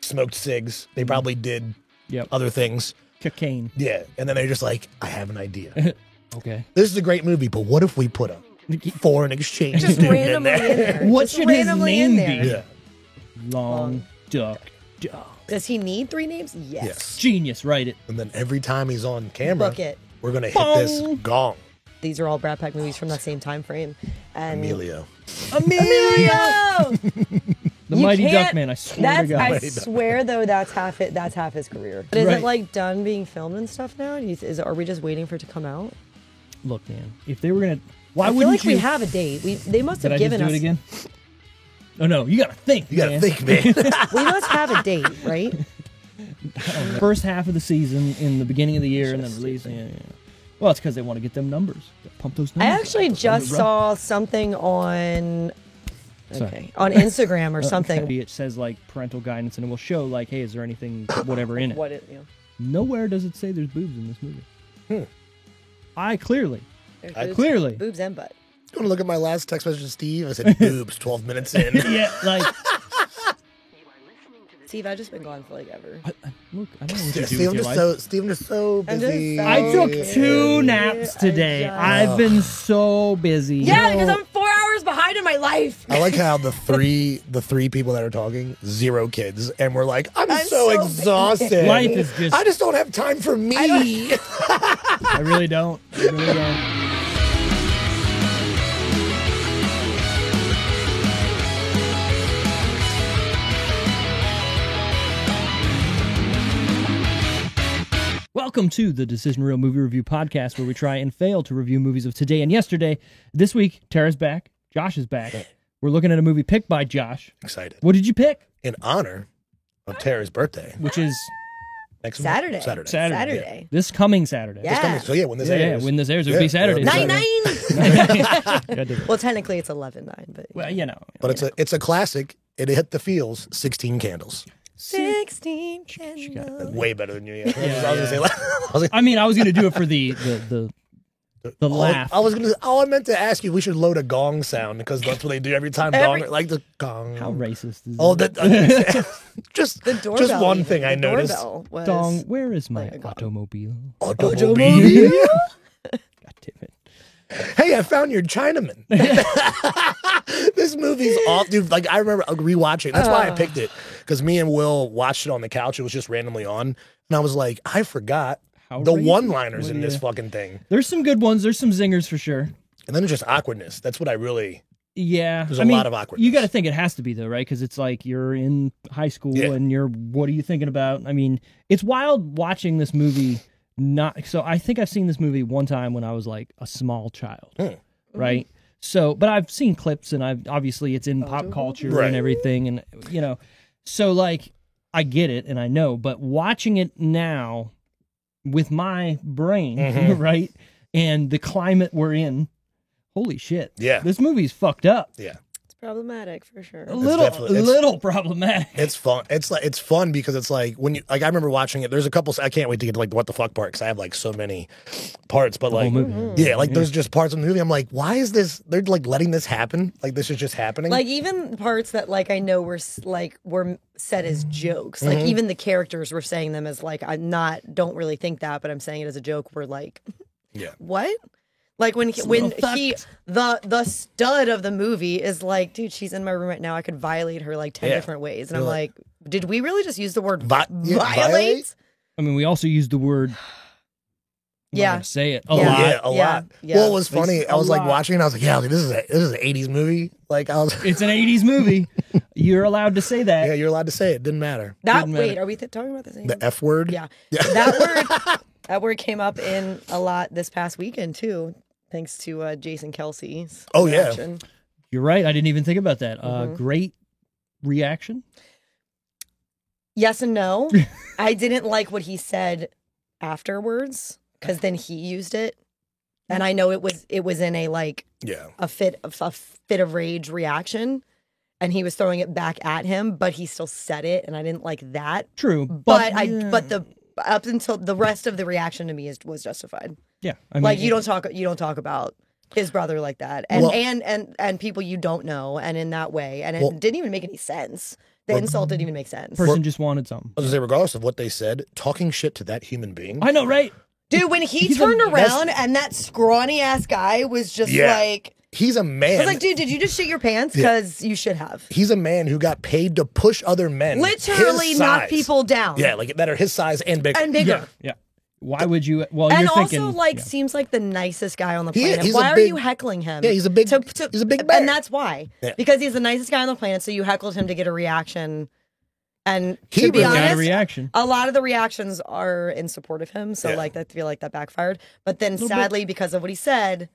smoked cigs. They probably did other things. Cocaine. Yeah, and then they're just like, I have an idea. Okay. This is a great movie, but what if we put a foreign exchange Just student in randomly in there? there. What Just should his randomly name in be? there. Yeah. Long Duck Dog. Does he need 3 names? Yes. Genius, write it. And then every time he's on camera, Book it. we're going to hit Bong. this gong. These are all Brat Pack movies from that same time frame. And Emilio. Emilio! The You Mighty can't- Duckman, I swear to God. I swear though, that's half it. That's half his career. But is Right. it like done being filmed and stuff now? Are we just waiting for it to come out? Look, man, if they were going to... Why I feel wouldn't like you... we have a date. They must Did have I just given do us. it again? Oh, no, you got to think, You got to man. think, man. We must have a date, right? First half of the season in the beginning of the year and then release. Yeah. Well, it's because they want to get them numbers. Pump those I numbers. actually up. just Rub- saw something on. Sorry. Okay, on Instagram or something. It says like parental guidance and it will show like, hey, is there anything, whatever in it? What it? You know, Nowhere does it say there's boobs in this movie. I clearly. there's I- boobs, Clearly. boobs and butt. You want to look at my last text message to Steve? I said, boobs, 12 minutes in. Yeah, like, Steve, I've just been gone for like ever. look, I don't know what you do with your life. Steven is so I'm just busy. so- I took Okay. 2 naps today. I've been so busy. Yeah, because I'm 4 hours behind in my life. I like how the three people that are talking, 0 kids, and we're like, I'm so so exhausted. Life is just- I just don't have time for me. I really don't. I really don't. Welcome to the Decision Reel Movie Review Podcast, where we try and fail to review movies of today and yesterday. This week, Tara's back. Josh is back. We're looking at a movie picked by Josh. Excited. What did you pick? In honor of Tara's birthday. Which is Next Saturday. Saturday. Saturday. this coming Saturday. Yeah. So yeah, when this Yeah, airs. when this airs, it would be Saturday. yeah, so- 9-9. Yeah, dude. Well, technically it's 11-9, but Well, you know. But it's a classic. It hit the feels, 16 Candles. 16 candles. Way better than you. Yeah. Yeah, I was gonna say, I was I mean, I was going to do it for the laugh. I was gonna. Oh, I meant to ask you. We should load a gong sound because that's what they do every time. Gong, like the gong. How racist is Oh, that? just The doorbell. just one even. thing I The noticed. doorbell was Dong, where is my like a gong. automobile? Automobile. God damn it. Hey, I found your Chinaman. This movie's off, dude. Like I remember rewatching. That's why I picked it because me and Will watched it on the couch. It was just randomly on, and I was like, I forgot How the racist? one-liners What in do this you- fucking thing, There's some good ones. There's some zingers for sure. and then it's just awkwardness. That's what I really. Yeah. There's a a lot of awkwardness. You got to think it has to be, though, right? Because it's like you're in high school Yeah. and what are you thinking about? I mean, it's wild watching this movie. So I think I've seen this movie one time when I was like a small child, right? So, but I've seen clips and obviously it's in pop culture Right. and everything. And, you know, so like I get it and I know, but watching it now with my brain, right? And the climate we're in, holy shit. Yeah. This movie's fucked up. Yeah, It's problematic for sure. A little problematic. it's fun. It's fun because it's like when you like. I remember watching it. There's a couple. I can't wait to get to like the what the fuck part because I have like so many parts. But like, movie. yeah, like there's just parts of the movie. I'm like, why is this? They're like letting this happen. Like this is just happening. Like even parts that like I know were were said as jokes. Like even the characters were saying them as like don't really think that, but I'm saying it as a joke. We're like, yeah. what? Like when little he the stud of the movie is like, dude, she's in my room right now. I could violate her like 10 Yeah. different ways, and You're I'm like- like, did we really just use the word Violate? violate? I mean, we also use the word. I'm not Yeah. gonna say it a Yeah. lot. Yeah, a Yeah. lot. Yeah. Well, it was Like, funny. I a was like lot. watching, and I was like, yeah, like, this is an '80s movie. Like I was, It's an '80s movie. You're allowed to say that. yeah, you're allowed to say it. Didn't matter. That Didn't wait, matter. are we talking about the same? The F word. Yeah. That word came up in a lot this past weekend too, thanks to Jason Kelsey's Oh, yeah. reaction. You're right. I didn't even think about that. Great reaction. Yes and no. I didn't like what he said afterwards because then he used it, and I know it was in a like Yeah. a fit of rage reaction, and he was throwing it back at him, but he still said it, and I didn't like that. True, But the up until the rest of the reaction to me was justified. yeah. I mean, Like you don't talk about his brother like that, and Well- and people you don't know, and in that way, and it Well- didn't even make any sense The insult didn't even make sense. Person just wanted something. I was gonna say, regardless of what they said, talking shit to that human being. I know, right? Dude, when he turned around and that scrawny ass guy was just like, he's a man. I was like, dude, did you just shit your pants? Because you should have. He's a man who got paid to push other men. Literally his knock size. people down. Yeah, like that are his size and bigger. And bigger. Yeah. Why would you? Well, And you're also, thinking, like, seems like the nicest guy on the He is. planet. He's a Why are big- you heckling him? Yeah, he's a big bear. And that's why. Yeah. Because he's the nicest guy on the planet, so you heckled him to get a reaction. And He to be really got a honest, reaction. a lot of the reactions are in support of him. So, like, I feel like that backfired. But then, sadly, because of what he said,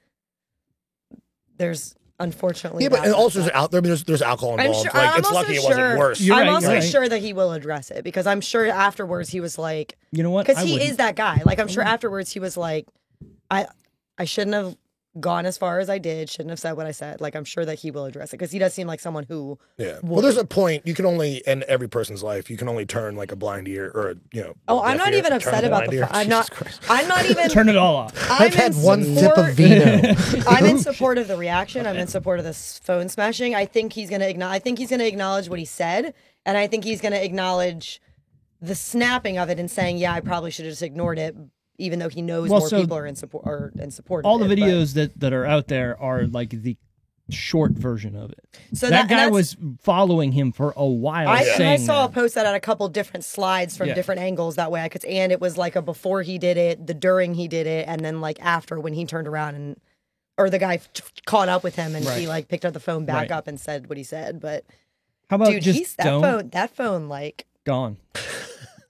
there's unfortunately. Yeah, but and backlash. also out there, there's alcohol I'm involved. sure- Like, I'm it's also lucky it sure- wasn't worse. You're I'm right, also you're right. sure that he will address it because I'm sure afterwards he was like, you know what? because I he wouldn't. is that guy. Like I'm sure afterwards he was like, I shouldn't have gone as far as I did. Shouldn't have said what I said. Like I'm sure that he will address it because he does seem like someone who. Yeah. Well, there's a point. You can only, in every person's life, you can only turn like a blind ear or, Oh, I'm deaf not ear, even turn upset a about blind the. ear. I'm not. Jesus Christ. I'm not even. Turn it all off. I'm I've had in one sip support- of vino. I'm in support of the reaction. I'm in support of this phone smashing. I think he's gonna acknowledge what he said, and I think he's gonna acknowledge the snapping of it and saying, "Yeah, I probably should have just ignored it," even though he knows Well, more so people are in support. All of the it, but- videos that are out there are like the short version of it. So that and guy that's- was following him for a while. I saying saw a that. post that had a couple different slides from Yeah. different angles. That way I could, and it was like a before he did it, the during he did it, and then like after when he turned around or the guy caught up with him and he Right. like picked up the phone back Right. up and said what he said. But How about dude, just that phone like gone?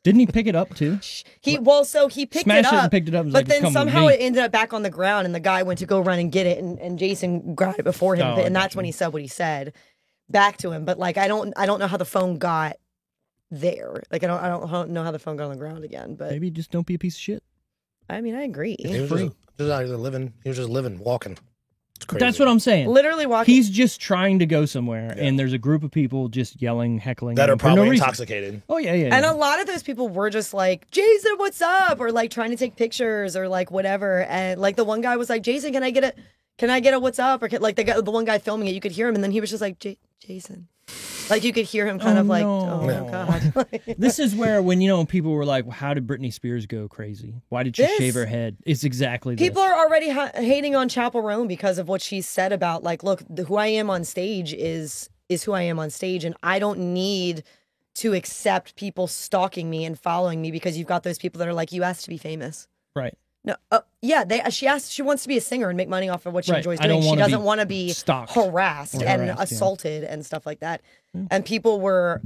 Didn't he pick it up too? he picked Smashed it it up, and picked it up and was but like, "It's then coming with somehow me." it ended up back on the ground, and the guy went to go run and get it, and Jason grabbed it before him, Oh, I and that's gotcha. when he said what he said back to him. But like I don't know how the phone got there. Like I don't know how the phone got on the ground again. But Maybe just don't be a piece of shit. I mean I agree. He was just out there living. He was just living, walking. It's crazy. That's what I'm saying. Literally walking. He's just trying to go somewhere, and there's a group of people just yelling, heckling that him are for no probably reason. intoxicated. Oh yeah, yeah. And yeah. a lot of those people were just like, Jason, what's up? Or like trying to take pictures or like whatever. And like the one guy was like, Jason, can I get a what's up? Or like the one guy filming it, you could hear him. And then he was just like, Jason. Like you could hear him kind of like, no. oh God. This is where when people were like, well, "How did Britney Spears go crazy? Why did she shave her head?" It's exactly this. People are already hating on Chapel Roan because of what she said about like, look, who I am on stage is who I am on stage, and I don't need to accept people stalking me and following me because you've got those people that are like, you asked to be famous. right. No, she wants to be a singer and make money off of what she Right. enjoys I don't doing. She wanna doesn't be want to be stalked harassed or and harassed, yeah. assaulted and stuff like that. And people were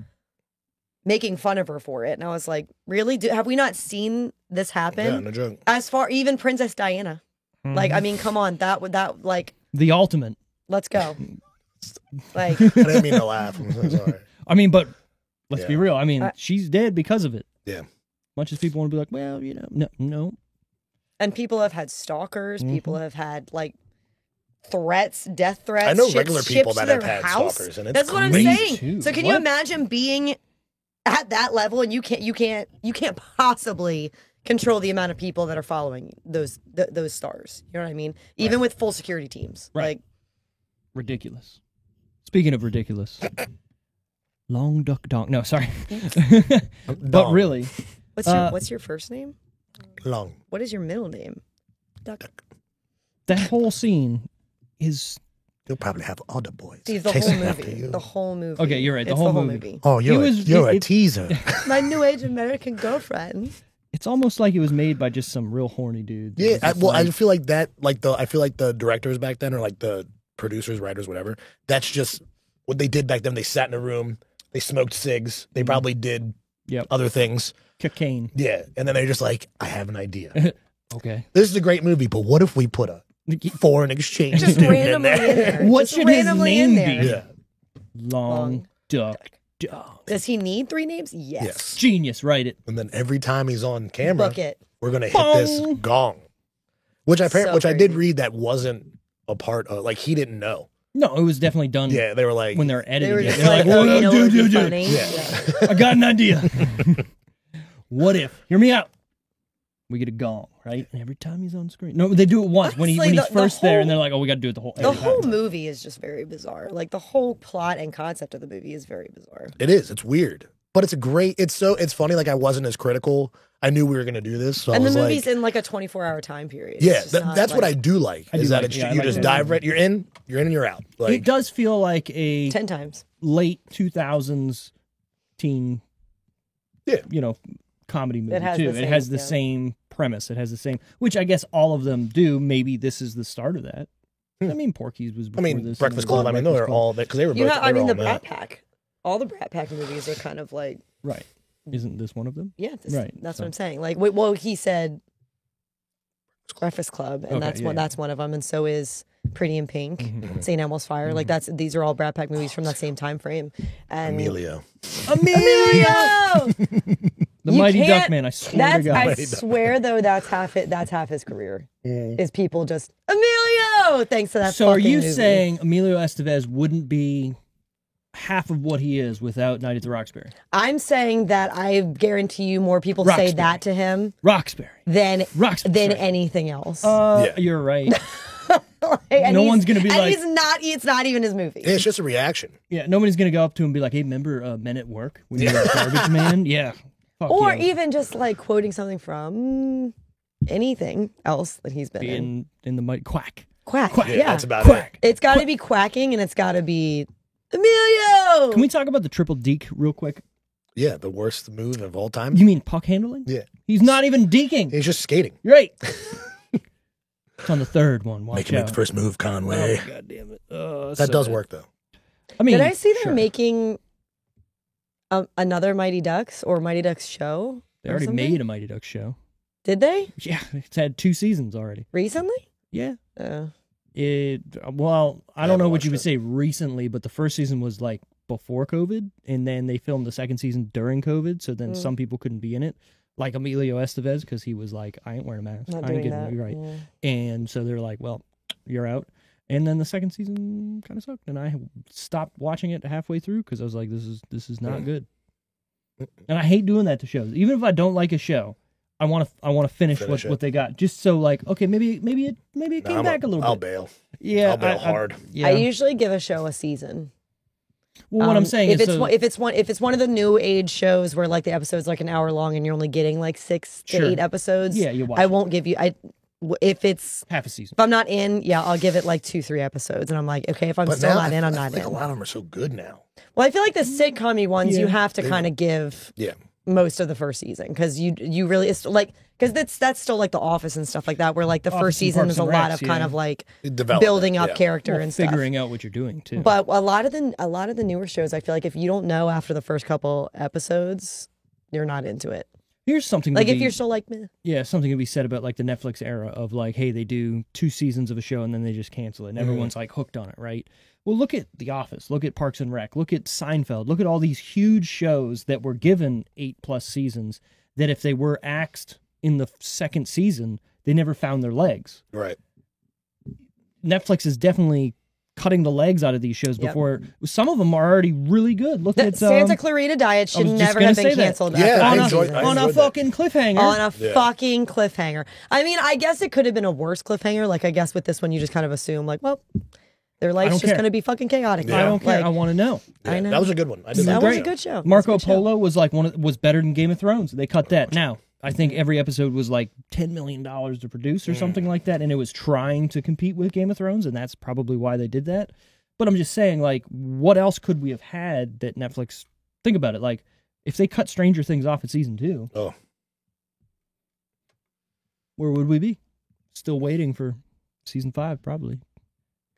making fun of her for it, and I was like, really? Have we not seen this happen? Yeah, no joke. As far even Princess Diana, like I mean, come on, that like The ultimate. let's go. Like I didn't mean to laugh. I'm so sorry. I mean, but let's be Yeah. real. I mean, she's dead because of it. Yeah. Much as people want to be like, well, no. and people have had stalkers. People have had like threats, death threats. I know ships- regular people ships that to have their had house. stalkers, and it's That's what I'm crazy. saying. Too. So can What? you imagine being at that level and you can't possibly control the amount of people that are following those stars. You know what I mean? Even with full security teams. Right. Like Ridiculous. Speaking of ridiculous, long duck donk. No, sorry. But Dong. really, what's your first name? Long. What is your middle name? Duck. that whole scene is You'll probably have other boys See, the whole chasing after movie. you. The whole movie. Okay, you're right, the It's whole movie. Oh, you're a it- teaser. My new age American girlfriend. It's almost like it was made by just some real horny dude. Yeah, It's just I like- feel like that. I feel like the directors back then, or like the producers, writers, whatever. That's just what they did back then. They sat in a room, they smoked cigs, they probably did Yep. other things. cocaine. Yeah, and then they're just like, I have an idea. Okay. This is a great movie, but what if we put a foreign exchange Just student randomly in in there? there. What Just should his randomly name in be? there. Yeah, Long duck dog. Does he need 3 names? Yes. yes. Genius. Write it. And then every time he's on camera, Book it. we're gonna hit this Bong. gong, which I So which I did crazy. read that wasn't a part of. Like he didn't know. No, it was definitely done. Yeah, they were like, When they're editing They were it, just they're like, like, oh, "What you up, know what would dude, be dude, funny? Yeah. I got an idea. What if? Hear me out. We get a gong, right? And every time he's on screen. No, they do it once when Honestly, he's the first there, whole- and they're like, oh, we got to do it the whole The every whole time. movie is just very bizarre. Like the whole plot and concept of the movie is very bizarre. It is. It's weird. But it's a great, it's funny. Like I wasn't as critical. I knew we were going to do this. So And I the was movie's like, in like a 24-hour time period. yeah, It's just not, that's what I like, do like. I do Is that like- it's, yeah, I you like just that. dive right, you're in and you're out. It Like, does feel like a 10 times. late 2000s teen, Yeah. comedy movie has too. the It same- has the yeah. same premise. It has the same, which I guess all of them do. Maybe this is the start of that. I mean, Porky's was I before mean, this. Breakfast and then Club. I mean, Breakfast they're Club. all, because they were You both, have, they I were mean, all the in that. Brat Pack. All the Brat Pack movies are kind of like, Right. Isn't this one of them? yeah, Right, that's so- what I'm saying. Like, well, he said Breakfast Club, and Okay, that's yeah, one. yeah. That's one of them, and so is Pretty in Pink, Mm-hmm. St. Elmo's Fire. Like these are all Brat Pack movies from that same time frame. And Emilio. Emilio! The You Mighty can't- Duckman. I swear to That's God. I swear though that's half it. That's half his career. Is people just Emilio? Thanks to that. So are fucking you movie. saying Emilio Estevez wouldn't be half of what he is without Night at the Roxbury? I'm saying that I guarantee you more people say Roxbury. that to him Roxbury. than Roxbury. than anything else. Yeah. You're right. And no he's- one's gonna be and like- he's not. It's not even his movie. Yeah, it's just a reaction. Yeah, nobody's gonna go up to him and be like, "Hey, remember Men at Work when you were Garbage Man?" Yeah. Fuck Or yeah. even just like quoting something from anything else that he's been in. in the Mighty Quack. Quack. Quack. Yeah. That's about Quack. It's got to be quacking, and it's got to be Emilio. Can we talk about the triple deke real quick? it. Yeah, the worst move of all time. You mean puck handling? Yeah. He's not even deking. He's just skating. You're right. It's on the third one. Watch Make him make out. the first move, Oh, Conway. God damn it. That does work, though. I mean, Did I see they're sure. making another Mighty Ducks or Mighty Ducks show? They or already something? made a Mighty Ducks show. Did they Yeah, it's had 2 seasons already. recently? Yeah. Uh, Well, I don't know haven't what you would watched say recently, but the first season was like before COVID, and then they filmed the second season during COVID, so then some people couldn't be in it, like Emilio Estevez, because he was like, I ain't wearing a mask. not I ain't doing getting that. right. Yeah. And so they're like, well, you're out. And then the second season kind of sucked, and I stopped watching it halfway through because I was like, this is not good. And I hate doing that to shows. Even if I don't like a show, I want to finish Finish it. what they got, just so like, okay, maybe it came back a little I'll bit. bail. Yeah, I'll bail hard. Yeah. I usually give a show a season. Well, what I'm saying if is, it's so, if it's one of the new age shows where like the episode's like an hour long and you're only getting like 6 to Sure. 8 episodes, Yeah, you watch I it. won't give you. If it's half a season. if I'm not in, yeah, I'll give it like 2-3 episodes, and I'm like, okay, if I'm But still now, not in, I'm I not think in. a lot of them are so good now. Well, I feel like the sitcom ones you Yeah. have to kind of give Yeah. most of the first season because you really it's like because that's still like The Office and stuff like that where like the Office first and season Parks is a and lot Recs, of kind yeah. of like Development, building up yeah. character Well, and stuff. figuring out what you're doing too. But a lot of the newer shows, I feel like if you don't know after the first couple episodes, you're not into it. Here's something Like to if be, you're still like, meh. yeah, something to be said about like the Netflix era of like, hey, they do 2 seasons of a show and then they just cancel it, and everyone's like hooked on it, right? Well, look at The Office, look at Parks and Rec, look at Seinfeld, look at all these huge shows that were given 8+ seasons. That if they were axed in the second season, they never found their legs. Right. Netflix is definitely cutting the legs out of these shows Yep. before. Some of them are already really good. Look at Santa Clarita Diet should was just never gonna have say been that. canceled. Yeah, after I on, one enjoyed- season. I on a enjoyed that. fucking cliffhanger. On a Yeah. fucking cliffhanger. I mean, I guess it could have been a worse cliffhanger. Like, I guess with this one, you just kind of assume, like, well, their life's don't just care. going to be fucking chaotic. Yeah. I don't care. Like, I want to know. I know. That was a good one. I did That like was a show. good show. Marco It was a good show. Polo was like was better than Game of Thrones. They cut that. Now I think every episode was like $10 million to produce or something like that, and it was trying to compete with Game of Thrones, and that's probably why they did that. But I'm just saying, like, what else could we have had that Netflix? Think about it. Like, if they cut Stranger Things off at season 2, Oh, where would we be? Still waiting for season 5, probably.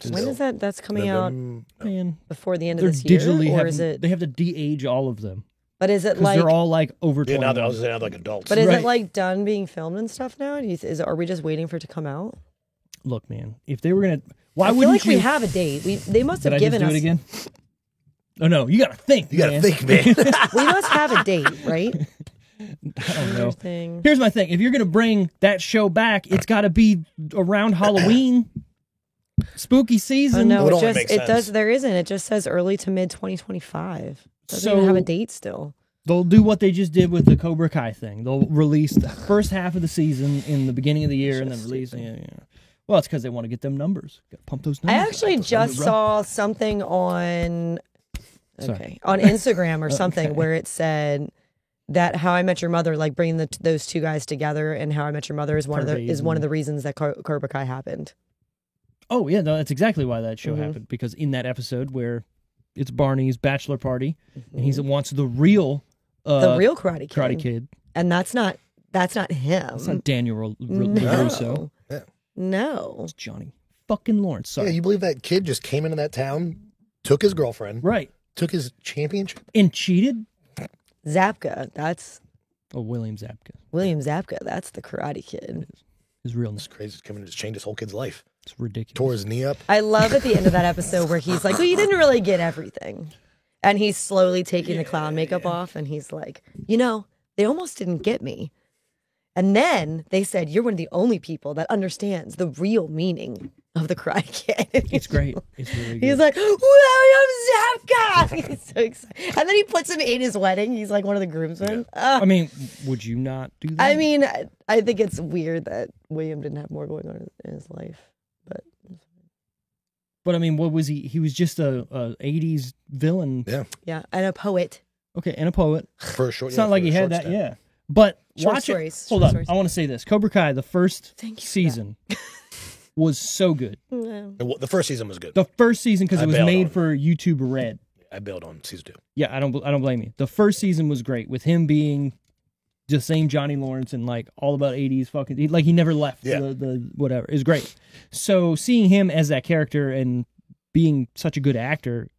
When is that? That's coming out Man, before the end they're of this year? digitally Or having, is it, they have to de-age all of them but is it because like, they're all like over yeah. 20. Now that I was saying, like adults. but is Right. it like done being filmed and stuff now? Are we just waiting for it to come out? Look, man, if they were gonna, why I feel wouldn't like you? we have a date. They must Did have I just given do us. it again? Oh no, you gotta think. you gotta man. think, man. We must have a date, right? I don't know. Thing. Here's my thing: if you're gonna bring that show back, it's got to be around Halloween, spooky Oh season. no, It would it only just make it sense. does. There isn't. It just says early to mid 2025. Doesn't So- even have a date still. They'll do what they just did with the Cobra Kai thing. They'll release the first half of the season in the beginning of the year, and then release. Yeah. Well, it's because they want to get them numbers. Got to pump those I numbers. actually just saw something on Instagram or something where it said that How I Met Your Mother, like bringing those two guys together, and How I Met Your Mother is one of the reasons that Cobra Kai happened. Oh yeah, no, that's exactly why that show happened. Because in that episode where it's Barney's bachelor party, and he wants the real Karate Kid, and that's not him. That's not Daniel LaRusso. Yeah. No, It's Johnny fucking Lawrence. Sorry. Yeah, you believe that kid just came into that town, took his girlfriend, Right. took his championship? And cheated? Zabka. That's Oh, William Zabka. William Zabka. That's the Karate Kid. His real name. It's crazy. Just coming and just changed his whole kid's life. It's ridiculous. Tore his knee up. I love at the end of that episode where he's like, well, you didn't really get everything. And he's slowly taking the clown makeup off, and he's like, they almost didn't get me. And then they said, you're one of the only people that understands the real meaning of the Karate Kid. It's great. It's really good. He's like, William Zabka! He's so excited. And then he puts him in his wedding. He's like one of the groomsmen. I mean, would you not do that? I mean, I think it's weird that William didn't have more going on in his life. But I mean, what was he? He was just a 80s villain. Yeah, and a poet. Okay, and a poet. For a short. It's not like he had that. Yeah. But Short watch stories. it. Hold Short on. stories. I want to say this. Cobra Kai, the first Thank you for season, was so good. The first season was good. The first season, because I it was bailed made on it. for YouTube Red. I bailed on season 2. Yeah, I don't blame you. The first season was great with him being the same Johnny Lawrence and like all about 80s fucking he never left the whatever. It was great. So seeing him as that character and being such a good actor,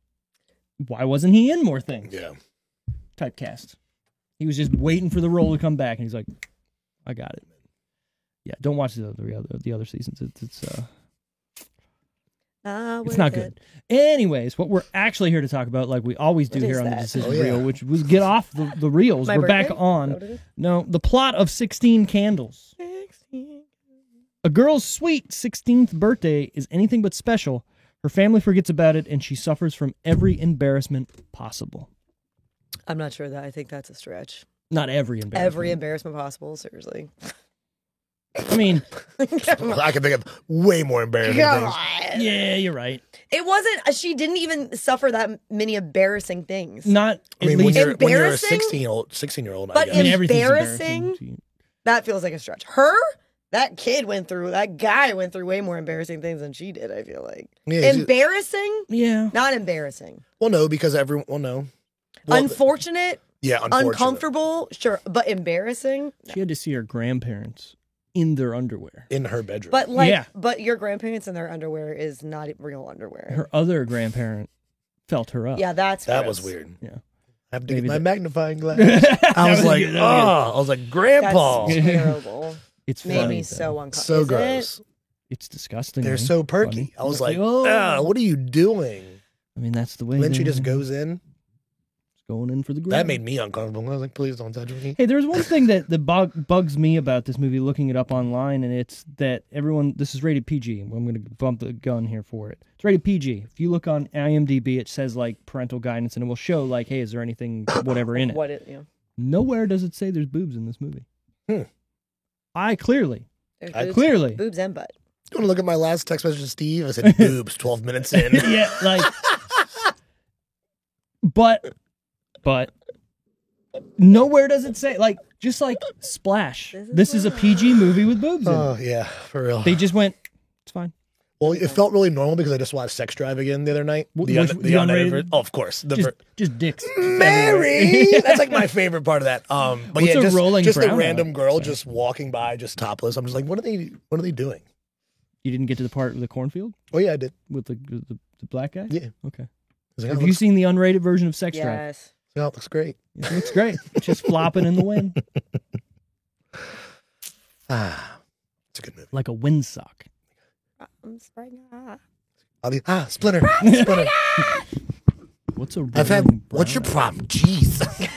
why wasn't he in more things? Yeah. Typecast. He was just waiting for the role to come back, and he's like, I got it. Yeah, don't watch the other seasons. It's not good. Anyways, what we're actually here to talk about, like we always do What here is on the that? Decision Oh, yeah. Reel, which was get off the reels. My We're back birthday? Is that on. what it is? No, the plot of 16 Candles. A girl's sweet 16th birthday is anything but special. Her family forgets about it, and she suffers from every embarrassment possible. I'm not sure that. I think that's a stretch. Not every embarrassment. Every embarrassment possible, seriously. I mean, I can think of way more embarrassing things. yeah, you're right. It wasn't, she didn't even suffer that many embarrassing things. Not I mean, at when least. you're a Embarrassing? 16-year-old, But I guess. I mean, everything's embarrassing? That feels like a stretch. That guy went through way more embarrassing things than she did, I feel like. Yeah, Embarrassing? Yeah. Not embarrassing. Well, no, because everyone. Well, no. Well, Unfortunate? yeah, unfortunate. Uncomfortable? Sure. But embarrassing? She had to see her grandparents in their underwear. In her bedroom. But like, Yeah. but your grandparents in their underwear is not real underwear. Her other grandparent felt her up. Yeah, that was gross. weird. Yeah. I have to Maybe get my that- magnifying glass. That I was like, good. I was like, Grandpa. That's terrible. It's Made funny. me though. so uncomfortable. So gross. It's disgusting. They're man. so perky. Funny. I was like, oh. what are you doing? I mean, that's the way. And then she they- just goes in. going in for the grab. That made me uncomfortable. I was like, please don't touch me. Hey, there's one thing that bugs me about this movie, looking it up online, and it's that this is rated PG. I'm going to bump the gun here for it. It's rated PG. If you look on IMDb, it says like parental guidance, and it will show like, hey, is there anything whatever in it? Nowhere does it say there's boobs in this movie. There's boobs, Clearly. boobs and butt. You want to look at my last text message to Steve? I said, boobs, 12 minutes in. Yeah, like, but nowhere does it say like just like splash. This is a PG movie with boobs in it. Oh, yeah, for real. They just went. It's fine. Well, it felt really normal because I just watched Sex Drive again the other night. Which- The the unedited unrated? version. Oh, of course. Just dicks. Mary! That's like my favorite part of that. But What's yeah, a just rolling a brown random out? girl Sorry. just walking by, just topless. I'm just like, what are they doing? You didn't get to the part with the cornfield Oh, yeah, I did. with the black guy. Yeah. Okay. I was like, Have oh, you looks, seen the unrated version of Sex Drive? Yes. it looks great. It looks great. It's just flopping in the wind It's a good movie. like a windsock. Splinter. Splinter. What's a rolling I've had, what's your brown? problem? Jeez.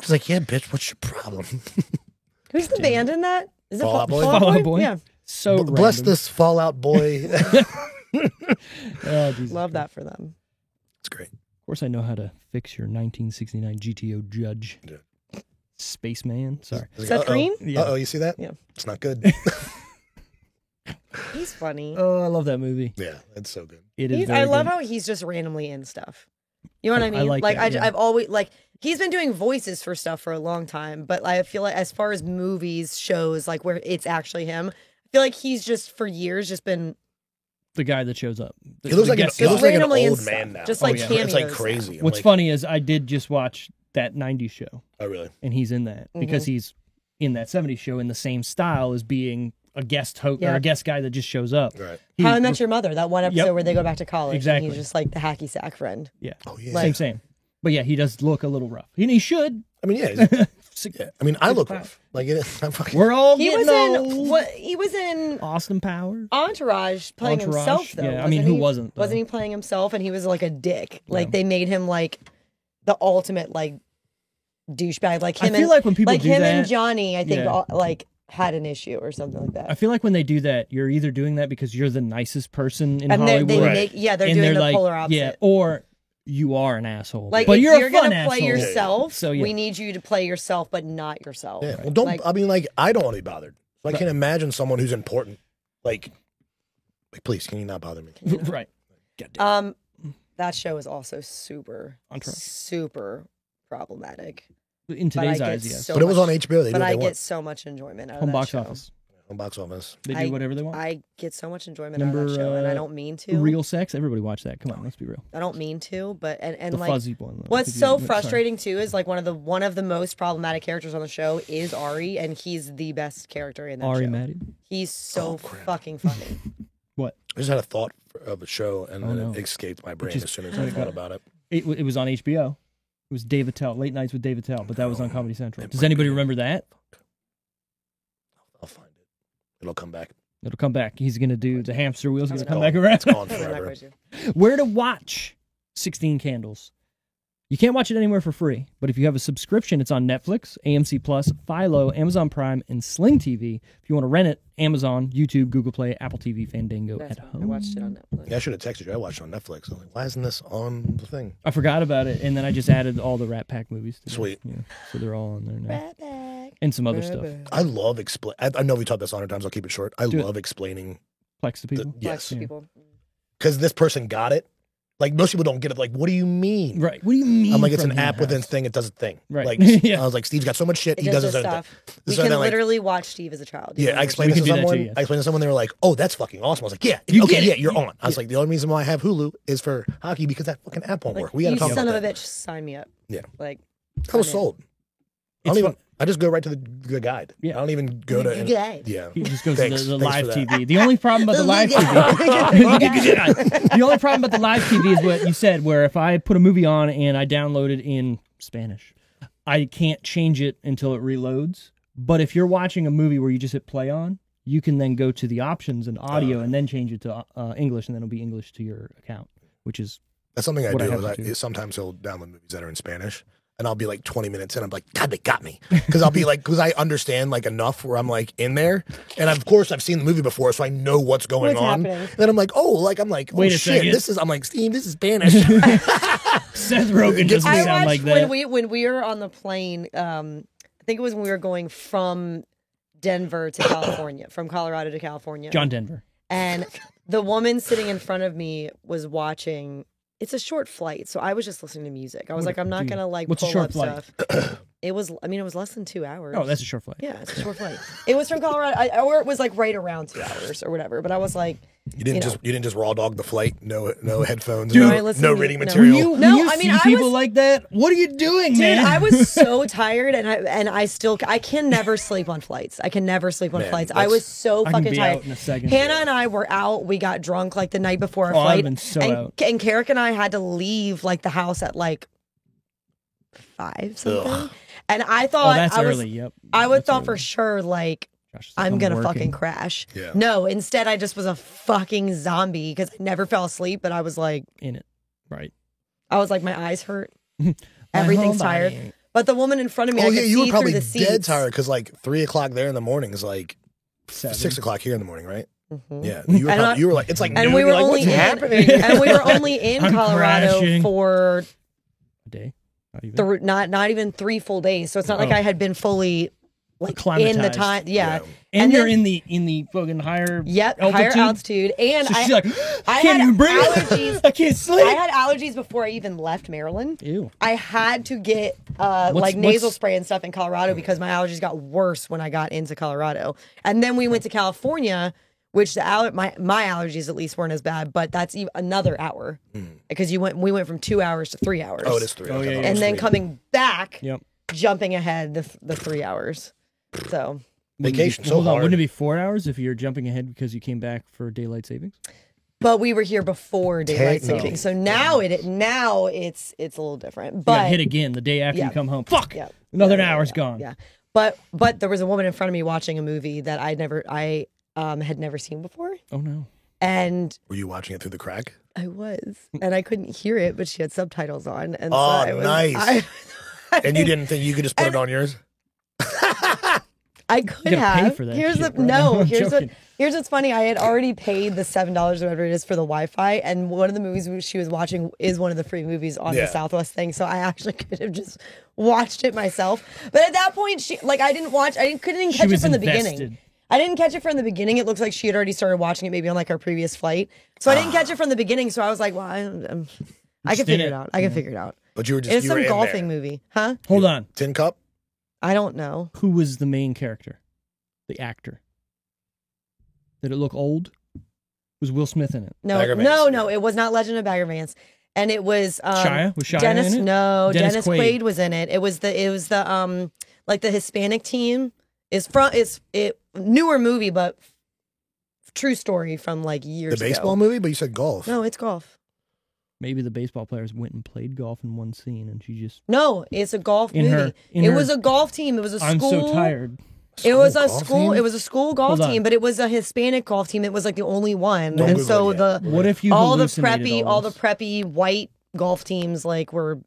She's like, yeah, bitch, what's your problem? Who's the band in that? Is it Fall Out Boy? Fall Out Boy? Yeah. So Bless random. this Fallout boy. Oh, Jesus Love Christ. that for them. It's great. Of course, I know how to fix your 1969 GTO Judge. Yeah. Spaceman. Sorry. Is that Cream? Yeah. Uh-oh, you see that? Yeah. It's not good. He's funny. Oh, I love that movie. Yeah, it's so good. It is. I very love good. how he's just randomly in stuff. You know what I I mean? like that, yeah. I've always like he's been doing voices for stuff for a long time, but I feel like as far as movies, shows, like where it's actually him, I feel like he's just for years just been the guy that shows up. He looks like an randomly in old stuff, man now. just like yeah. cameos. It's like now. crazy. I'm What's like, funny is I did just watch that 90s show, Oh, really? and he's in that because he's in that 70s show in the same style as being a guest host or Yeah. a guest guy that just shows up. Right. How I Met Your Mother, that one episode Yep. where they go back to college. Exactly. And he's just like the hacky sack friend. Yeah. Oh, yeah. Like- Same. But yeah, he does look a little rough. He should. I mean, yeah. Yeah. I mean, I look rough. Like, I'm fucking. We're all He getting was in old. what? He was in Austin Powers. Entourage playing Entourage? himself though. Yeah, I mean, who he? wasn't, though? Wasn't he playing himself? And he was like a dick. Like they made him like the ultimate like douchebag. Like I him feel and like when people like do him that, and Johnny, I think Yeah. like had an issue or something like that. I feel like when they do that, you're either doing that because you're the nicest person in and Hollywood, they Right. make they're and doing the like, polar opposite. yeah, or you are an asshole. Like but if you're you're a fun gonna play asshole. yourself, So, yeah. we need you to play yourself, but not yourself. Yeah. Well, don't. Like- I mean, like, I don't want to be bothered. So I can't imagine someone who's important. Like, please, can you not bother me? Right. Goddamn. That show is also super Entourage. super problematic. In But I today's get eyes, yes. so But it was much- on HBO. They do But what I they get want. so much enjoyment out Home of that box show. office. On box office. They do I- whatever they want. I get so much enjoyment out Remember of that show, and I don't mean to. Real sex. Everybody watch that. Come on, let's be real. I don't mean to, but and The like fuzzy one. though. what's If you- so sorry. frustrating too is like one of the most problematic characters on the show is Ari, and he's the best character in that Ari show. Maddie. He's so Oh, crap. fucking funny. What? I just had a thought of a show, and then no. it escaped my brain just as soon as let I it thought go. about it. It was on HBO. It was David Tell. Late Nights with David Tell, but that was on Comedy Central. It Does might anybody be. remember that? I'll find it. It'll come back. It'll come back. He's gonna do the hamster wheel's gonna It's come gone. back around. It's gone Totally not forever. crazy. Where to watch 16 Candles? You can't watch it anywhere for free, but if you have a subscription, it's on Netflix, AMC Plus, Philo, Amazon Prime, and Sling TV. If you want to rent it, Amazon, YouTube, Google Play, Apple TV, Fandango That's at fine. I home. watched it on Netflix. Yeah, I should have texted you. I watched it on Netflix. I was like, why isn't this on the thing? I forgot about it, and then I just added all the Rat Pack movies. To Sweet. Yeah, so they're all on there now. Rat Pack. And some other Rat stuff. Pack. I love explain. I know we talked about this 100 times. I'll keep it short. I Do it. love explaining. Plex to people. Yes, Watch people. because this person got it. Like most people don't get it. Like, what do you mean? Right. What do you mean? I'm like, it's from an Human app within House? thing. It does a thing. Right. Like, Yeah. I was like, Steve's got so much shit. It He does does this his own stuff. thing. We So can then, like, literally watch Steve as a child. yeah, I explained We this to can do that someone. too, yes. I explained to someone. They were like, "Oh, that's fucking awesome." I was like, "Yeah, You okay, get it. yeah, you're on." I was like, "The only reason why I have Hulu is for hockey because that fucking app won't Like, work. We got to you talk son about of a that." bitch, sign me up. Yeah. Like I was I'm in. sold. I It's don't even. fun. I just go right to the guide. Yeah. I don't even go to. The guide. Yeah. He just goes Thanks. to the Thanks live for that. TV. The only problem about the live TV, the only problem about the live TV is what you said, where if I put a movie on and I download it in Spanish, I can't change it until it reloads. But if you're watching a movie where you just hit play on, you can then go to the options and audio and then change it to English, and then it'll be English to your account, which is That's something I What I do. have to do. Is sometimes he'll download movies that are in Spanish, and I'll be like 20 minutes in. I'm like, God, they got me, because I'll be like, because I understand like enough where I'm like in there, and of course I've seen the movie before, so I know what's going What's on. happening? And then I'm like, oh, like I'm like, oh Wait a shit, second. this is. I'm like, Steve, this is Spanish. Seth Rogen doesn't I sound watched like that. when we were on the plane. I think it was when we were going from Denver to California, from Colorado to California. John Denver. And the woman sitting in front of me was watching. It's a short flight, so I was just listening to music. I was like, I'm not gonna like What's a pull short up flight? stuff. It was less than 2 hours. Oh, that's a short flight. yeah, it's a short flight. It was from Colorado, or it was like right around 2 hours or whatever. But I was like, You didn't You know. just you didn't just raw dog the flight. No headphones. Dude, I no, listened no to- reading no. material. When No, you I mean, see I people was- like that, what are you doing, dude, man? I was so tired, and I can never sleep on flights. I can never sleep on Man, flights. I that's- was so I can fucking be tired. out in a second. Hannah and I were out. We got drunk like the night before our Oh, I'd flight. have been so and, out. and Carrick and I had to leave like the house at like 5 something. Ugh. And I Oh, thought that's I was, early. Yep. I would That's thought early. for sure like Josh is like, I'm gonna working. fucking crash. Yeah. No, instead I just was a fucking zombie because I never fell asleep. But I was like, in it. Right. my eyes hurt. My Everything's whole body. tired. But the woman in front of me, Oh I yeah, could you see were probably through the seats. dead tired because like 3 o'clock there in the morning is like 7. 6 o'clock here in the morning, right? Mhm. Yeah, you were, And probably, I- you were like, it's like And noon, we were you're like, only what's in, happening? and we were only in I'm Colorado crashing. for day. Not even. Not even 3 full days. So it's not like Oh. I had been fully like in the Acclimatized. time. Yeah. And you're then- in the fucking higher Yep, altitude. higher altitude. And So she's I like, I can't had even breathe. allergies. I can't sleep. I had allergies before I even left Maryland. Ew. I had to get like nasal spray and stuff in Colorado because my allergies got worse when I got into Colorado. And then we went to California, which my allergies at least weren't as bad, but that's another hour because we went from 2 hours to 3 hours. Oh, it is 3. Oh, Okay, yeah, I thought yeah. it And was then 3. coming back, Yep. jumping ahead the 3 hours. So Vacation, so Hold on, hard. wouldn't it be 4 hours if you're jumping ahead because you came back for daylight savings? but we were here before daylight Technically. savings, so now it's a little different. You But got hit again the day after Yeah. you come home. Fuck. Yeah. Another hour's gone. Yeah, but there was a woman in front of me watching a movie that I had never seen before, Oh no. and Were you watching it through the crack? I was, and I couldn't hear it, but she had subtitles on, and Oh, so I was, nice. And you didn't think you could just put it on yours? I could You gotta pay have. for that Here's shit, the bro. I'm Here's joking. what's funny. I had already paid the $7 or whatever it is for the Wi-Fi, and one of the movies she was watching is one of the free movies on Yeah. the Southwest thing. So I actually could have just watched it myself. But at that point, couldn't even She catch it was from the invested. beginning. I didn't catch it from the beginning. It looks like she had already started watching it maybe on like our previous flight. So I didn't catch it from the beginning. So I was like, well, I can Just figure in it out. I can figure it out. But you were just It's you some were in golfing there. movie, huh? Hold on. Tin Cup? I don't know. Who was the main character? The actor. Did it look old? Was Will Smith in it? No, Bagger Vance, no, yeah. it was not Legend of Bagger Vance, and it was Shia? Was Shia Dennis. in it? No, Dennis Dennis Quaid. Quaid was in it. It was the like the Hispanic team is newer movie, but true story from like years The baseball ago. movie? But you said golf. No, it's golf. Maybe the baseball players went and played golf in one scene, and she just. No, it's a golf In movie. her- in it her- was a golf team. It was a I'm school. so tired. It was a golf school. team? It was a school golf Hold on. team, but it was a Hispanic golf team. It was like the only one, Don't and Google so it yet. the What if you all the hallucinated preppy, all the this? preppy white golf teams like were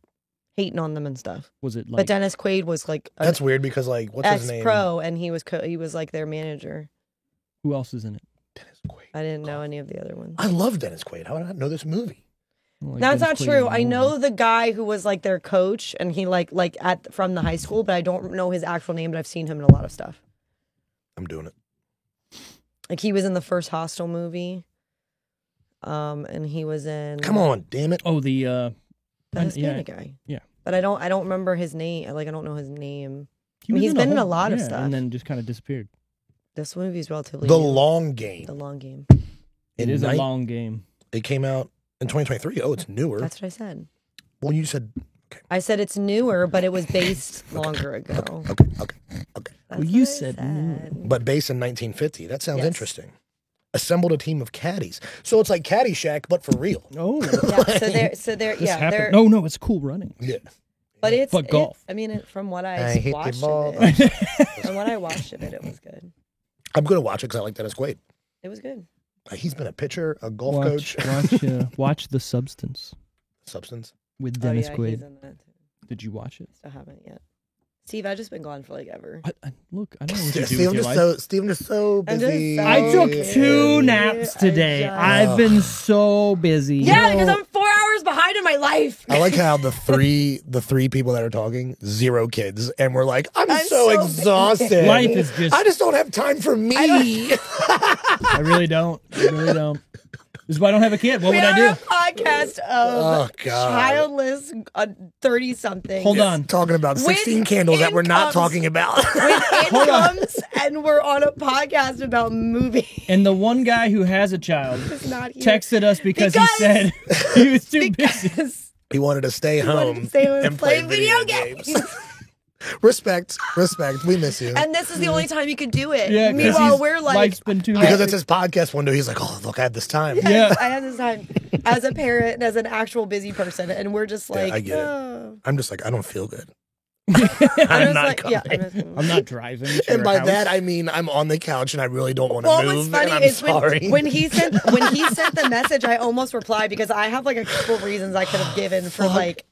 hating on them and stuff. Was it like? But Dennis Quaid was like an That's weird because, like, what's his name? ex-pro, and he was like their manager. Who else is in it? Dennis Quaid. I didn't know any of the other ones. I love Dennis Quaid. How did I not know this movie? Like That's Dennis not Quaid true. in I the know movie. the guy who was like their coach, and he from the high school, but I don't know his actual name. But I've seen him in a lot of stuff. I'm doing it. Like he was in the first Hostel movie, and he was in Come on, damn it. Oh, the the yeah, Hispanic guy. yeah. But I don't remember his name. Like I don't know his name. He mean, was he's been in a whole- lot of yeah, stuff. and then just kind of disappeared. This movie is relatively The new. Long Game. The long game. It In is a nine- long game. It came out in 2023. Oh, it's newer. That's what I said. Well, you said I said it's newer, but it was based longer ago. okay. That's Well, you what I said But based in 1950. That sounds Yes. interesting. Assembled a team of caddies. So it's like Caddyshack, but for real. Oh, Yeah, so they're this yeah, happened. they're No, it's cool running. Yeah. but it's But golf. I mean, from what I I hit the watched ball. of it, from what I watched of it, it was good. I'm going to watch it because I like Dennis Quaid. It was good. He's been a pitcher, a golf Watch, coach. watch The Substance Substance. with Dennis oh, yeah, Quaid. he's in that too. Did you watch it? Still haven't yet. Steve, I've just been gone for like ever. Look, I don't know what you do Steven with your just life. Steven is so I'm just busy. so I took busy. 2 naps today. I just- I've been so busy. Yeah, because I'm 4 hours behind in my life. I like how the three people that are talking, 0 kids, and we're like, I'm so so exhausted. Life is just. I just don't have time for me. I really don't. I really don't. This is why I don't have a kid. What We would are I a do? podcast of Oh, God. childless 30-something. Hold on. Talking about With 16 candles that we're not incomes. talking about. With incomes, and we're on a podcast about movies. And the one guy who has a child It's not here. texted us because he Because- said he was too busy. Because He wanted to stay wanted home, to stay home and play video games. Respect. We miss you. and this is the only time you could do it. Yeah, 'cause Meanwhile, he's- we're like, life's been too Because busy. it's his podcast window. He's like, oh, look, I have this time. Yeah. I have this time as a parent and as an actual busy person, and we're just like, I get it. oh. I'm just like, I don't feel good. I'm I'm just not like, coming. yeah. I'm not driving. To And your by house. that I mean I'm on the couch and I really don't want to Well, move. what's funny and I'm is sorry. when he sent the message, I almost replied because I have like a couple reasons I could have given for like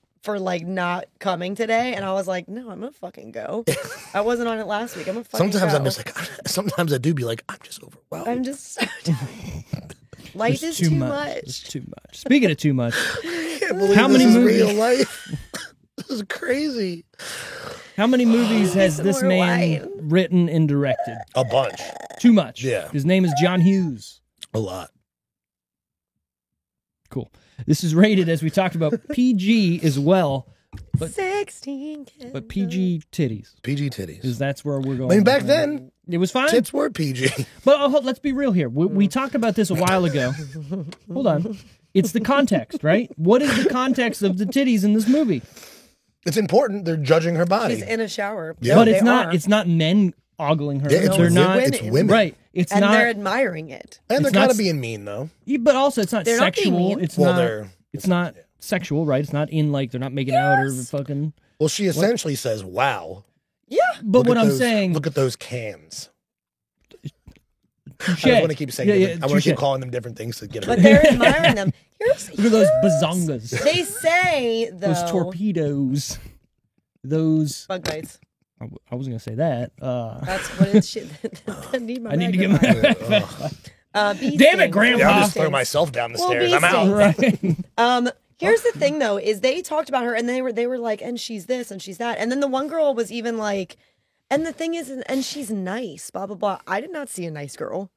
not coming today, and I was like, no, I'm gonna fucking go. I wasn't on it last week. I'm gonna fucking sometimes go. I'm just like, sometimes I do be like, I'm just overwhelmed. I'm just life There's is too It's much. too much. Speaking of too much, I can't believe How this many is movies- real life. This is crazy. How many movies has Some this more man wine. written and directed? A bunch. Too much. Yeah. His name is John Hughes. A lot. Cool. This is rated, as we talked about, PG as well, 16 kids. but PG titties. PG titties. Because that's where we're going. I mean, back then, It was fine. tits were PG. But let's be real here. We talked about this a while ago. Hold on. It's the context, right? What is the context of the titties in this movie? It's important. They're judging her body. She's in a shower. Yeah. But They it's not. are. It's not men ogling her. Yeah, it's They're women. not. It's women. Right. It's and not. they're admiring it. And they're it's not kind of s- being mean, though. But also, it's not They're not being sexual. mean. It's Well, not. they're. It's not sexual, right? It's not in like they're not making out or fucking. Well, she essentially says, "Wow." Yeah. But look what at I'm those- saying, Look at those cans. touche. I just want to keep saying. Yeah, different- I want to keep touche. calling them different things to get it. But right. they're admiring them. Look at those bazongas. They say, though. Those torpedoes. Those. Bug bites. I was gonna say that. That's what it's shit. I need my I need to get magnifying. my. Bee Damn it, stings. Grandpa. Yeah, I'll Bee just throw stings. myself down the Well, stairs. bee I'm out. stings. Right. Here's the thing, though, is they talked about her and they were like, and she's this and she's that, and then the one girl was even like, and the thing is, and she's nice, blah blah blah. I did not see a nice girl.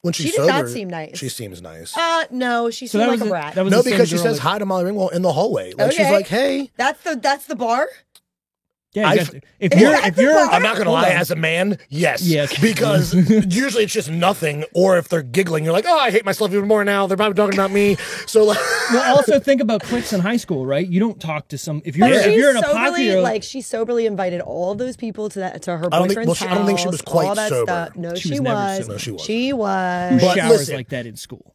When she's She did sober, not seem nice. she seems nice. No, she So seemed that like was a brat. That was No, the same because she girl says that- hi to Molly Ringwald in the hallway. Like she's Okay. like, "Hey." That's the bar. Yeah, I- you got- if you're, Hold I'm not gonna lie, on. as a man, yes. Yes. Because usually it's just nothing, or if they're giggling, you're like, "Oh, I hate myself even more now. They're probably talking about me." So like, well, also think about cliques in high school, right? You don't talk to some if you're But if she's you're in a soberly, popular like she soberly invited all those people to her I don't boyfriend's think- well, house. I don't think she was quite all that sober. stuff. No, She she was never was. sober. No, she wasn't. She who was. But showers listen. like that in school.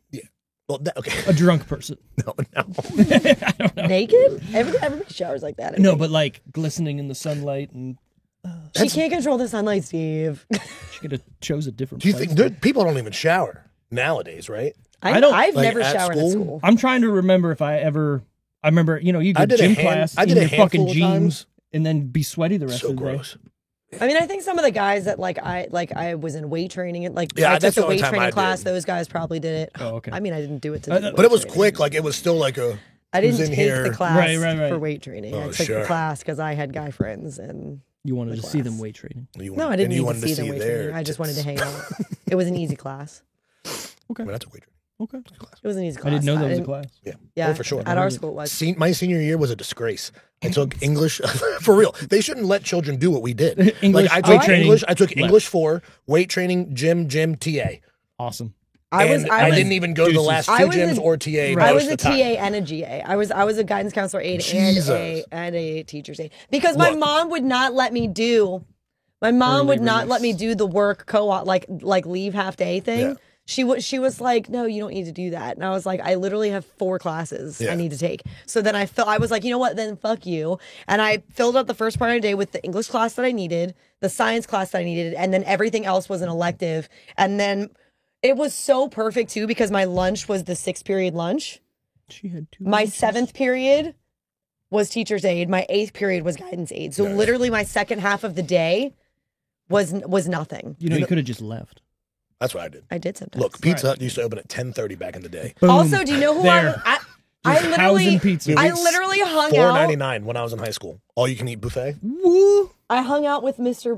well, okay, A drunk person. no. Naked? Everybody showers like that. I No, think. but like glistening in the sunlight, and she can't control the sunlight, Steve. she could have chose a different Do you place. think dude, people don't even shower nowadays, right? I don't- I've like, never at showered school? at school. I'm trying to remember if I ever. I remember, you I go to did a gym hand- class I in did a your fucking handful of jeans times. and then be sweaty the rest So of the day. gross. I mean, I think some of the guys that I was in weight training and Yeah, I took that's the the only weight time training I class. did. Those guys probably did it. Oh, okay. I mean, I didn't do it to. But But it was weight quick. training. Like it was still like a. I who's didn't in take here? the class Right. for weight training. I Oh, took sure. the class because I had guy friends and. You wanted to The see them class. weight training. You No, I and didn't you need to wanted see them weight their training. I just wanted to tits. hang out. It was an easy class. I mean, that's a waitress. Okay. It was an easy class. I didn't know that was a didn't- class. Yeah. Yeah, Oh, for sure. At our school, it was. My senior year was a disgrace. I took English for real. They shouldn't let children do what we did. English, like I weight took training, English. I took left. English 4, weight training, gym, TA. Awesome. I was. And I was. didn't even go to the Deuces. last I two was gyms a- or TA. Right. I most was a of the time. TA and a GA. I was a guidance counselor aide Jesus. and a teacher's aide because my Look. mom would not let me do. My mom Early would not release. let me do the work co-op like leave half day thing. Yeah. She was like, no, you don't need to do that. And I was like, I literally have 4 classes Yeah. I need to take. So then I was like, you know what? Then fuck you. And I filled out the first part of the day with the English class that I needed, the science class that I needed, and then everything else was an elective. And then it was so perfect too because my lunch was the 6th period lunch. She had two. My lunches. 7th period was teacher's aide. My 8th period was guidance aide. So literally my second half of the day was nothing. You know, you could have just left. That's what I did. I did sometimes. Look, Pizza Hut used to open at 10:30 back in the day. Boom. Also, do you know who There. I Just literally housing pizza. I literally hung out. $4.99 when I was in high school. All you can eat buffet. Woo. I hung out with Mr.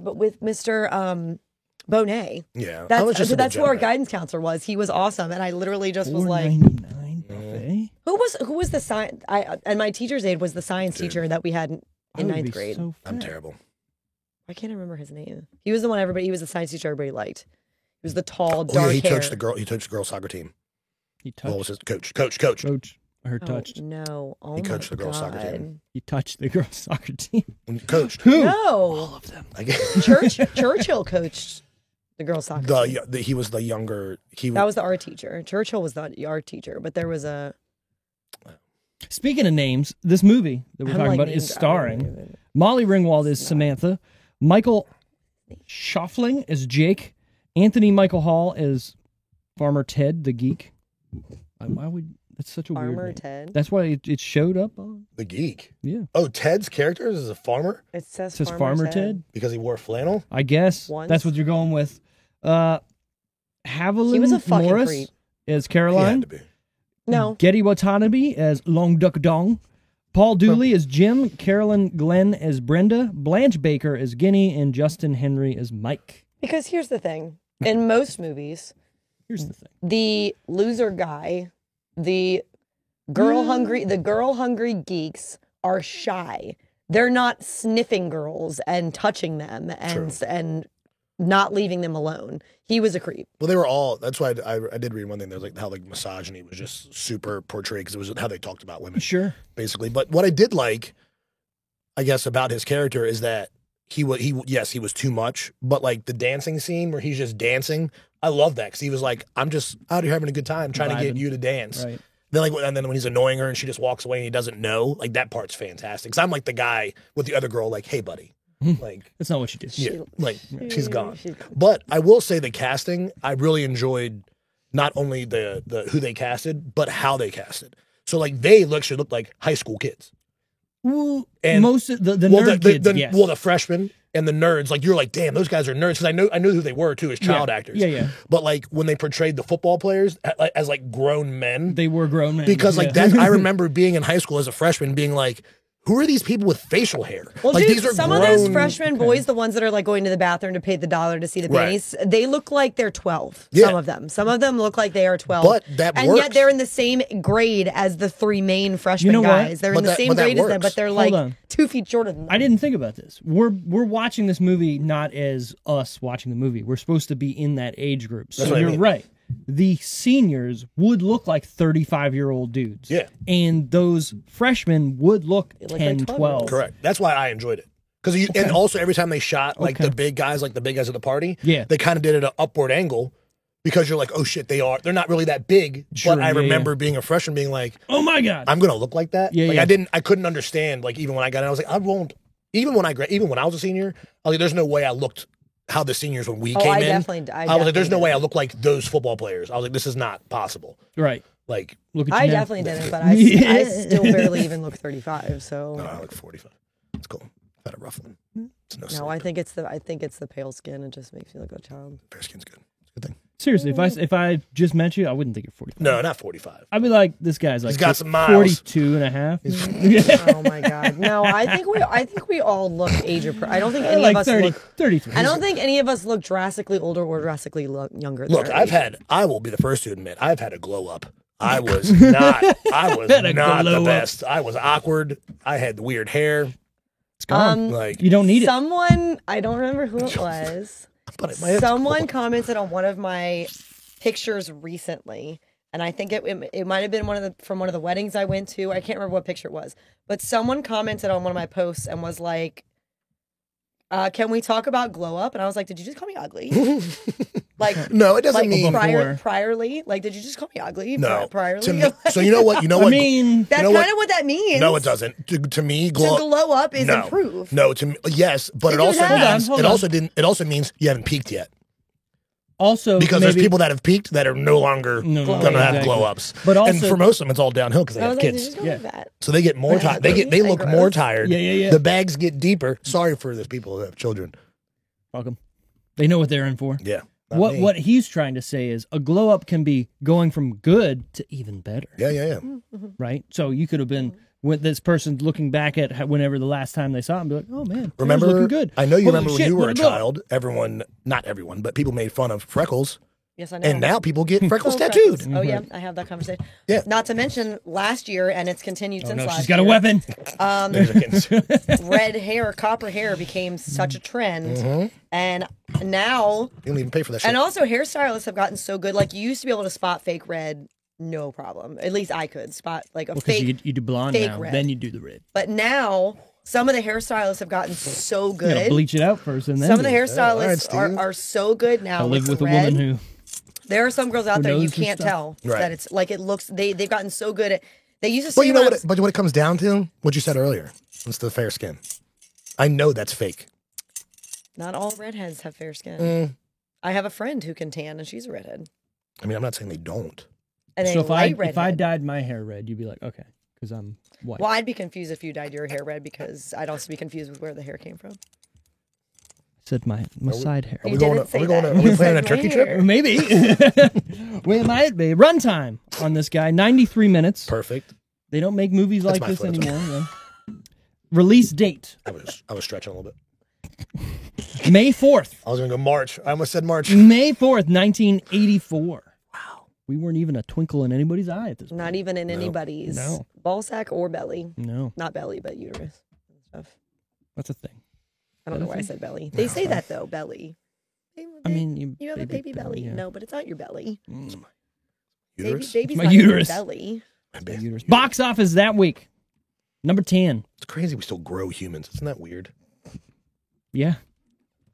Bonet. Yeah, I was just a That's who our degenerate. guidance counselor was. He was awesome, and I literally just was like, $4.99 buffet. who was the science? And my teacher's aide was the science teacher that we had I in would 9th be grade. so I'm fat. terrible. I can't remember his name. He was the one he was the science teacher everybody liked. He was the tall, Oh dark yeah, he hair. coached the girl. He coached the girl soccer team. He What was touched. his coach? Coach. Coach. I heard Oh, touched. no. Oh He my coached the girls' soccer God. team. He touched the girls' soccer team. When he coached. Who? No. of them. Like, Churchill coached the girls' soccer team. he was the younger. That was the art teacher. Churchill was the art teacher, but there was a. Speaking of names, this movie that we're I'm talking like about is named- starring Molly Ringwald as Samantha, Michael Schaffling as Jake, Anthony Michael Hall as Farmer Ted the geek. Why would that's such a weird Farmer name. Ted. That's why it showed up on. the geek. Yeah, Oh, Ted's character is a farmer It says, it says Farmer Ted. because he wore flannel. I guess Once. that's what you're going with. Haviland He was a fucking Morris creep. as He had Caroline, to be. No. Getty Watanabe as Long Duck Dong, Paul Dooley as Jim, Carolyn Glenn as Brenda, Blanche Baker as Guinea, and Justin Henry as Mike. Because here's the thing. In most movies, the loser guy, the girl hungry geeks are shy. They're not sniffing girls and touching them and not leaving them alone. He was a creep. Well, they were all. That's why I did read one thing. There's like how like misogyny was just super portrayed because it was how they talked about women. Sure, basically. But what I did like, I guess, about his character is that he was too much. But like the dancing scene where he's just dancing, I love that because he was like, I'm just out here having a good time trying to get you to dance. Right. Then and then when he's annoying her and she just walks away and he doesn't know, like that part's fantastic. Because I'm like the guy with the other girl, like, hey, buddy. Like that's not what you do. Yeah, she's gone. But I will say the casting, I really enjoyed not only the who they casted, but how they casted. So like they should look like high school kids. Well, and most of the nerd kids, yes. Well, the freshmen and the nerds, like you're like, damn, those guys are nerds because I knew who they were too as child actors. Yeah. But like when they portrayed the football players as like grown men, they were grown men because like that. I remember being in high school as a freshman, being like, who are these people with facial hair? Well, like, dude, these are some of those freshman boys, the ones that are like going to the bathroom to pay the $1 to see the panties, they look like they're 12. Yeah. Some of them look like they are 12. But that and works. Yet they're in the same grade as the three main freshman guys. They're in the same grade as them, but they're like 2 feet shorter than them. I didn't think about this. We're watching this movie not as us watching the movie. We're supposed to be in that age group. So you're right. The seniors would look like 35-year-old dudes. Yeah. And those freshmen would look 10, 12. Correct. That's why I enjoyed it. Because and also every time they shot like the big guys at the party, they kind of did it at an upward angle because you're like, oh shit, they're not really that big. Sure, but I remember being a freshman being like, oh my God, I'm gonna look like that. Yeah, like I couldn't understand, like even when I got in, I was like, I won't even when I was a senior, I was like, there's no way I looked how the seniors when we came in. I was like, there's no way I look like those football players. I was like, this is not possible. Right. Like, look at I definitely didn't, but I still barely even look 35. So no, I look 45. It's cool. I've had a rough one. It's no, I think it's the pale skin. It just makes you look like a child. Pale skin's good. It's a good thing. Seriously, if I just met you, I wouldn't think you're 45. No, not 45. I'd be like, this guy's like, he's got some miles. 42 and a half. Oh my God. No, I think we all look age appropriate. I don't think any of us 30, look 33. I don't think any of us look drastically older or drastically younger. Look, I will be the first to admit, I've had a glow up. I was not the best. I was awkward. I had weird hair. It's gone. Like you don't need it. I don't remember who it was. Someone commented on one of my pictures recently, and I think it might have been from one of the weddings I went to. I can't remember what picture it was, but someone commented on one of my posts and was like, "Can we talk about glow up?" And I was like, "Did you just call me ugly?" Like, no, it doesn't mean priorly. Like, did you just call me ugly? No, priorly. So you know what? I mean, that's kind of what that means. No, it doesn't. To me, glow up is improve. No, to me, yes, but it also means you haven't peaked yet. Also, because there's people that have peaked that are no longer going to have glow ups. But also, and for most of them, it's all downhill because they have kids. So they get more tired. They look more tired. Yeah. The bags get deeper. Sorry for those people who have children. Welcome. They know what they're in for. Yeah. What he's trying to say is a glow up can be going from good to even better. Yeah. Right? So you could have been with this person looking back at whenever the last time they saw him, be like, oh man, remember, looking good. I know you remember when you were a child, not everyone, but people made fun of freckles. Yes, I know. And now people get freckles tattooed. Oh yeah, I have that conversation. Yeah. Not to mention last year, and it's continued since last year. She's got a weapon. Red hair, copper hair became such a trend, and now you don't even pay for that shit. And also, hairstylists have gotten so good. Like you used to be able to spot fake red, no problem. At least I could spot like a fake. You do blonde fake now, red. then you do the red. But now. Some of the hairstylists have gotten so good. You gotta bleach it out first, and then some of the hairstylists are so good now. I live with a red. woman who. There are some girls out there you can't tell that it's like it looks. They've gotten so good at. They used to say. But you know what? But what it comes down to, what you said earlier, it's the fair skin. I know that's fake. Not all redheads have fair skin. I have a friend who can tan, and she's a redhead. I mean, I'm not saying they don't. And so if I dyed my hair red, you'd be like, okay, because I'm white. Well, I'd be confused if you dyed your hair red because I'd also be confused with where the hair came from. Said my side hair. Are we planning a turkey trip? Maybe. We might be. Runtime on this guy, 93 minutes. Perfect. They don't make movies That's like my this foot, that's anymore. Yeah. Release date I was stretching a little bit. May 4th. I was gonna go March. I almost said March. May 4th, 1984. Wow. We weren't even a twinkle in anybody's eye at this point. Not even in anybody's No. ball sack or belly. No, Not belly, but uterus and stuff. that's a thing. I don't know why I said belly. They say that though, belly. I mean, You have a baby belly. yeah. No, but it's not your belly. Uterus. Baby's My not your uterus. belly. My baby. Uterus. Box office that week. Number 10. It's crazy we still grow humans. Isn't that weird? Yeah.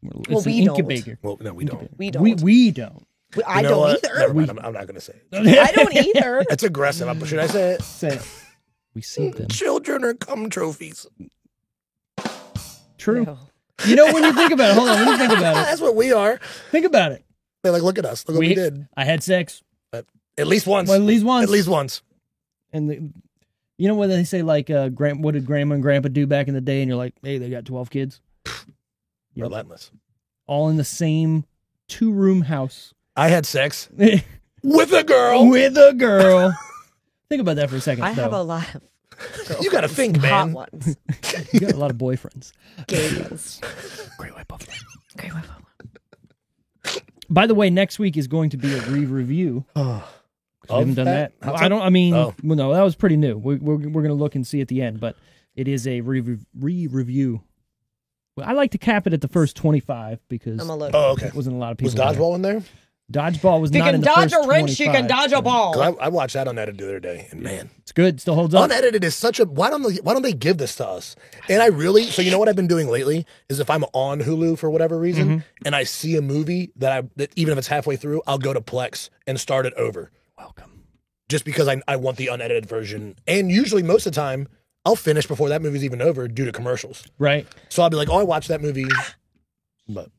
Well, It's an we don't. incubator. Well, no, we don't. We don't. We don't. I You know don't what? either. Never mind. I'm not gonna say it. I don't either. It's aggressive. Should I say it? Say it. We see them. Children are cum trophies. True. No. You know, when you think about it, hold on, when you think about it, That's what we are. think about it. They're like, look at us. Look what we did. I had sex. At least once. Well, at least once. At least once. And you know when they say like, what did grandma and grandpa do back in the day? And you're like, hey, they got 12 kids. Yep. Relentless. All in the same 2-room house. I had sex With with a girl. a girl. Think about that for a second. I have though. a lot of You gotta think, hot man. ones. You got a lot of boyfriends. Gay ones. Great white buffalo. Great white By the way, next week is going to be a review. We haven't done that. Hot I tub? don't. I mean, Oh. well, no, that was pretty new. We're going to look and see at the end, but it is a review. Well, I like to cap it at the first 25 because I'm a little. Oh, okay. there wasn't a lot of people. Was there. Dodgeball in there? Dodgeball was If you not in can the dodge first a wrench, you can 25, dodge a so ball. 'Cause I watched that unedited the other day, and man, It's good. Still holds up. unedited is such a. Why don't they give this to us? And I really. So you know what I've been doing lately is if I'm on Hulu for whatever reason and I see a movie that even if it's halfway through, I'll go to Plex and start it over. Welcome. Just because I want the unedited version. And usually most of the time, I'll finish before that movie's even over due to commercials. Right. So I'll be like, oh, I watched that movie. But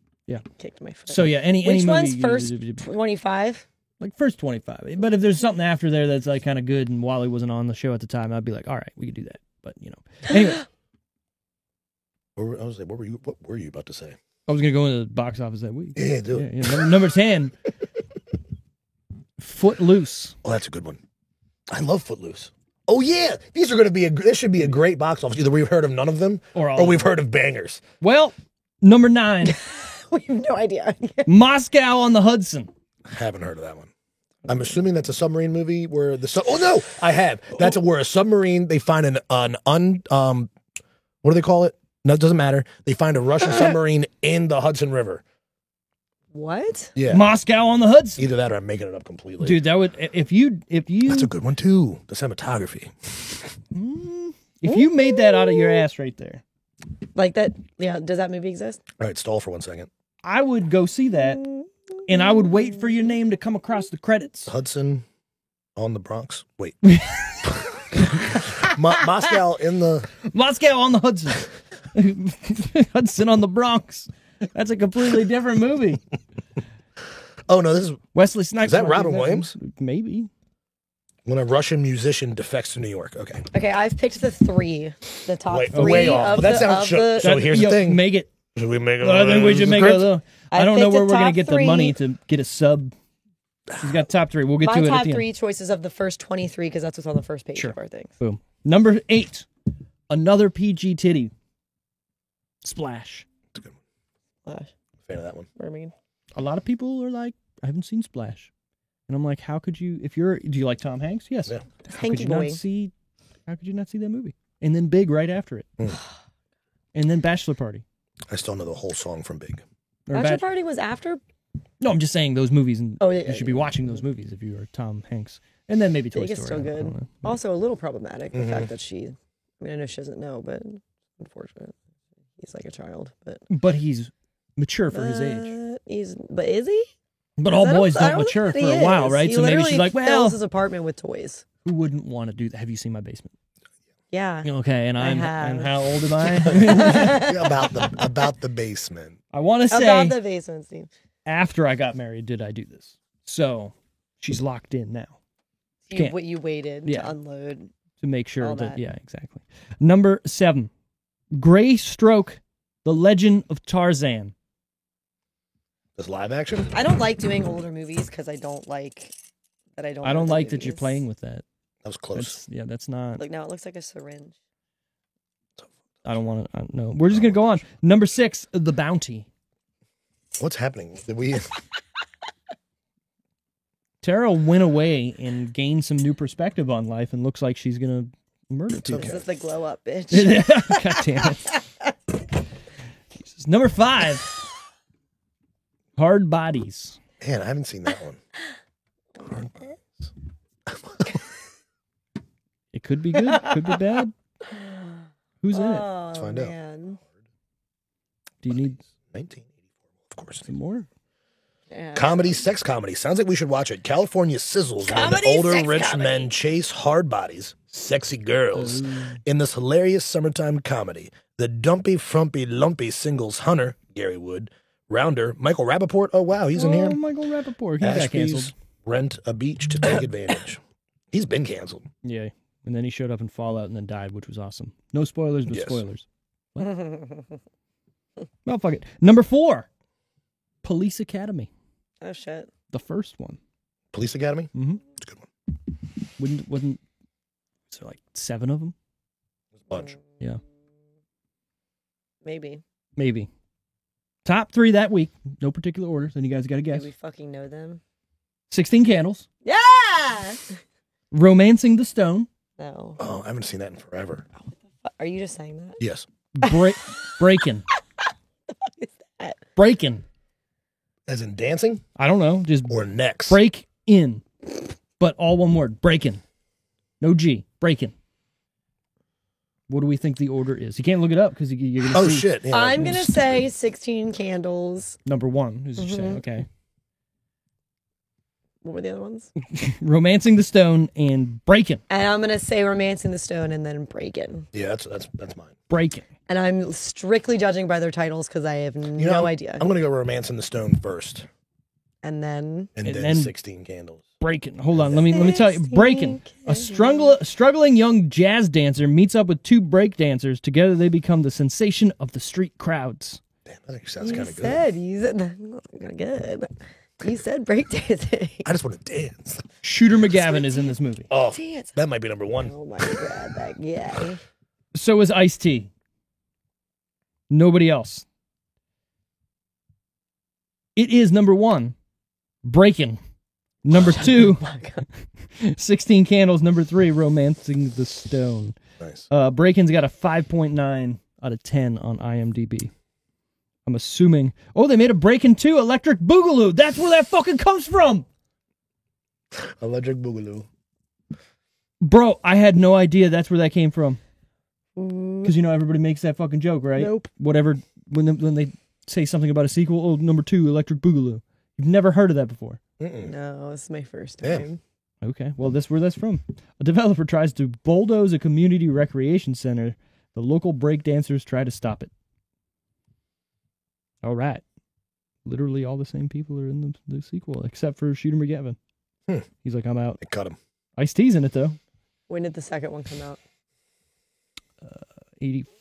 Kicked my foot. So yeah, any Which movie one's you- first 25? like first 25. But if there's something after there that's like kind of good, and Wally wasn't on the show at the time, I'd be like, all right, we could do that. But you know, anyway, I was like, what were you about to say? I was gonna go into the box office that week. Yeah, do it. Yeah. Number 10, Footloose. Oh, that's a good one. I love Footloose. Oh yeah, these are going to be this should be a great box office. Either we've heard of none of them, Or all or of we've heard of bangers. Well, number 9, We have no idea. Moscow on the Hudson. Haven't heard of that one. I'm assuming that's a submarine movie where oh no, I have. That's where a submarine they find what do they call it? No, it doesn't matter. They find a Russian submarine in the Hudson River. What? Yeah, Moscow on the Hudson. either that or I'm making it up completely. Dude, that would if you That's a good one too. The cinematography. if you made that out of your ass right there, Like that? Yeah. Does that movie exist? All right, stall for 1 second. I would go see that, and I would wait for your name to come across the credits. Hudson on the Bronx. Wait. Moscow in the. Moscow on the Hudson. Hudson on the Bronx. That's a completely different movie. Oh no, this is Wesley Snipes. Is that might be Robin Williams? Maybe. when a Russian musician defects to New York. Okay. Okay, I've picked the top Wait, three way off. of But that the, sounds of so- the so here's the thing. Make it. Should we make it? I think we should make it a little. I don't know picked where the we're gonna top get the three. money to get a sub. She's got top three. We'll get my to it at top the three end. choices of the first 23 because that's what's on the first page Sure. of our things. Boom. Number 8. Another PG titty. Splash. That's a good one. Flash, Fan of that one. Mermaid. A lot of people are like, I haven't seen Splash, and I'm like, how could you? Do you like Tom Hanks? Yes. Yeah. How could Hanky you boy. not see? How could you not see that movie? And then Big right after it. Mm. And then Bachelor Party. I still know the whole song from Big. Or Bachelor Party was after. No, I'm just saying those movies, and Oh, yeah, you should be watching those movies if you are Tom Hanks. And then maybe Toy Big is Story. still I don't good. know. Also, a little problematic the Mhm. fact that she. I mean, I know she doesn't know, but unfortunate. He's like a child, But he's mature for his age. But is he? But all I boys I don't know mature that for he a while, is. right? He So maybe she's literally like, well, fills his apartment with toys. who wouldn't want to do that? Have you seen my basement? Yeah. Okay, and I and have. how old am I? about the basement. I want to say About the basement scene. after I got married, did I do this? So she's locked in now Can't. You waited Yeah. to unload. to make sure All that, that. yeah, exactly. Number 7, Gray Stroke, The Legend of Tarzan. This live action. I don't like doing older movies because I don't like that. I don't. I don't know the like that you're movies. playing with that. That was close. That's not. Like now it looks like a syringe. I don't want to. No, we're just gonna go on. Number 6, The Bounty. What's happening? Did we? Tara went away and gained some new perspective on life, and looks like she's gonna murder people. This is the glow up, bitch. God damn it. Jesus. Number 5, Hard Bodies. Man, I haven't seen that one. It could be good, could be bad. Who's in it? Let's find out. man. Do you need 1984, of course. some more? Yeah. Comedy, sex comedy. Sounds like we should watch it. California sizzles when Comedy, older sex rich comedy. men chase hard bodies, sexy girls. In this hilarious summertime comedy, the dumpy, frumpy, lumpy singles Hunter, Gary Wood, Rounder, Michael Rappaport. Oh, wow, he's in here. Michael Rappaport. He got canceled. Ashby's rent a beach to take advantage. He's been canceled. Yeah, and then he showed up in Fallout and then died, which was awesome. No spoilers, but Yes. spoilers. Well, fuck it. Number 4, Police Academy. Oh shit. The first one. Police Academy? Mm-hmm. It's a good one. Wasn't was there like 7 of them? There's a bunch. Yeah, Maybe. maybe. Top 3 that week. No particular order. Then you guys got to guess. Do we fucking know them? 16 Candles. Yeah. Romancing the Stone. No. Oh, I haven't seen that in forever. Are you just saying that? Yes. Breaking. Is that? Breaking. As in dancing I don't know. Just or next? break in. But all one word. Breaking. No G. Breaking. What do we think the order is? You can't look it up because you're going to Oh, see. shit. Yeah, I'm gonna say 16 Candles. Number 1 is what you're saying. Okay. What were the other ones? Romancing the Stone and Breaking. And I'm gonna say Romancing the Stone and then Breakin'. Yeah, that's mine. Breaking. And I'm strictly judging by their titles because I have no You know, idea. I'm going to go Romance in the Stone first. And then And And then then- 16 Candles. Breaking. Hold on. Let me tell you. 16 Breaking. A struggling young jazz dancer meets up with 2 break dancers. Together they become the sensation of the street crowds. Damn, that actually sounds you kind of good. said good. You said breakdancing. I just want to dance. Shooter McGavin is in this movie. Oh, Dance. that might be number 1. Oh my god, that guy. So is Ice-T. Nobody else. It is number 1, Breaking'. Number 2, 16 Candles. Number 3, Romancing the Stone. Nice. Breakin's got a 5.9 out of 10 on IMDb. I'm assuming. Oh, they made a Breakin' 2 Electric Boogaloo. That's where that fucking comes from. Electric Boogaloo. Bro, I had no idea that's where that came from. Because you know everybody makes that fucking joke, right? Nope. Whatever, when they say something about a sequel, oh, number 2, Electric Boogaloo. You've never heard of that before. Mm-mm. No, this is my first Damn. time. Okay, well, that's where that's from. A developer tries to bulldoze a community recreation center. The local breakdancers try to stop it. All right. Literally all the same people are in the sequel, except for Shooter McGavin. He's like, I'm out. They cut him. Ice-T's in it, though. When did the second one come out? 84.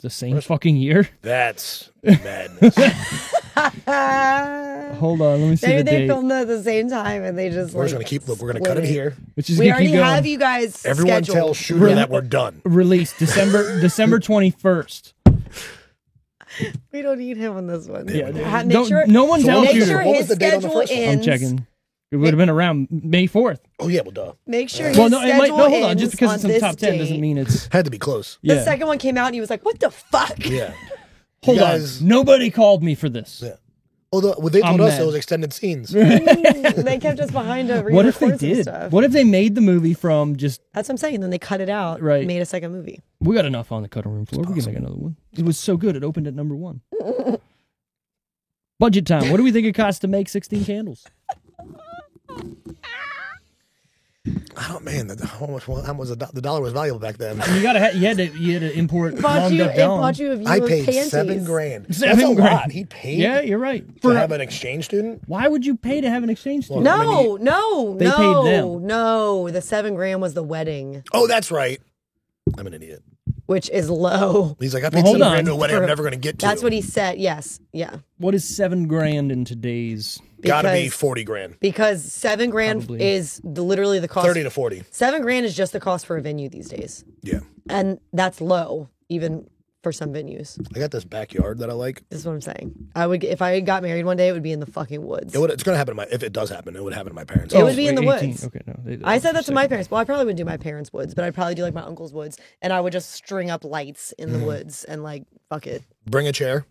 The same fucking year. That's madness. Hold on, let me see Maybe the they date. filmed it at the same time and they just We're like just going to keep, look, we're going to split cut it here. Which is We gonna already keep going. have you guys Everyone scheduled. tell Shooter that we're done. Released December 21st. We don't need him on this one. Yeah, Make no, sure, no one So tells make you. sure What was his the date on the schedule first one? I'm ends. checking. It would have been around May 4th. Oh, yeah, well, duh. Make sure his Well, no, it might. schedule No, hold on. ends Just because on it's in the this top 10 date. doesn't mean it's. Had to be close. The Yeah. second one came out and he was like, "What the fuck?" Yeah. Hold You guys- on. Nobody called me for this. Yeah. Although well, they told I'm us mad. it was extended scenes. They kept us behind to What if they re-record some did? stuff. What if they made the movie from just. That's what I'm saying. Then they cut it out. Right. Made a second movie. We got enough on the cutting room floor. We can make another one. It was so good. It opened at number 1. Budget time. What do we think it costs to make 16 Candles? I don't, man, how was the dollar was valuable back then. You had to import It bought Long you. Duck It Dome. bought you a view I of paid panties. $7,000. That's $7,000. a lot. He paid Yeah, you're right. to have an exchange student. Why would you pay to have an exchange student? No, no, They no, paid them. no. The $7,000 was the wedding. Oh, that's right. I'm an idiot. which is low. He's like, I Well, paid hold $7,000 on. to a wedding I'm For- never going to get to. That's what he said. Yes, yeah. What is $7,000 in today's? Gotta be Because- 40 grand. Because $7,000 Probably. is literally the cost. 30 to 40. $7,000 is just the cost for a venue these days, Yeah. and that's low even for some venues. I got this backyard that I like. This is what I'm saying. I would, if I got married one day, it would be in the fucking woods. It's going to happen if it does happen, it would happen to my parents. It would be in the 18. woods. Okay, no. I said that to my parents. Well, I probably wouldn't do my parents' woods, but I'd probably do like my uncle's woods, and I would just string up lights in the woods and like fuck it. Bring a chair.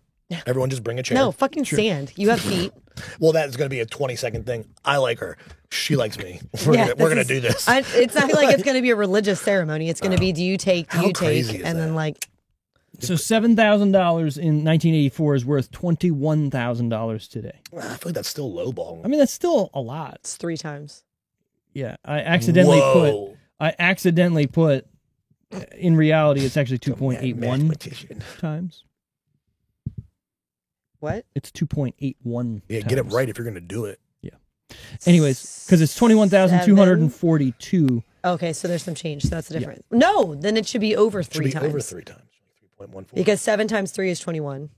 Everyone just bring a chair. No fucking sand. You have feet. Well, that's going to be a 20-second thing. I like her. She likes me. We're Yeah, going to this do is- this. It's not like it's going to be a religious ceremony. It's going to be do you take, How crazy is and that? then like So $7,000 in 1984 is worth $21,000 today. I feel like that's still lowball. I mean, that's still a lot. it's 3 times. Yeah, I accidentally Whoa. put. In reality, it's actually 2.81 Mathematician. times. What? It's 2.81. Yeah, times. get it right if you're going to do it. Anyways, because it's 21,242. Okay, so there's some change. So that's the difference. No, then it should be over Should 3 be times. over 3 times. 3.14. Because 7 times 3 is 21.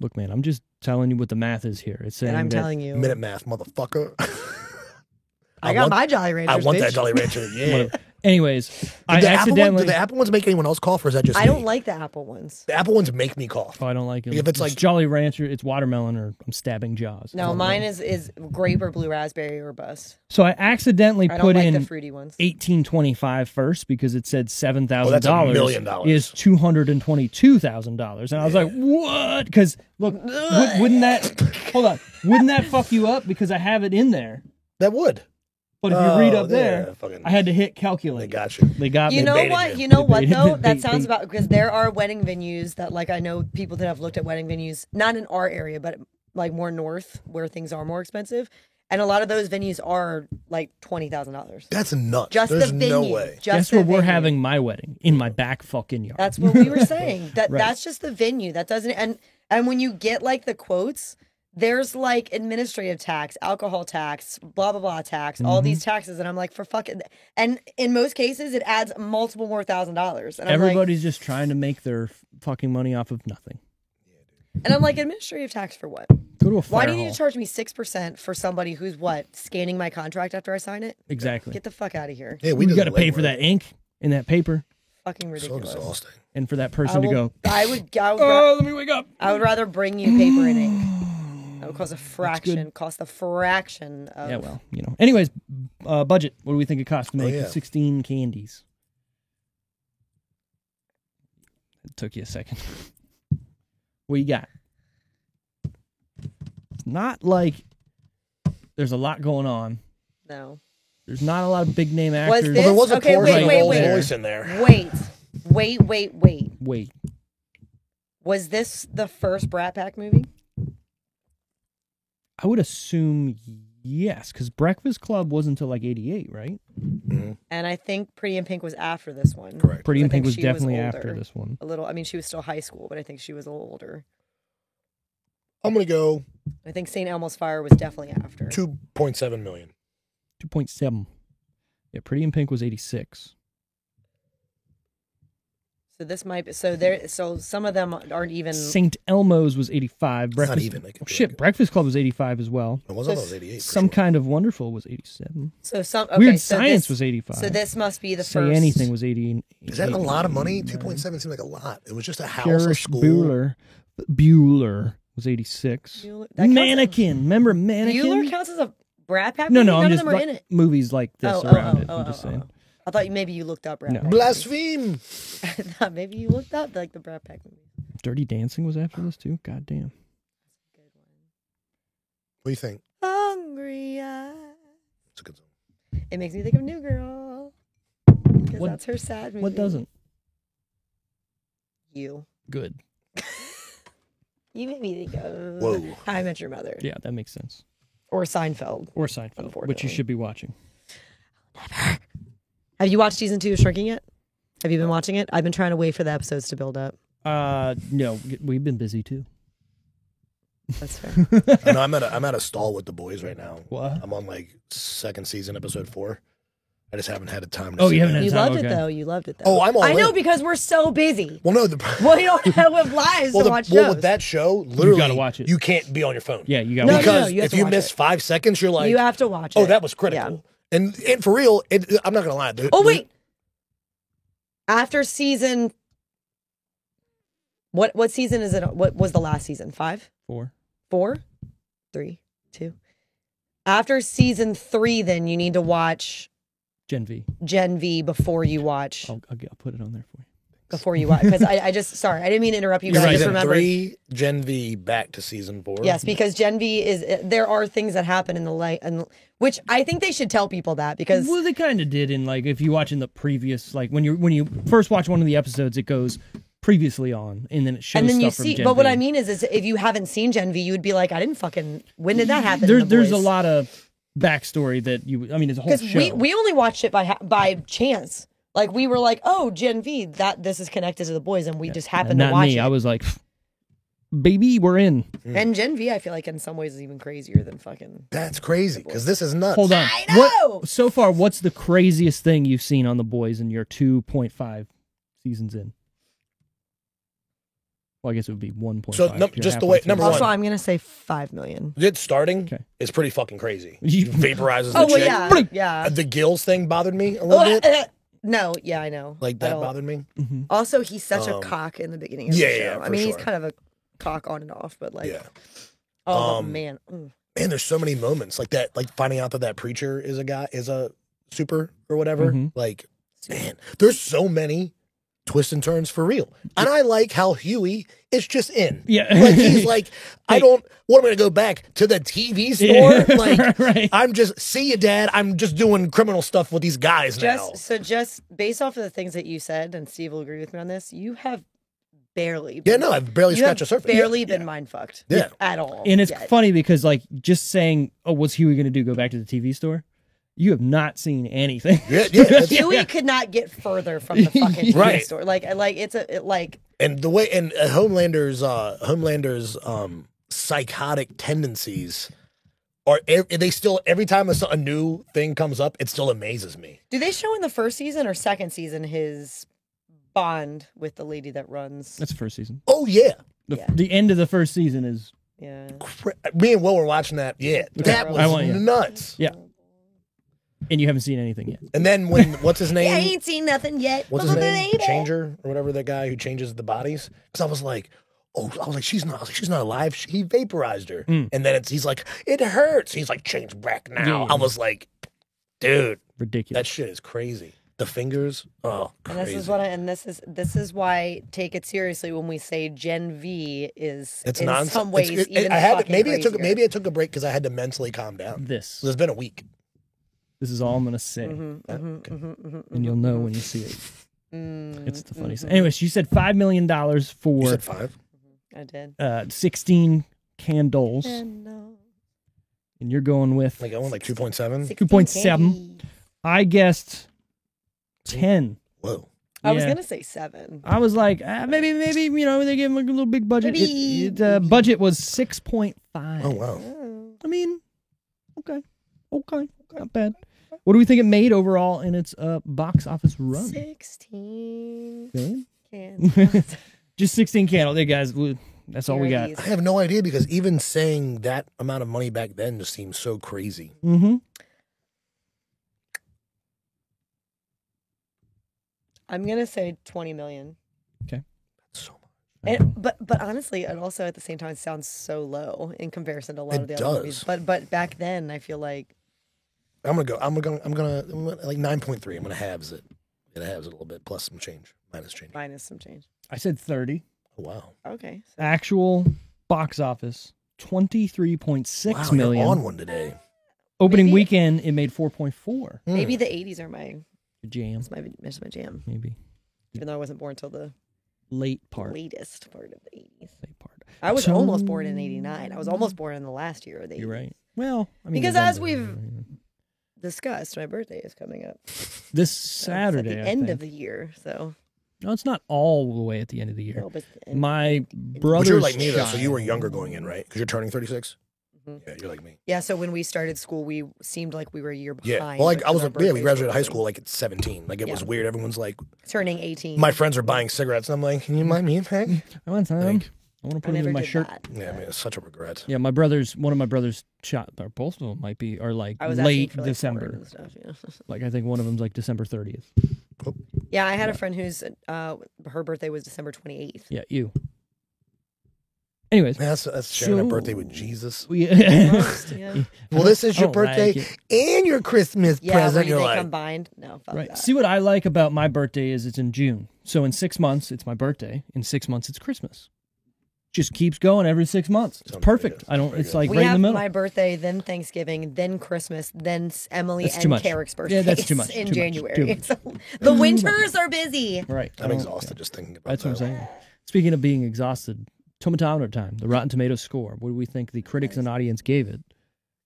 Look, man, I'm just telling you what the math is here. It's saying And I'm that telling you. Minute math, motherfucker. I got my Jolly Ranchers. I want bitch. that Jolly Rancher. Yeah. Anyways, I Do accidentally. the Apple ones make anyone else cough, or is that just I me? don't like the apple ones. The Apple ones make me cough. Oh, I don't like it. If it's like- Jolly Rancher, it's watermelon, or I'm stabbing jaws. No, mine is grape or blue raspberry or bust. So I accidentally I don't put like in the fruity ones. 1825 first because it said $7,000 that's $1 million. is $222,000, and I was like, "What?" Because look, wouldn't that hold on? Wouldn't that fuck you up? Because I have it in there. That would. But if you read Oh, up there, yeah, fucking- I had to hit They calculate. got you. They got You me. know baited what? you. You know They what baited- though? they That sounds bait- about because there are wedding venues that like I know people that have looked at wedding venues, not in our area, but like more north where things are more expensive. And a lot of those venues are like $20,000. That's nuts. Just There's the venue. no way. Just Guess the where we're venue. having my wedding in my back fucking yard. That's what we were saying. That Right. that's just the venue. That doesn't and when you get like the quotes, there's like administrative tax, alcohol tax, blah blah blah tax, all Mm-hmm. these taxes, and I'm like for fucking. And in most cases, it adds multiple more $1,000s. And I'm like, Everybody's just trying to make their fucking money off of nothing. and I'm like administrative tax for what? Go to a fire Why do you need hall. to charge me 6% for somebody who's what scanning my contract after I sign it? Exactly. Get the fuck out of here! Yeah, We do got the to pay for legwork. that ink and that paper, Fucking So ridiculous. exhausting. and for that I, person to will, go. I would. Oh, let me wake up. I would rather bring you paper and ink. That would cost a fraction. Cost a fraction of. Yeah, well, you know. Anyways, budget. What do we think it costs to make yeah. 16 candies? It took you a second. What you got? It's not like there's a lot going on. No. There's not a lot of big name Was actors. this- Well, there was a Okay, poor wait, wait, wait. voice in there. Wait. Wait, Was this the first Brat Pack movie? I would assume yes, because Breakfast Club wasn't until like 88, right? And I think Pretty in Pink was after this one. Correct. Pretty I in Pink think was she was definitely older. after this one. A little. I mean, she was still high school, but I think she was a little older. I'm going to go I think St. Elmo's Fire was definitely after. 2.7 million. 2.7. Yeah, Pretty in Pink was 86. So this might be. So there. So some of them aren't even. St. Elmo's was 85. Breakfast, even, they could be shit, like- Breakfast Club was 85 as well. It wasn't those 88. for Some sure. Kind of Wonderful was 87. So some. Okay, Weird so Science this, was 85. So this must be the Say first. Anything was 80. Is that a lot of money? 2.7 seems like a lot. It was just a house, a Ferris school. Bueller was 86. Bueller- that counts as- Mannequin. Remember Mannequin? Bueller counts as a Brat Pack no, movie? no, None I'm of just them are like, in it. movies like this Oh, around it. oh, I'm just saying. I thought maybe you looked up Brat No. Pack. Blaspheme. I thought maybe you looked up like the Brat Pack movie. Dirty Dancing was after this too. God damn. What do you think? Hungry Eyes. It's a good song. It makes me think of New Girl. Because What- that's her sad movie. What doesn't? You. Good. You made me think of Whoa. How I Met Your Mother. Yeah, that makes sense. Or Seinfeld. Or Seinfeld, which you Unfortunately. should be watching. Have you watched season 2 of Shrinking yet? Have you been watching it? I've been trying to wait for the episodes to build up. No, we've been busy too. That's fair. I know I'm at a stall with the boys right now. What? I'm on like second season, episode 4. I just haven't had the time to Oh, sit you haven't down. had You time, loved okay. it though. You loved it though. Oh, I'm all I know in. because we're so busy. Well, no, Well, you don't have lives to watch shows. with that show, literally, gotta watch it. you can't be on your phone. Yeah, you got No, to no, Because you have if to you watch miss it. 5 seconds, you're like, You have to watch it. oh, that was critical. Yeah. And for real, I'm not gonna lie. Oh wait. After season, what season is it? What was the last season? 5, 4. 4, 3, 2. After season 3, then you need to watch Gen V. Gen V before you watch. I'll put it on there for you. Before you watch, because I just sorry, I didn't mean to interrupt you. You're But right. I just season remembered. 3, Gen V back to season 4. Yes, because Gen V is there are things that happen in the light, and which I think they should tell people that because Well, they kind of did in like if you watch in the previous like when you first watch one of the episodes, it goes previously on, and then it shows and then you stuff from see. Gen But what V. I mean is if you haven't seen Gen V, you would be like, I didn't fucking. When did that happen? There's a lot of backstory that you. I mean, it's a whole because show. we only watched it by chance. Like we were like, oh, Gen V, this is connected to the boys, and we just happened to Not watch me. it. I was like, baby, we're in. And Gen V, I feel like in some ways is even crazier than fucking. That's crazy because this is nuts. Hold on. I know! What so far? What's the craziest thing you've seen on the boys in your 2.5 seasons in? Well, I guess it would be 1.5. So, if you're just the halfway way- through. number Also, one. I'm gonna say 5 million. It starting Okay. is pretty fucking crazy. You- Vaporizes Oh the well, chick. yeah, yeah. The gills thing bothered me a little bit. No, yeah, I know. Like I that don't- bothered me. Mhm. Also, he's such a Um, cock in the beginning of yeah, the show. yeah, I for mean, he's sure. kind of a cock on and off, but like, Yeah. oh Um, man, Mm. Man, there's so many moments like that. Like finding out that preacher is a super or whatever. Mhm. Like, man, there's so many twists and turns for real. And I like how Huey is just in. Yeah. Like he's like, what am I gonna go back to the TV store? Yeah, Like right. I'm just see you, Dad. I'm just doing criminal stuff with these guys now. just based off of the things that you said, and Steve will agree with me on this. You have barely, Yeah, no, I've barely you scratched have the surface. barely Yeah, been yeah. mind fucked, Yeah. at all. And it's yet. funny because like just saying, "Oh, what's Huey going to do? Go back to the TV store?" You have not seen anything. Yeah, yeah. that's- Huey could not get further from the fucking TV Right. store. Like it's And the way and Homelander's psychotic tendencies are they still every time a new thing comes up, it still amazes me. Do they show in the first season or second season his bond with the lady that runs? That's the first season. Oh yeah, Yeah. The end of the first season is Yeah. me and Will were watching that. Yeah, that I want was you. nuts. yeah, and you haven't seen anything yet. And then when what's his name? I ain't seen nothing yet. What's his name? Changer or whatever, that guy who changes the bodies. Because I was like, she's not alive. He vaporized her. Mm. And then he's like, it hurts. He's like, change back now. Yeah. I was like, dude, Ridiculous. that shit is crazy. The fingers, oh, And crazy. this is why take it seriously when we say Gen V is It's in nonsense. some ways even I had fucking maybe it crazier. took a break because I had to mentally calm down. this. It's been a week. This is all I'm gonna say, and you'll know when you see it. It's the funniest. Anyways, you said $5 million You for said 5. I did. 16 candles, and you're going with Like I went like 2.7. 2.7. I guessed 10. Whoa. I was Yeah. gonna say 7. I was like, maybe they give him like a little big budget. Maybe. Budget was 6.5. Oh wow. I mean, okay, not bad. What do we think it made overall in its box office run? 16 Million? candles. Just 16 candles. Hey guys, that's all we Here got. it I is. have no idea because even saying that amount of money back then just seems so crazy. Mm-hmm. I'm gonna say 20 million. So much. But honestly, it also at the same time sounds so low in comparison to a lot It of the other movies. does. But back then, I feel like I'm gonna like 9.3. I'm gonna halves it. It halves it a little bit plus some change, minus change. minus some change. I said 30. Oh, wow. Okay. So Actual box office 23.6 Wow, million. you're on one today. Opening Maybe- weekend, it made 4.4. maybe the 80s are my Jam, that's my jam. maybe Even though I wasn't born until the late part. latest part of the 80s. Late part. I was So- almost born in 89. I was almost born in the last year of the 80s. You're right. Well, I mean, Because November, as we've discussed, my birthday is coming up. this So Saturday, it's at I the end think. of the year. So No, it's not all the way at the end of the year. no, but the end- My But brother's you're like me though, so child- you were younger going in, right? Because you're turning 36. Yeah, you're like me. Yeah, so when we started school, we seemed like we were a year behind. Yeah. Well, like I because was, our we birthdays graduated were high the school like at 17. Like it was Yeah. weird. Everyone's like, same. Turning 18. my friends are buying cigarettes, and I'm like, can you buy me a pack? One time, Thank- I want to I put them never in my did shirt. that. Yeah, I mean, it's such a regret. Yeah, one of my brothers shot, or both of them might be, are like I was asking late for, like, December. flowers and stuff, yeah. Like I think one of them's like December 30th. Yeah, I had a friend whose her birthday was December 28th. Yeah, you. Anyways, Man, that's sharing a So- birthday with Jesus. Almost, yeah. Well, this is I your don't like birthday and your Christmas Yeah, where present. they You're like, combined. No, fuck right. that. See what I like about my birthday is it's in June. So in 6 months it's my birthday. In 6 months it's Christmas. Just keeps going every 6 months. It's Sounds pretty perfect. good. I don't. Very It's good. like We right in have the middle. my birthday, then Thanksgiving, then Christmas, then Emily That's too and much. Carrick's birthday. Yeah, that's too much. In Too much. January. Too much. So the winters are busy. Right. I'm exhausted just thinking about That's that. what I'm saying. Speaking of being exhausted, Tomatometer time. The Rotten Tomatoes score. What do we think the critics and audience gave it?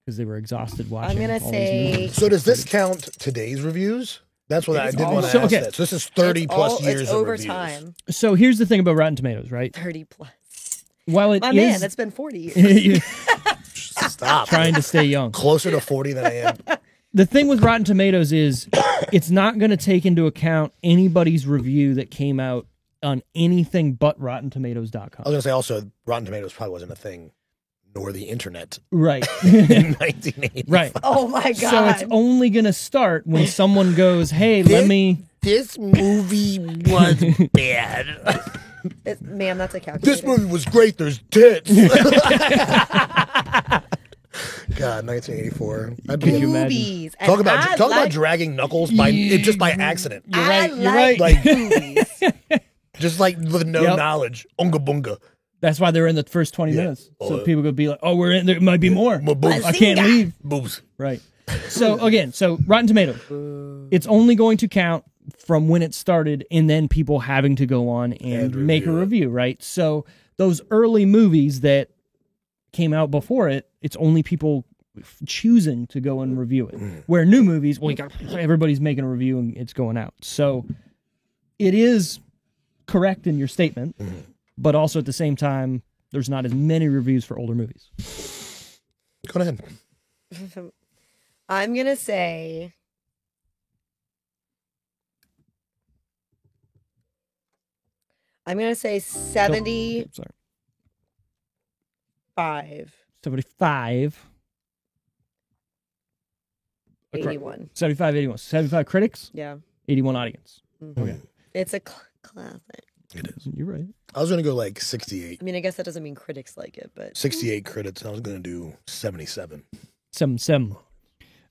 Because they were exhausted watching. I'm gonna all these say movies. So does this count today's reviews? That's what I It's did all- want to So, ask okay. that. So this is 30 it's plus all- years it's of over reviews. time. So here's the thing about Rotten Tomatoes, right? 30 plus. While it My is man, that's been 40 years. Stop. trying to stay young. Closer to 40 than I am. The thing with Rotten Tomatoes is it's not going to take into account anybody's review that came out on anything but RottenTomatoes.com. I was going to say also, Rotten Tomatoes probably wasn't a thing, nor the internet Right. in 1980. Right. Oh my So God. it's only going to start when someone goes, hey, let me. This movie was bad. Ma'am, that's a calculator. This movie was great. There's tits. God, 1984. I'd be, Could you imagine? Movies. And talk about I talk about like- dragging Knuckles by just by accident. You're I right. You're like right. Like movies. just like with no Yep. knowledge. Unga bunga. That's why they're in the first 20 Yeah. minutes. So people could be like, oh, we're in. There might be more. Boobs. I can't Bazinga. leave. Boobs. Right. So again, so Rotten Tomatoes, it's only going to count from when it started and then people having to go on and make a review it. review, right? So those early movies that came out before it, it's only people choosing to go and review it. Where new movies, well, everybody's making a review and it's going out. So it is correct in your statement, but also at the same time, there's not as many reviews for older movies. Go ahead. I'm going to say I'm going to say 75. Sorry. 75. 81. 75, 81. 75 critics, Yeah. 81 audience. Mhm. It's a classic. It is. You're right. I was going to go like 68. I mean, I guess that doesn't mean critics like it, but 68 critics. I was going to do 77. Some.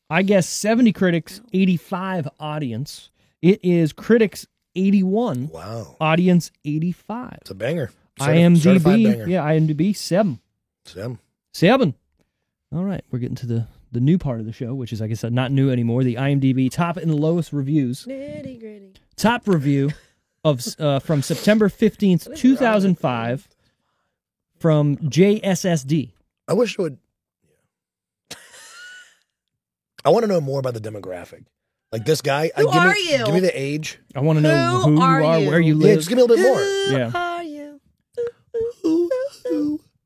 I guess 70 critics, 85 audience. It is critics 81, Wow. audience 85. It's a banger. IMDb, Certified banger. yeah, IMDb 7. Sam. 7. All right, we're getting to the new part of the show, which is, like I said, not new anymore. The IMDb top and lowest reviews. nitty gritty. Top review of from September 15th, 2005 from JSSD. I wish it would. I want to know more about the demographic. Like this guy. Who are me, you? Give me the age. I want to know Who who you are are, you? where you Yeah, live. just give me a little bit more. Who Yeah. are you?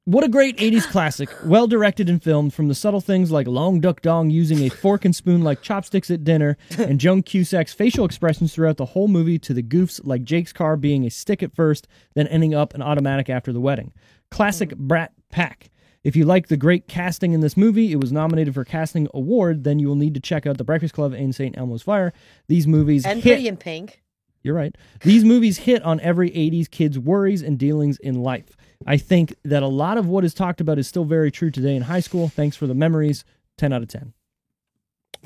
What a great 80s classic, well directed and filmed, from the subtle things like Long Duck Dong using a fork and spoon like chopsticks at dinner, and Joan Cusack's facial expressions throughout the whole movie, to the goofs like Jake's car being a stick at first, then ending up an automatic after the wedding. Classic Brat Pack. If you like the great casting in this movie, it was nominated for Casting Award, then you will need to check out The Breakfast Club and St. Elmo's Fire. These movies And hit... Pretty in Pink. You're right. These movies hit on every 80s kid's worries and dealings in life. I think that a lot of what is talked about is still very true today in high school. Thanks for the memories. 10 out of 10.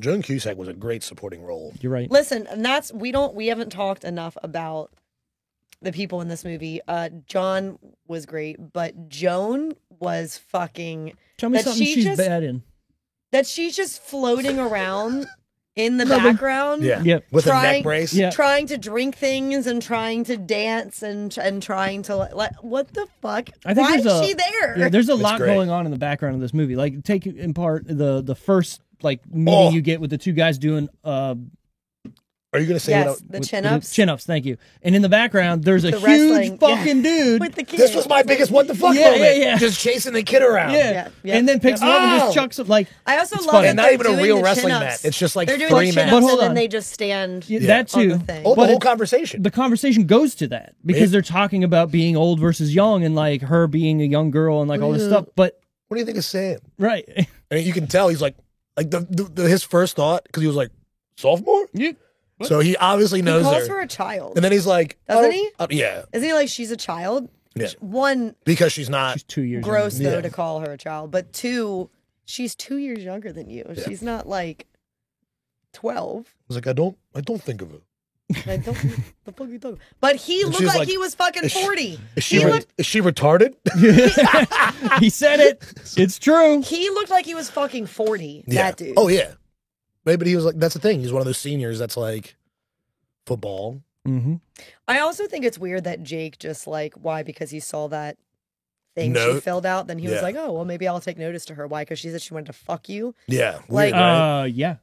Joan Cusack was a great supporting role. You're right. Listen, and that's we haven't talked enough about the people in this movie. John was great, but Joan was fucking Tell me that something she she's just- bad in. that she's just floating around in the Nothing. background. Yeah. Yep. With a Trying- neck brace. Yeah. Trying to drink things and trying to dance and trying to like what the fuck? I think Why there's is she there? Yeah, there's a It's lot great. going on in the background of this movie. Like, take in part the first like meeting Oh. you get with the two guys doing Are you gonna say Yes, what? the With- chin with ups. Chin ups, thank you. And in the background, there's a The huge wrestling, fucking yeah. dude. With the kid. This was my biggest what the fuck Yeah, moment. yeah, yeah. Just chasing the kid around. Yeah. Yeah. And then picks him up and Oh! just chucks him like I also It's love funny. that And not they're even a doing real the wrestling chin-ups. match. It's just like they're doing 3 the chin men. But ups hold and then on. they just stand. that on too. the thing. Oh, the But whole it- conversation. The conversation goes to that because they're talking about being old versus young and like her being a young girl and like all this stuff. But What do you think of Sam? right. And you can tell he's like his first thought, because he was like, sophomore? So he obviously He knows calls her. her a child. And then he's like, Doesn't oh, he? yeah, Isn't he like she's a child? Yeah. One, because she's not. She's 2 years gross younger. though Yeah. to call her a child, but two, she's 2 years younger than you. She's not like 12. I was like, I don't think of it. I don't. The fuck you talking? But he And looked she's like, like, he was fucking is she- 40. Is she He looked, is she retarded? He said it. It's true. he looked like he was fucking 40. Yeah. That dude. Oh yeah. Right, but he was like, that's the thing. He's one of those seniors that's like football. Mm-hmm. I also think it's weird that Jake just like, why? Because he saw that thing she Note. filled out. Then he Yeah. was like, oh, well, maybe I'll take notice to her. Why? Because she said she wanted to fuck you. Yeah. Like- Weird, right? Yeah.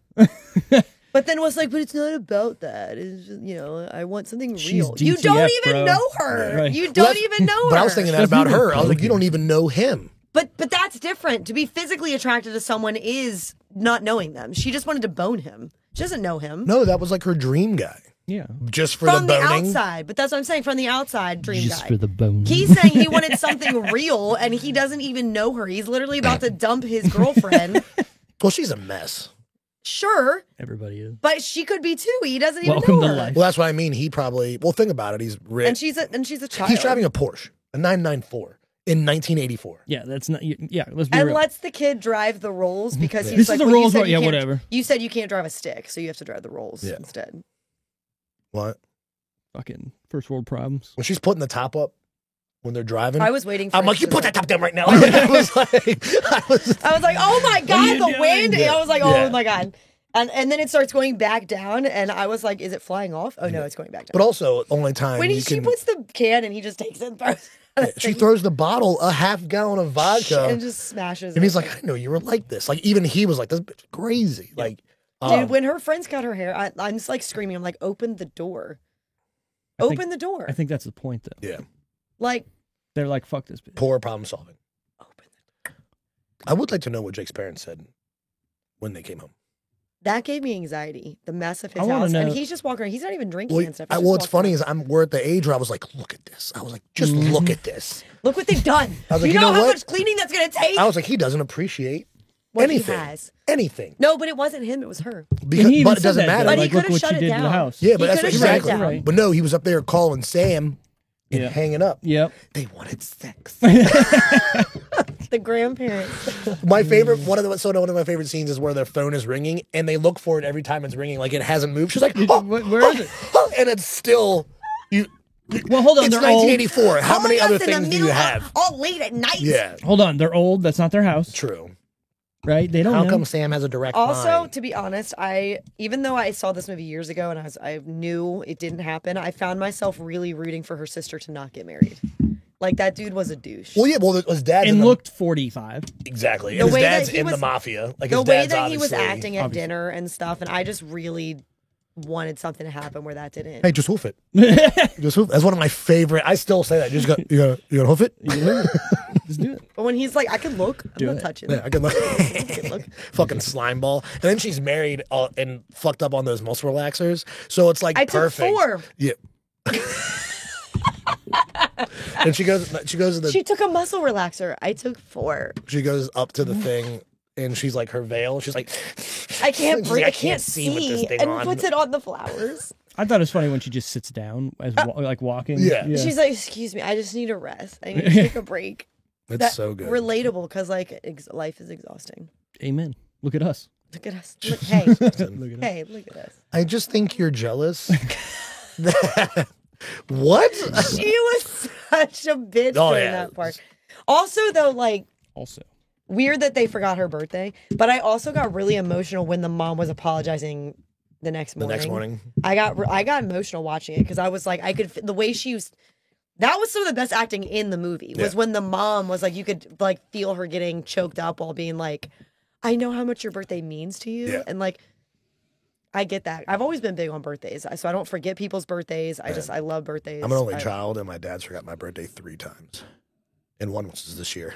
But then was like, but it's not about that. It's just, I want something She's real. You DTF, don't even bro. know her. Right. You Well, don't that's- even know her. But I was thinking that Doesn't about even her. I was like, poke you don't him. even know him. But that's different. To be physically attracted to someone is not knowing them. She just wanted to bone him. She doesn't know him. No, that was like her dream guy. Yeah. Just for From the the boning. outside. But that's what I'm saying. From the outside, dream Just guy. for the bone. He's saying he wanted something real and he doesn't even know her. He's literally about to dump his girlfriend. Well, she's a mess. Sure, Everybody is. but she could be too. He doesn't even Welcome know to her. life. Well, that's what I mean. He probably. Well, think about it. He's rich. And she's a child. He's driving a Porsche, a 994 in 1984. Yeah, that's not. Yeah, let's be and real. lets the kid drive the rolls because he's This like, is a well, you Rolls said Royce. you Yeah, can't- whatever. You said you can't drive a stick, so you have to drive the rolls Yeah. instead. What? Fucking first world problems. When she's putting the top up when they're driving, I was waiting for I'm it like, you to- put that top down right now. I was like, I was like, oh my are god, you the doing? wind. Yeah. I was like, oh Yeah. my god. And then it starts going back down, and I was like, is it flying off? Oh no, it's going back down. but also only time when you she can. puts the can and he just takes it and throws it. She throws the bottle, a half gallon of vodka, and just smashes and it. he's like, I didn't know you were like this. Like even he was like, this bitch is crazy. Like, Dude, when her friends cut her hair, I'm just like screaming. I'm like, open the door. I think- Open the door. I think that's the point, though. yeah, Like, They're like, fuck this bitch. poor problem solving. open the I would like to know what Jake's parents said when they came home. That gave me anxiety. The mess of his I wanna house. know- And he's just walking around. He's not even drinking Well, and stuff. He's just what's walking funny around. is we're at the age where I was like, look at this. I was like, just look at this. Look what they've done. I was like, you you know know how what? much cleaning that's going to take? I was like, he doesn't appreciate What he anything. has. Anything. No, but it wasn't him. It was her. Because, And he even but it said doesn't that, matter. though, But he like, look could've what shut you it did to the down. house. Yeah, but He that's could've what, shut it exactly. down. Right. But no, he was up there calling Sam and Yeah. hanging up. Yep. They wanted sex. The grandparents. My favorite one of my favorite scenes is where their phone is ringing and they look for it every time it's ringing, like it hasn't moved. She's like, oh, Where is it? and it's still you. Well, hold on. It's They're old. 1984. How many Calling us other in the things do you middle of- have? All late at night. Yeah, Hold on. They're old. That's not their house, true. right? They don't How know. come Sam has a direct Also, line? to be honest, even though I saw this movie years ago and I knew it didn't happen, I found myself really rooting for her sister to not get married. Like that dude was a douche. Well, yeah, well, his dad's in and the, looked 45. exactly. The And his way that dad's he in the was- mafia. Like the his way dad's that he was obviously- acting at obviously. dinner and stuff, and I just really wanted something to happen where that didn't. Hey, just hoof it. Just hoof. That's one of my favorite. I still say that. You gotta hoof it. Just do it. But when he's like, I can look, I'm not it. touching Yeah, it. I can look. can look. Fucking slime ball. And then she's married and fucked up on those muscle relaxers. So it's like I took perfect. 4. Yeah. And she goes to the She took a muscle relaxer. I took 4. she goes up to the thing and she's like her veil. She's like, I can't She's breathe. like, I can't see. with this thing And on. puts it on the flowers. I thought it was funny when she just sits down as like walking. Yeah. She's like, excuse me, I just need a rest. I need to take a break. It's That's so good. Relatable because like life is exhausting. Amen. Look at us. Look at us. Look, hey, Look at us. hey, look at us. I just think you're jealous. What? She was such a bitch Oh, during yeah. that part. Also, though, like Also, weird that they forgot her birthday, but I also got really emotional when the mom was apologizing the next The morning. next morning. I got emotional watching it because I was like, the way she was. That was some of the best acting in the movie. Was Yeah. when the mom was like, you could like feel her getting choked up while being like, "I know how much your birthday means to you," Yeah. and like, I get that. I've always been big on birthdays, so I don't forget people's birthdays. I love birthdays. I'm an only child, and my dad's forgot my birthday 3 times, and one was this year.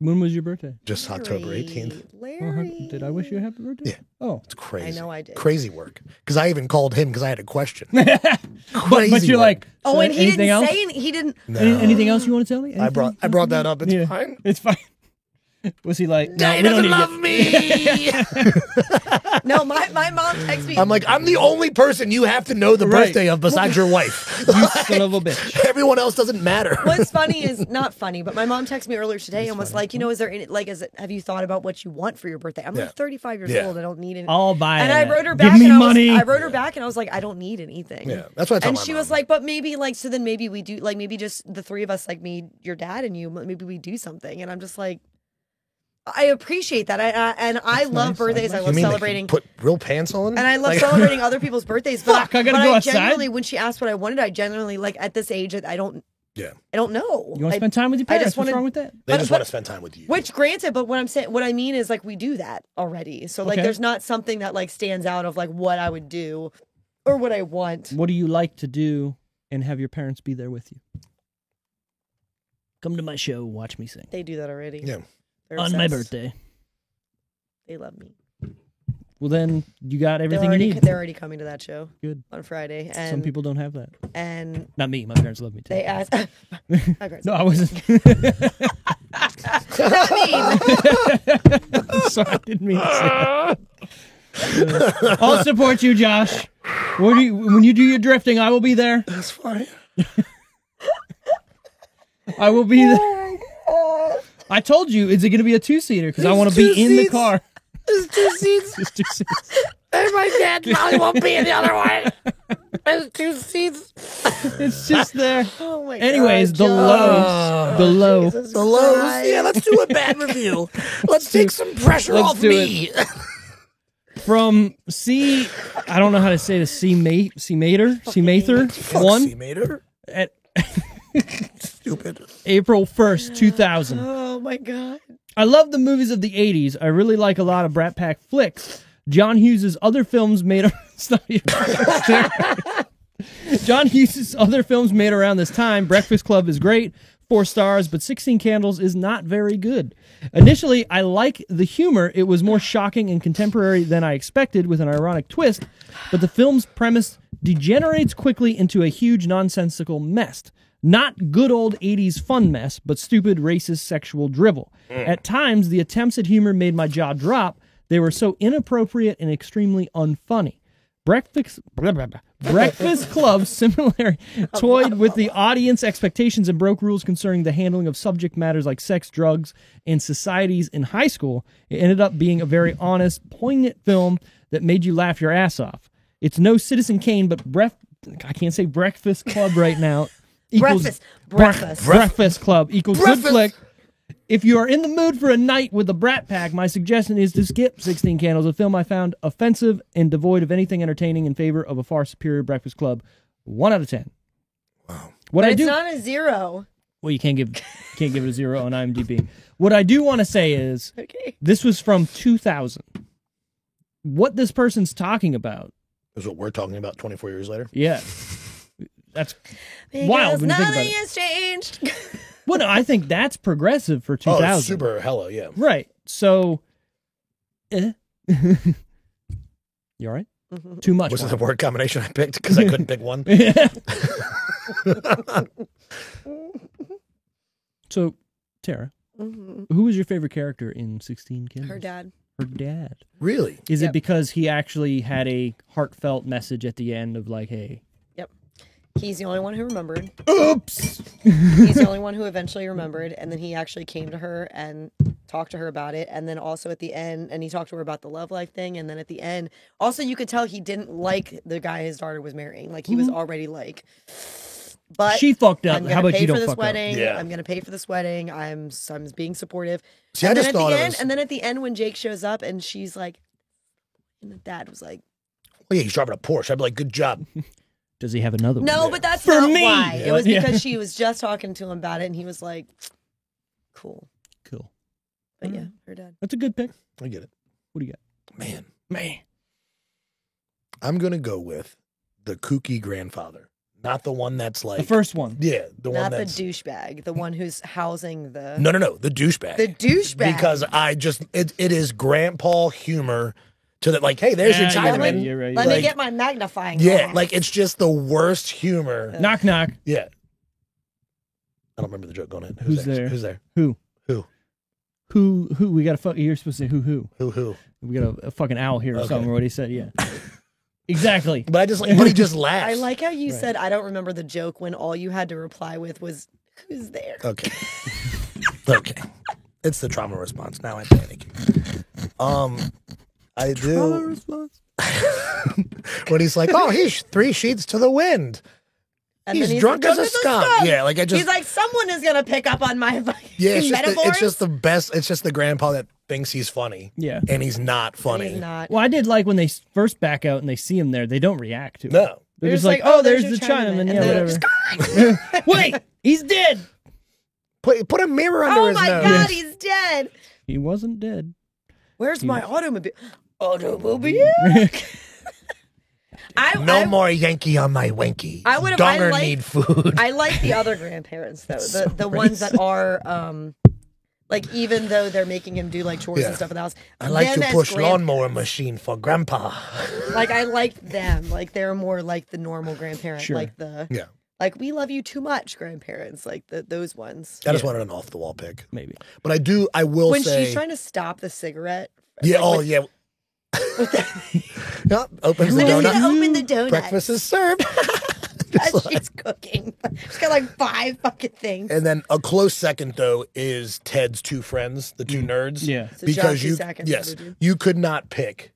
When was your birthday? Just October 18th. Larry. Did I wish you a happy birthday? Yeah. Oh. It's crazy. I know I did. Crazy work. Because I even called him because I had a question. but you're work. like, Oh, so and he anything didn't else? say he didn't. No. Anything else you want to tell me? I brought that up. It's Yeah. fine. It's fine. Was he like, no, Daddy we don't doesn't need to love me. No, my mom texted me. I'm like, I'm the only person you have to know the Right. birthday of besides your wife. You son of a bitch. Everyone else doesn't matter. What's funny is not funny, but my mom texted me earlier today and was like, is there any, have you thought about what you want for your birthday? I'm Yeah. like 35 years Yeah. old. I don't need it. I'll buy And it. I wrote her Give back. me and money. I wrote her back and I was like, I don't need anything. Yeah, that's what I tell And my she mom. was like, but maybe so then maybe we do maybe just the three of us, like me, your dad, and you. Maybe we do something. And I'm just like, I appreciate that. I love nice. birthdays. I You love mean they celebrating. put real pants on? And I love Like- celebrating other people's birthdays. But Fuck, I gotta but go I outside? genuinely, when she asked what I wanted, I genuinely, at this age, I don't Yeah. know. You want to I- spend time with your I parents? just What's wanna- wrong with that? They But- just but- want to spend time with you. Which granted, but what I mean is we do that already. So Okay. there's not something that stands out of what I would do or what I want. What do you like to do and have your parents be there with you? Come to my show, watch me sing. They do that already. Yeah. They're On my obsessed. birthday. They love me. Well, then you got everything you need. They're already coming to that show. Good. On Friday. And Some people don't have that. and Not me. My parents love me too. they asked. My parents No, I wasn't. Sorry, I didn't mean to say that. I'll support you, Josh. When you do your drifting, I will be there. That's fine. I will be there. I told you, is it going to be a 2-seater? Because I want to be in the car. There's 2 seats. It's 2 seats. And my dad probably won't be in the other one. There's 2 seats. It's just there. Oh my Anyways, God, the Josh. low. Jesus The lows. Christ. Yeah, let's do a bad review. Let's take some pressure let's off do me. From C, I don't know how to say this, C-Mather, Fuck, 1 C-Mater. at Stupid. April 1st, 2000. Oh my God. I love the movies of the 80s. I really like a lot of Brat Pack flicks. John Hughes' other films made John Hughes' other films made around this time. Breakfast Club is great, 4 stars, but 16 Candles is not very good. Initially, I like the humor. It was more shocking and contemporary than I expected with an ironic twist, but the film's premise degenerates quickly into a huge nonsensical mess. Not good old 80s fun mess, but stupid, racist, sexual drivel. At times, the attempts at humor made my jaw drop. They were so inappropriate and extremely unfunny. Breakfast Club similarly toyed with the audience expectations and broke rules concerning the handling of subject matters like sex, drugs, and societies in high school. It ended up being a very honest, poignant film that made you laugh your ass off. It's no Citizen Kane, but I can't say Breakfast Club right now. Breakfast Club equals good flick. If you are in the mood for a night with the Brat Pack, my suggestion is to skip 16 Candles, a film I found offensive and devoid of anything entertaining in favor of a far superior Breakfast Club. 1 out of 10. Wow. But it's not a 0. Well, you can't give it a 0 on IMDb. What I do want to say is, this was from 2000. What this person's talking about Is what we're talking about 24 years later. Yeah. That's Because wild when you think about nothing it. has changed. Well, no, I think that's progressive for 2000. Oh, super hella, yeah. Right. So, you all right? Mm-hmm. Too much. Was it wine. the word combination I picked because I couldn't pick one? So, Tara, Mhm. who was your favorite character in 16 Candles? Her dad. Her dad. Really? Is it Yep. because he actually had a heartfelt message at the end of like, hey, Yep. He's the only one who remembered. oops. He's the only one who eventually remembered, and then he actually came to her and talked to her about it, and then also at the end, and he talked to her about the love life thing, and then at the end, also you could tell he didn't like the guy his daughter was marrying. Like he was already like, but She fucked up. I'm How gonna about pay you for don't this fuck wedding. up? Yeah. I'm gonna pay for this wedding. I'm being supportive. See, I and then just at the thought it end, was. and then at the end when Jake shows up and she's like, and the dad was like, Oh, yeah, he's driving a Porsche. I'd be like, good job. Does he have another one? no, but that's For not me. why. It was Yeah. because she was just talking to him about it, and he was like, cool. Cool. But yeah, her dad. That's a good pick. I get it. What do you got? Man. Man. I'm gonna go with the kooky grandfather, not the one that's like The first one. Yeah, the one Not the that's douchebag, the one who's housing the no, the douchebag. the douchebag. Because it is grandpa humor to the like, hey, there's your Yeah, you're right, Chinaman. you're right. Let like- me get my magnifying Yeah, glass. like it's just the worst humor. Knock knock. Yeah. I don't remember the joke going in. Who's there? Who's there? Who? Who? Who? We got a fuck. You're supposed to say who? Who? We got a fucking owl here or Okay. something. Or what he said. Yeah. Exactly. But I just like, but he just laughs. I like how you Right. said I don't remember the joke when all you had to reply with was who's there. Okay. Okay. It's the trauma response. Now I panic. I do. When he's like, oh, he's 3 sheets to the wind. And He's then drunk as a skunk. Yeah, like I just. He's like, someone is gonna pick up on my fucking yeah, it's just, metaphors. it's just the best. It's just the grandpa that thinks he's funny. Yeah. And he's not funny. He's not. Well, I did like when they first back out and they see him there. They don't react to it. No. They're They're just just like, like, oh, oh, there's there's the your Chinaman. Chinaman. Yeah, And then whatever. Wait, he's dead. Put a mirror under Oh his my nose. god, he's dead. He wasn't dead. Where's my automobile? No I, more Yankee on my wanky. I would've- Donger I like- need food. I like the other grandparents though, the ones that are like even though they're making him do like chores Yeah. and stuff in the house. I like them to as push grand- lawnmower machine for grandpa. Like I liked them. Like they're more like the normal grandparent, Sure. like the Yeah. like we love you too much grandparents, like those ones. I just wanted an off the wall pick. Maybe. But I will When say. she's trying to stop the cigarette. yeah, like, oh, with- yeah. Yep, opens the Who's donut. gonna open the donut? Breakfast is served. As she's cooking. She's got like 5 fucking things. And then a close second though is Ted's 2 friends, the 2 nerds. Yeah. So because John you Cusack and yes, the dude. you could not pick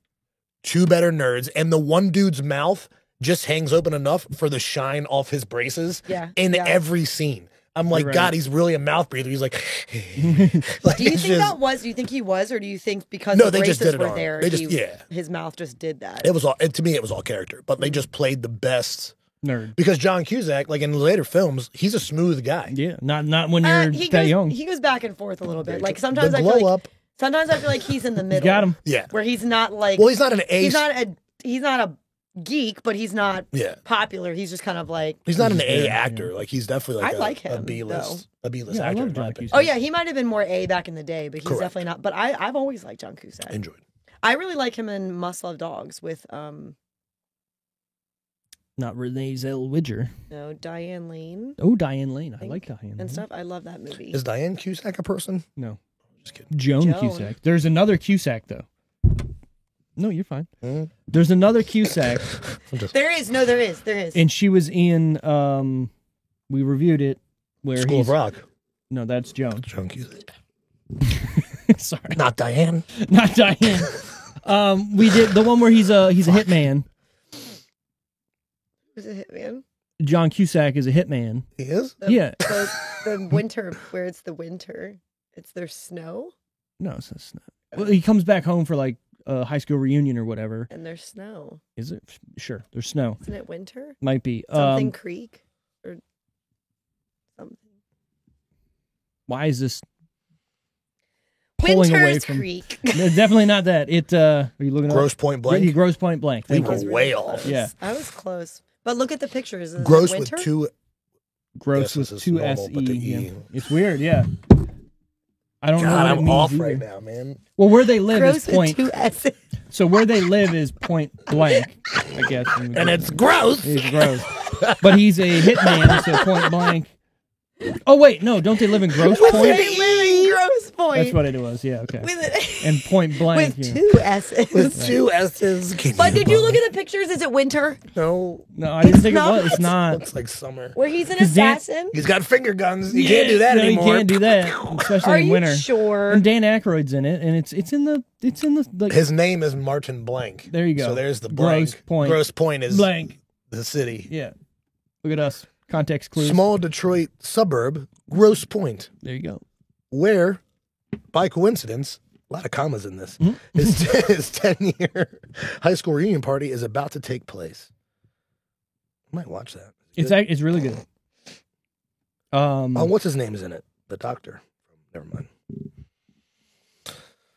2 better nerds, and the one dude's mouth just hangs open enough for the shine off his braces. Yeah, In yeah. every scene, I'm like, You're right. God, he's really a mouth breather. He's like, like Do you it's think just- that was? Do you think he was, or do you think because No, the they just braces did it were on- there, they just- yeah. his mouth just did that? It was all to me. It was all character, but they just played the best Nerd. because John Cusack, like in later films, he's a smooth guy. Yeah. Not when you're he that goes, young. He goes back and forth a little bit. Like The sometimes I glow feel like up. sometimes I feel like he's in the middle. got him. Yeah. Where he's not like Well, he's not an ace. he's not a geek, but he's not Yeah. popular. He's just kind of like He's not an A Yeah, actor. Like he's definitely like I like him, a B-list, a B-list Yeah, I actor. love in my John opinion. Cusack. oh yeah, he might have been more A back in the day, but he's Correct. definitely not. But I've always liked John Cusack. Enjoyed. I really like him in Must Love Dogs with Not Renee Zellweger. Diane Lane Oh, Diane Lane. I think, like Diane Lane. and stuff. I love that movie. Is Diane Cusack a person? No. Just kidding. Joan Joan. Cusack. There's another Cusack though. No, you're fine. Mhm. There's another Cusack, There is. and she was in. We reviewed it where School he's of Rock. no, that's Joan. John Cusack. Sorry, Not Diane. not Diane. We did the one where he's a hitman. Was it Hitman? John Cusack is a hitman. He is? Yeah. The winter where it's the winter. It's their snow No, it's not. Well, he comes back home for like a high school reunion or whatever. and there's snow. Is it? Sure, there's snow. Isn't it winter? Might be. Something Creek or something. Why is this pulling away Winter's from? Creek. No, definitely not that. It. Are you looking Gross Point up? Blank. Gross Point Blank. We Thank were you. was really way close. off. Yeah. I was close. But look at the pictures. Is Gross it with winter? 2. Gross Yes, with this is 2 normal, S but the E. E. Yeah. It's weird. Yeah. I don't know. God, What it I'm means off either. right now, man. Well, where they live Gross is with point. 2 S's. So where they live is Point Blank, I guess. And it's gross. It's gross. But he's a hitman, so Point Blank. Oh wait, no, don't they live in Gross They Point? live in Gross Point. That's what it was. Yeah, okay. With, And Point Blank. with yeah. 2 S's. With 2 S's. But did you look at the pictures? Is it winter? No. No, I didn't think it not. was. It's not. Looks like summer. Where he's an 'Cause Dan- assassin? He's got finger guns. You can't do that no, anymore. You can't do that, especially Are in you winter. sure? And Dan Aykroyd's in it, and it's in the like, His name is Martin Blank. There you go. So there's the blank. Gross Point. Gross Point is Blank. the city. Yeah. Look at us. Context clues. Small Detroit suburb, Gross Point, There you go. where, by coincidence, a lot of commas in this, Mm-hmm. his 10-year high school reunion party is about to take place. I might watch that. It's really good. Oh, what's his name is in it? The doctor. Never mind.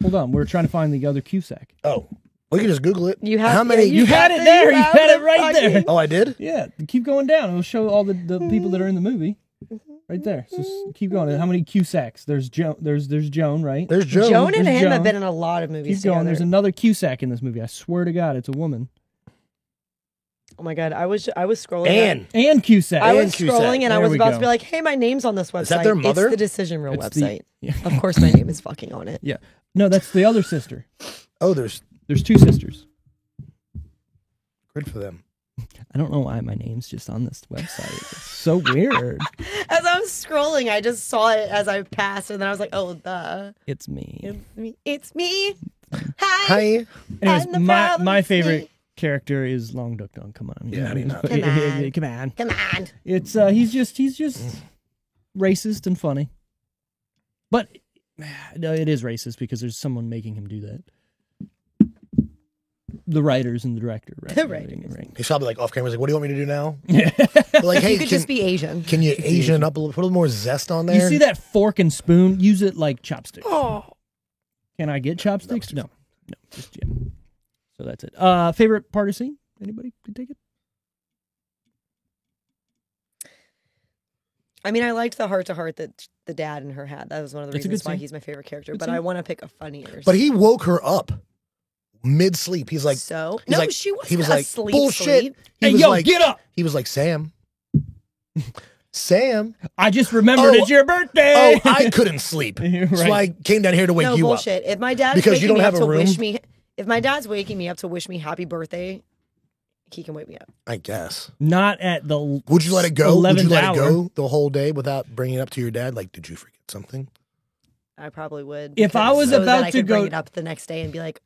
Hold on, we're trying to find the other Cusack. Oh, We can just Google it. You have How many? You had it there. You had it right there. Oh, I did. Yeah, keep going down. It'll show all the people that are in the movie. Right there. Just keep going. How many Cusacks? There's Joan. There's Joan, right? There's Joan. Joan and There's him Joan. have been in a lot of movies Keep going. together. There's another Cusack in this movie. I swear to God, it's a woman. Oh my God, I was scrolling. Anne. And Cusack. I was Anne Cusack. scrolling and I There was we about go. to be like, hey, my name's on this website. that their mother? It's the Decision Reel It's the- website. yeah. Of course, my name is fucking on it. Yeah. No, that's the other sister. Oh, there's There's two sisters. good for them. Oh I don't know why my name's just on this website. It's so weird. As I was scrolling, I just saw it as I passed, and then I was like, oh, It's me. it's me. It's me. Hi. Hi. Anyways, I'm the my problem, favorite see? character is Long Duck Dong. Come on. Yeah, how do you not? Come on. Come on. Come on. It's he's just racist and funny. But no, it is racist because there's someone making him do that. The writers and the director, right? The writers. Right. He's probably like off camera. He's like, "What do you want me to do now?" Yeah. They're like, "Hey, You could just be Asian. can you Asian up a little, put a little more zest on there?" You see that fork and spoon? Use it like chopsticks. Oh. Can I get chopsticks? No, just yeah. So that's it. Favorite part of scene? Anybody could take it? I mean, I liked the heart-to-heart that the dad and her had. That was one of the It's a reasons good why scene. he's my favorite character. Good But scene. I want to pick a funnier. But he woke her up mid-sleep. He's like, so he's no, like- she wasn't he was like, asleep. "Bullshit." Sleep. He Hey, was yo, like, get up! He was like, "Sam, Sam." I just remembered it's your birthday. Oh, I couldn't sleep, You're so I right. came down here to wake No you bullshit. If my dad's Because waking you don't me have up a to room? wish me, if my dad's waking me up to wish me happy birthday, he can wake me up. up. I guess. Not at the. Would you let it go? Would you 11th let hour. it go the whole day without bringing it up to your dad? Like, did you forget something? I probably would. If I because- was so about that I to could bring go- it up the next day and be like,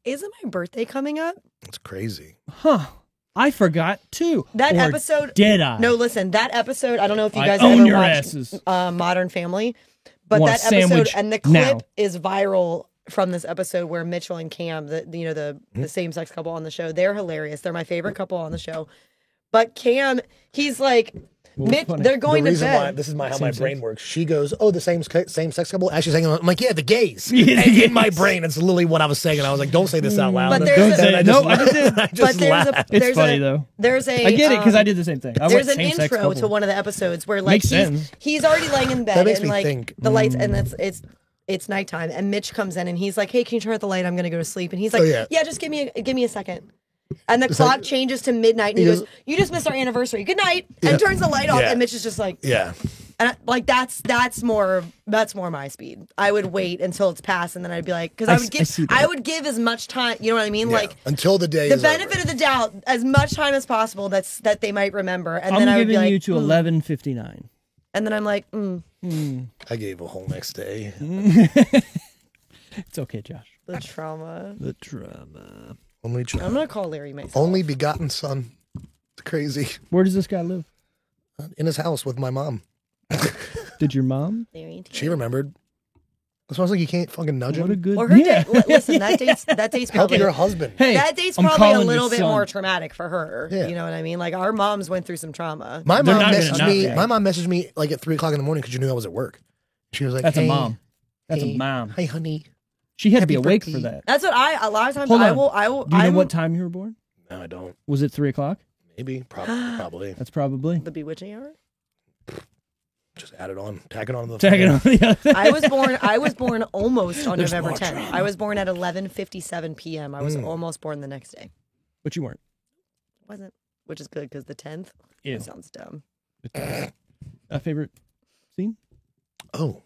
"Isn't my birthday coming up?" It's crazy. Huh. I forgot too. That Or episode. Did I? No, listen. That episode. I don't know if you I guys own ever your watched asses. Modern Family, but Want that a episode sandwich and the clip now. is viral from this episode where Mitchell and Cam, the same sex couple on the show, they're hilarious. They're my favorite couple on the show. But Cam, he's like, What was Mitch, funny? they're going the to reason why bed. this is how Same my sex. brain works. She goes, "Oh, the same sex couple." As she's saying, I'm like, "Yeah, the gays." Yeah, And the in my gays. brain, it's literally what I was saying, and I was like, "Don't say this out loud." But And there's Don't a- say I it. just No, I just did. I But just there's laughed. It's there's funny a, though. There's a I get it because I did the same thing. I There's went an same-sex intro to couple. one of the episodes where like Makes sense. he's already laying in bed That makes and me like think, the lights and it's nighttime and Mitch comes in and he's like, "Hey, can you turn out the light? I'm gonna go to sleep." And he's like, Oh, yeah. just give me a second." And the clock changes to midnight and he goes, "You just missed our anniversary. Good night." And turns the light off Yeah. and Mitch is just like, Yeah, and like that's more my speed. I would wait until it's past and then I'd be like, because I I s- would I give see that. I would give as much time. You know what I mean? yeah. Like Until the day the is benefit over. of the doubt, as much time as possible. That they might remember, and I'm then I would be giving like, you to 11:59. and then I'm like, I gave a whole next day. It's okay, Josh. the trauma. The trauma. Only I'm gonna call Larry myself. only begotten son. It's crazy. Where does this guy live? In his house with my mom. Did your mom? Larry. She remembered. That's why I was like, you can't fucking nudge What a him. good. Or her yeah. date. Listen, that date's Help probably your husband. Hey, that date's I'm probably a calling little your bit son. more traumatic for her. Yeah. You know what I mean? Like our moms went through some trauma. My They're mom not gonna messaged not me. be. My mom messaged me like at 3:00 in the morning because she knew I was at work. She was like, That's hey, a mom. That's hey, a mom. Hey, honey. She had to be Happy awake birthday. for that. That's what a lot of times Hold I on. will. Do you know I'm what time you were born? No, I don't. Was it 3:00? Maybe. Probably. That's probably. the bewitching hour. Just add it on. Tack it on to the Tag it on the other. I was born almost on There's November more 10th. trauma. I was born at 11:57 p.m. I was almost born the next day. But you weren't. Wasn't, which is good because the 10th. Ew. That sounds dumb. A favorite scene? Oh.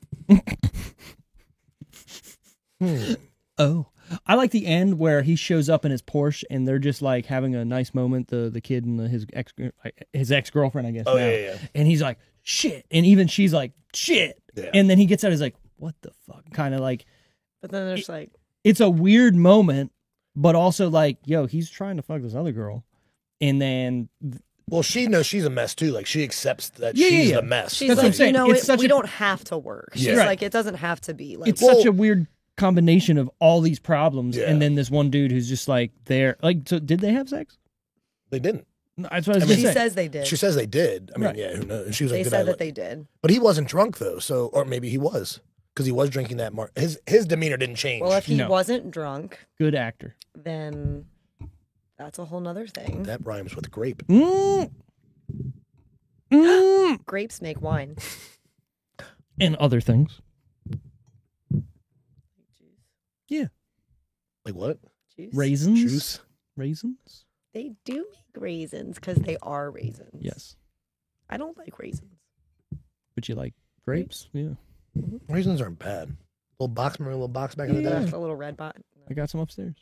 Oh, I like the end where he shows up in his Porsche and they're just like having a nice moment. The kid and his ex girlfriend, I guess. Oh, now. yeah. And he's like, shit, and even she's like, shit. Yeah. And then he gets out, he's like, what the fuck? Kind of like, But then there's like, it's a weird moment, but also like, yo, he's trying to fuck this other girl, and then Well, she knows she's a mess too. Like she accepts that Yeah, she's yeah. the mess. she's That's what I'm like, saying. you know, It's such we a- don't have to work. She's Yeah. Right. like, it doesn't have to be like. it's such a weird combination of all these problems, Yeah. and then this one dude who's just like there. Like, so did they have sex? They didn't. No, that's what I was she gonna say. says they did. She says they did. I mean, Right. yeah, who knows? And she was They like, said did I that they did. But he wasn't drunk though, so or maybe he was. because he was drinking that. His demeanor didn't change. Well, if he No. wasn't drunk, Good actor. then that's a whole nother thing. That rhymes with grape. Grapes make wine. And other things. Yeah. Like what? Juice. Raisins. Juice. Raisins? They do make raisins because they are raisins. Yes. I don't like raisins. But you like grapes? Yeah. Raisins aren't bad. Little box, remember a little box back in the day? That's a little red bot. I got some upstairs.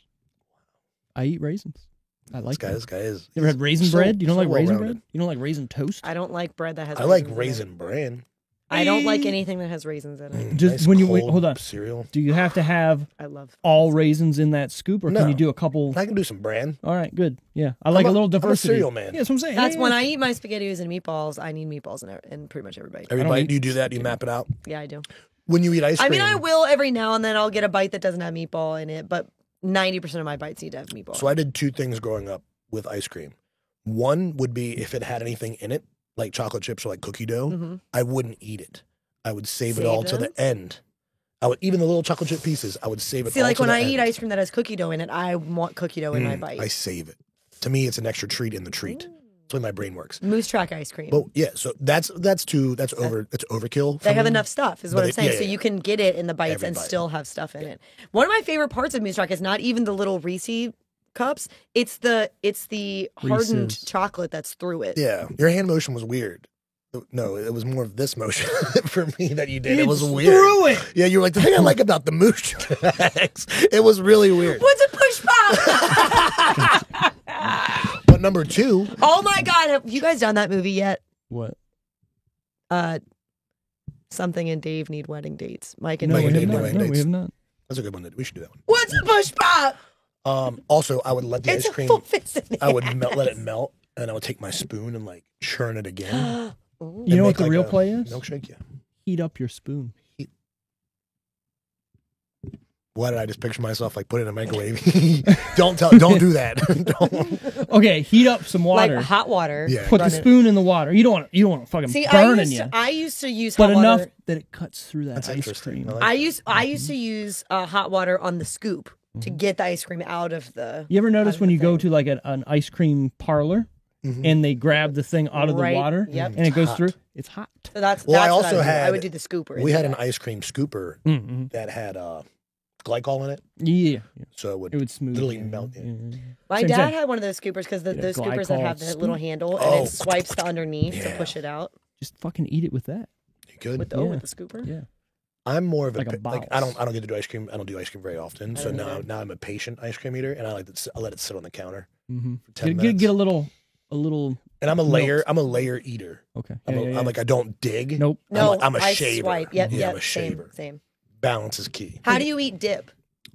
I eat raisins. I like This guy is. You ever had raisin so- bread? You don't so like raisin well-rounded. bread? You don't like raisin toast? I don't like bread that has. I like raisins in it. raisin bran. I don't like anything that has raisins in it. Just when you wait, hold on. cereal. Do you have to have I love all raisins in that scoop, or No. can you do a couple? I can do some bran. All right, good. Yeah, I like a- a little I'm a diversity. cereal man. Yeah, that's what I'm saying. That's Yeah, when yeah. I eat my SpaghettiOs and meatballs. I need meatballs in pretty much every bite. Every I don't bite, eat you do that. You map it out. Yeah, I do. When you eat ice cream, I mean, I will every now and then. I'll get a bite that doesn't have meatball in it, but 90% of my bites need to have meatball. So I did two things growing up with ice cream. One would be if it had anything in it, like chocolate chips or like cookie dough, Mhm. I wouldn't eat it. I would save it Save all to them? the end. I would even the little chocolate chip pieces. I would save it. See, all like to when the I eat end. ice cream that has cookie dough in it, I want cookie dough in my bite. I save it. To me, it's an extra treat in the treat. That's the way my brain works. Moose Track ice cream. But yeah, so that's overkill. for They have me. enough stuff, is But what I'm they- saying. yeah, So yeah. you can get it in the bites Every and bite. still have stuff in it. One of my favorite parts of Moose Track is not even the little Reese cups. It's the hardened Reese's. chocolate that's through it. Yeah, your hand motion was weird. No, it was more of this motion for me that you did. It was It's weird. through it. Yeah, you were like, the thing I like about the moose tracks, it was really weird. What's a push pop? But number two, Oh my god, have you guys done that movie yet? What? Something and Dave need wedding dates. Mike and No, Mike we and have Dave not. do wedding No, we dates. have not. that's a good one. We should do that one. What's a push pop? Also, I would let the It's ice a cream. full fist in I would the let it ass. melt, and I would take my spoon and like churn it again. Ooh. You know what make the like real a play is? Milkshake, yeah. Heat up your spoon. Why did I just picture myself like putting it in a microwave? Don't do that. Don't. Okay, heat up some water. Like hot water. Yeah. Put the Run it- spoon in the water. You don't want to fucking See, burning you. I used to use But hot enough water. that it cuts through that That's ice interesting. cream. I like I used to use hot water on the scoop to get the ice cream out of the. You ever notice out of when the you go thing. to like an ice cream parlor Mhm. and they grab the thing out of the Right, water yep. and it goes hot. through? It's hot. So that's Well, I that's what also would do. had- I would do the scooper. We had into an that. ice cream scooper Mm-hmm. that had glycol in it, Yeah, so it would smooth. literally it. melt it. Yeah. My Same dad thing. had one of those scoopers because Yeah, those scoopers that glycol have the little scoop. handle Oh. and it swipes to underneath to Yeah. push it out Just fucking eat it with that. You could. with the Yeah. with the scooper. Yeah. I'm more of Like a I box. don't get to do ice cream. I don't do ice cream very often. So don't now either. I'm a patient ice cream eater, and I let it sit on the counter Mm-hmm. for 10 Get minutes. a little. And I'm a milk. layer eater. Okay. I'm like I don't dig. Nope. No, I'm a I shaver. swipe. Yep, Yeah, yep. I'm a shaver. Same. Balance is key. How do you eat dip?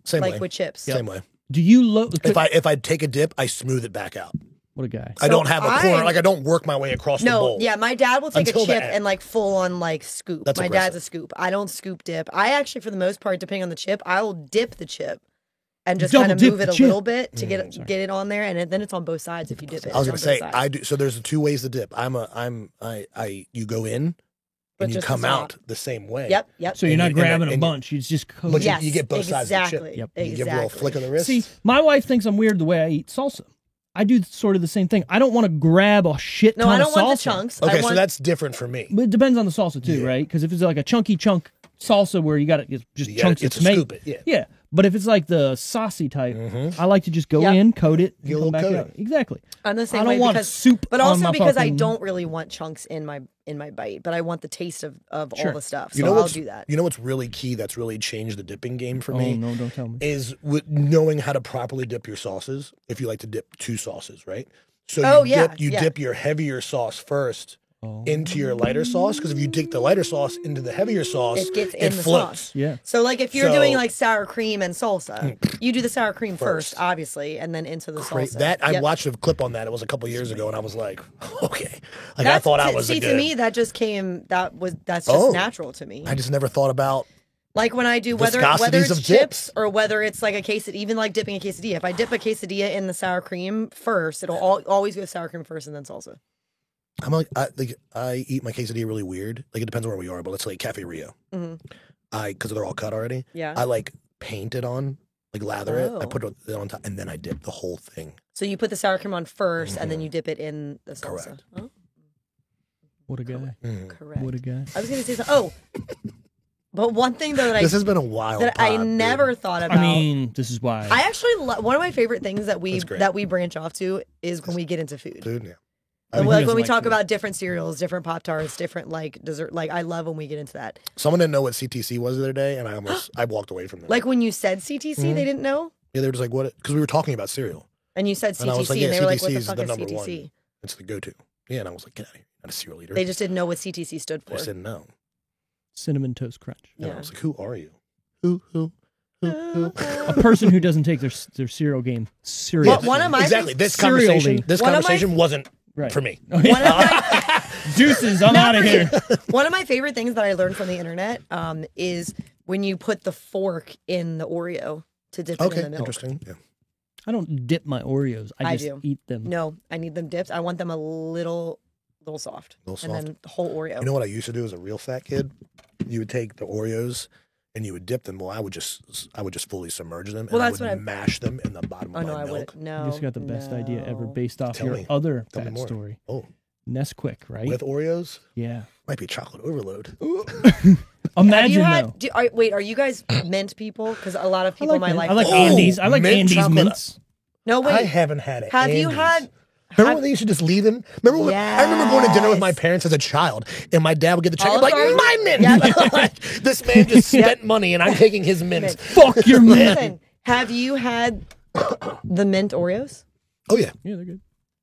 Same Like way. with chips. Same way. Do you look? If I take a dip, I smooth it back out. What a guy. I don't have a corner. I- Like I don't work my way across the No, bowl. yeah, my dad will take Until a the chip end. and like full on like scoop. That's My aggressive. dad's a scoop. I don't scoop dip. I actually, for the most part, depending on the chip, I will dip the chip and just Double kind of dip move it the a chip. little bit to get it on there, and then it's on both sides if you dip it. I was It's gonna on say both I sides. do. So there's two ways to dip. You go in But and you just come the out top. the same way. Yep. So you're And not you- grabbing a and- bunch. You just coat But it. Yes, you get both sides of the chip. exactly. Yep. You give a little flick of the wrist. See, my wife thinks I'm weird the way I eat salsa. I do sort of the same thing. I don't want to grab a shit No, ton I don't of salsa. want the chunks. I Okay, so want, that's different for me. But it depends on the salsa too, Yeah. right? Because if it's like a chunky chunk salsa where you got to just You chunks gotta- of it's a tomato, scoop it, yeah. yeah. But if it's like the saucy type, Mhm. I like to just go Yep. in, coat it, and Get a come little back coating. out. Exactly. I'm the same I don't way want because, soup, but on also my because I fucking- don't really want chunks in my bite, but I want the taste of Sure. all the stuff. So You know I'll what's do that. You know what's really key? That's really changed the dipping game for Oh me. no! Don't tell me. Is with knowing how to properly dip your sauces. If you like to dip two sauces, right? So Oh, you yeah, dip, you yeah. dip your heavier sauce first Oh. into your lighter sauce, because if you dip the lighter sauce into the heavier sauce, It gets in the floats. sauce. Yeah. So like if you're So- doing like sour cream and salsa, you do the sour cream first, First. obviously, and then into the Great. salsa. That I Yep. watched a clip on that. It was a couple years ago, and I was like, okay, like I That's- thought I to- was see a good. to me that just came that's just Oh. natural to me. I just never thought about. Like when I do whether Viscosities it's of chips dips. or whether it's like a quesadilla, even like dipping a quesadilla. If I dip a quesadilla in the sour cream first, it'll always go sour cream first and then salsa. I eat my quesadilla really weird. Like it depends on where we are, but let's say Cafe Rio. Mhm. because they're all cut already. Yeah. I like paint it on, like lather it. I Oh. put it on top, and then I dip the whole thing. So you put the sour cream on first, and then you dip it in the salsa. Correct. Oh, What a guy. correct. What a guy. I was going to say but one thing though that This has been a wild. I pod, never dude. thought about. I mean, this is why. I actually one of my favorite things that That's great. we branch off to is when we get into food. Dude, yeah. I mean, who Like doesn't when we like talk food? about different cereals, different Pop Tarts, different like dessert. Like I love when we get into that. Someone didn't know what CTC was the other day, and I walked away from it. Like when you said CTC, Mm-hmm. they didn't know, yeah, they were just like, what? Because we were talking about cereal. and you said CTC, And I was like, and yeah, they were like, "What CTC the is fuck the is number CTC?" one. It's the go-to. Yeah, and I was like, get out of here. Not a cereal eater. They just didn't know what CTC stood I for. said no. Cinnamon Toast Crunch. And I Yeah. was like, who are you? Who? A person who doesn't take their cereal game seriously. Well, one of my Exactly. This Serially. conversation. This One of my- conversation wasn't Right. for me. one of my Deuces, I'm out of here. one of my favorite things that I learned from the internet is when you put the fork in the Oreo to dip it Okay, in the milk. interesting. Yeah. I don't dip my Oreos. I I just do. eat them. No, I need them dipped. I want them a little soft, Little and soft. then the whole Oreo. You know what I used to do as a real fat kid? You would take the Oreos and you would dip them. Well, I would just fully submerge them Well, and that's I what would mash them in the bottom Oh of no, my I milk. would no. You just got the best idea ever no. based off Tell your me. other Tell me fat more. story. Oh, Nesquik, right? with Oreos? Yeah. Might be chocolate overload. Have Imagine you though. had? Wait, are you guys mint people? Because a lot of people I like, might mint. like. I like Oh, Andes. I like mint Andes chocolate. mints. No, I wait. haven't had it. Have you had? Remember when they used to just leave them? Remember when, I remember going to dinner with my Yes. parents as a child, and my dad would get the check. I'm Olive like, Garden? my mint. Yep. Like, this man just spent money, and I'm taking his mints. Mint. Fuck your mint. Listen, have you had the mint Oreos? Oh yeah, Yeah, they're good.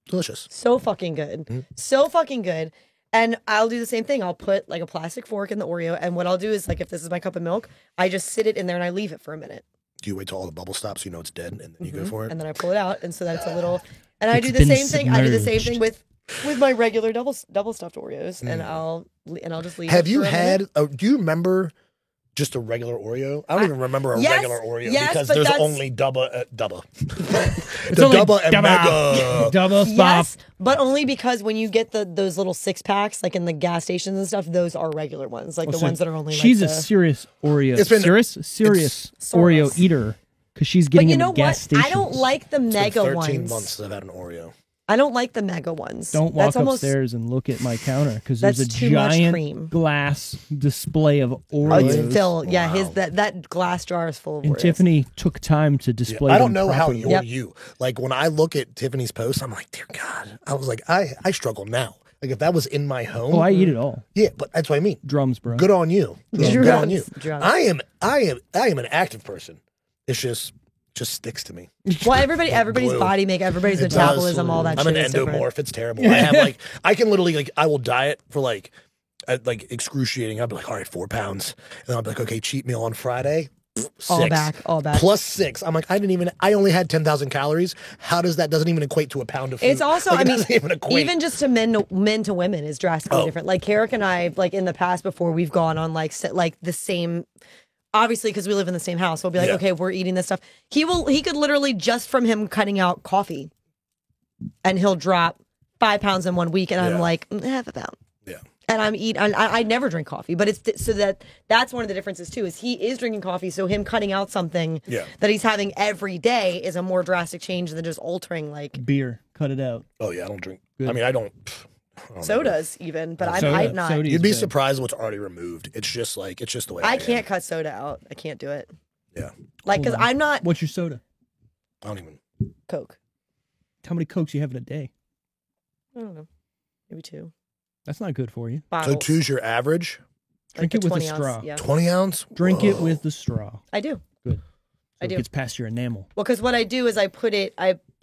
delicious. So fucking good. So fucking good. And I'll do the same thing. I'll put like a plastic fork in the Oreo. And what I'll do is like, if this is my cup of milk, I just sit it in there and I leave it for a minute. Do you wait till all the bubble stops so you know it's dead, and then you go for it? And then I pull it out. And so that's a little, and I It's do the been same thing. I do the same submerged. thing with my regular double stuffed Oreos. And I'll just leave Have it you for a minute. had? Do you remember just a regular Oreo? I don't even remember a yes, regular Oreo yes, because but there's that's- only double. It's The only double and double. mega. Double stop. Yes, but only because when you get those little 6-packs, like in the gas stations and stuff, those are regular ones, like the So ones that are only. She's like a the, serious Oreo. It's been- serious Oreo Soros. eater because she's But getting you in know the gas what? stations. I don't like the It's been mega 13 ones. months since I've had an Oreo. I don't like the mega ones. Don't walk That's almost, upstairs and look at my counter because there's a That's too much giant cream. glass display of Oh, Oreos. it's Phil. Yeah, his Wow. that glass jar is full of and Oreos. Tiffany took time to display. I don't them know how properly. you're Yep. you. Like when I look at Tiffany's posts, I'm like, dear God. I was like, I struggle now. Like if that was in my home, Oh, I eat it all. yeah, but that's what I mean. Drums, bro. Good on you. Good on you. Drums. I am an active person. It's just sticks to me. Well, everybody's glue. body make, everybody's It does. metabolism, all that I'm shit an is different. endomorph. It's terrible. I have like I can literally like I will diet for like excruciating. I'll be like, all right, 4 pounds, and then I'll be like, okay, cheat meal on Friday. 6. All back. Plus 6. I'm like, I only had 10,000 calories. How doesn't even equate to a pound of food? It's also, Like, I it mean, doesn't even equate. even just to men to women is drastically different. Like Carrick and I, like in the past before we've gone on like the same, obviously because we live in the same house, we'll be like, Yeah. okay, we're eating this stuff. He could literally just from him cutting out coffee, and he'll drop 5 pounds in 1 week, and I'm Yeah. like half a pound. Yeah. And I never drink coffee, but it's so that's one of the differences too. Is he is drinking coffee, so him cutting out something Yeah. that he's having every day is a more drastic change than just altering like Beer, cut it out. Oh yeah, I don't drink. Good. I mean, I don't know. sodas even, but Soda- I'm not. soda- You'd be good. surprised what's already removed. It's just the way I I am. can't cut soda out. I can't do it. Yeah. Like because Hold on. I'm not What's your soda? I don't even. Coke. How many Cokes you have in a day? I don't know, maybe 2 That's not good for you. So bottles. 2's your average. Like Drink the it with a 20 ounce, straw. Yeah, 20 ounce. Drink it Whoa. with the straw. I do. Good. So I it do. gets past your enamel. Well, because what I do is I put it.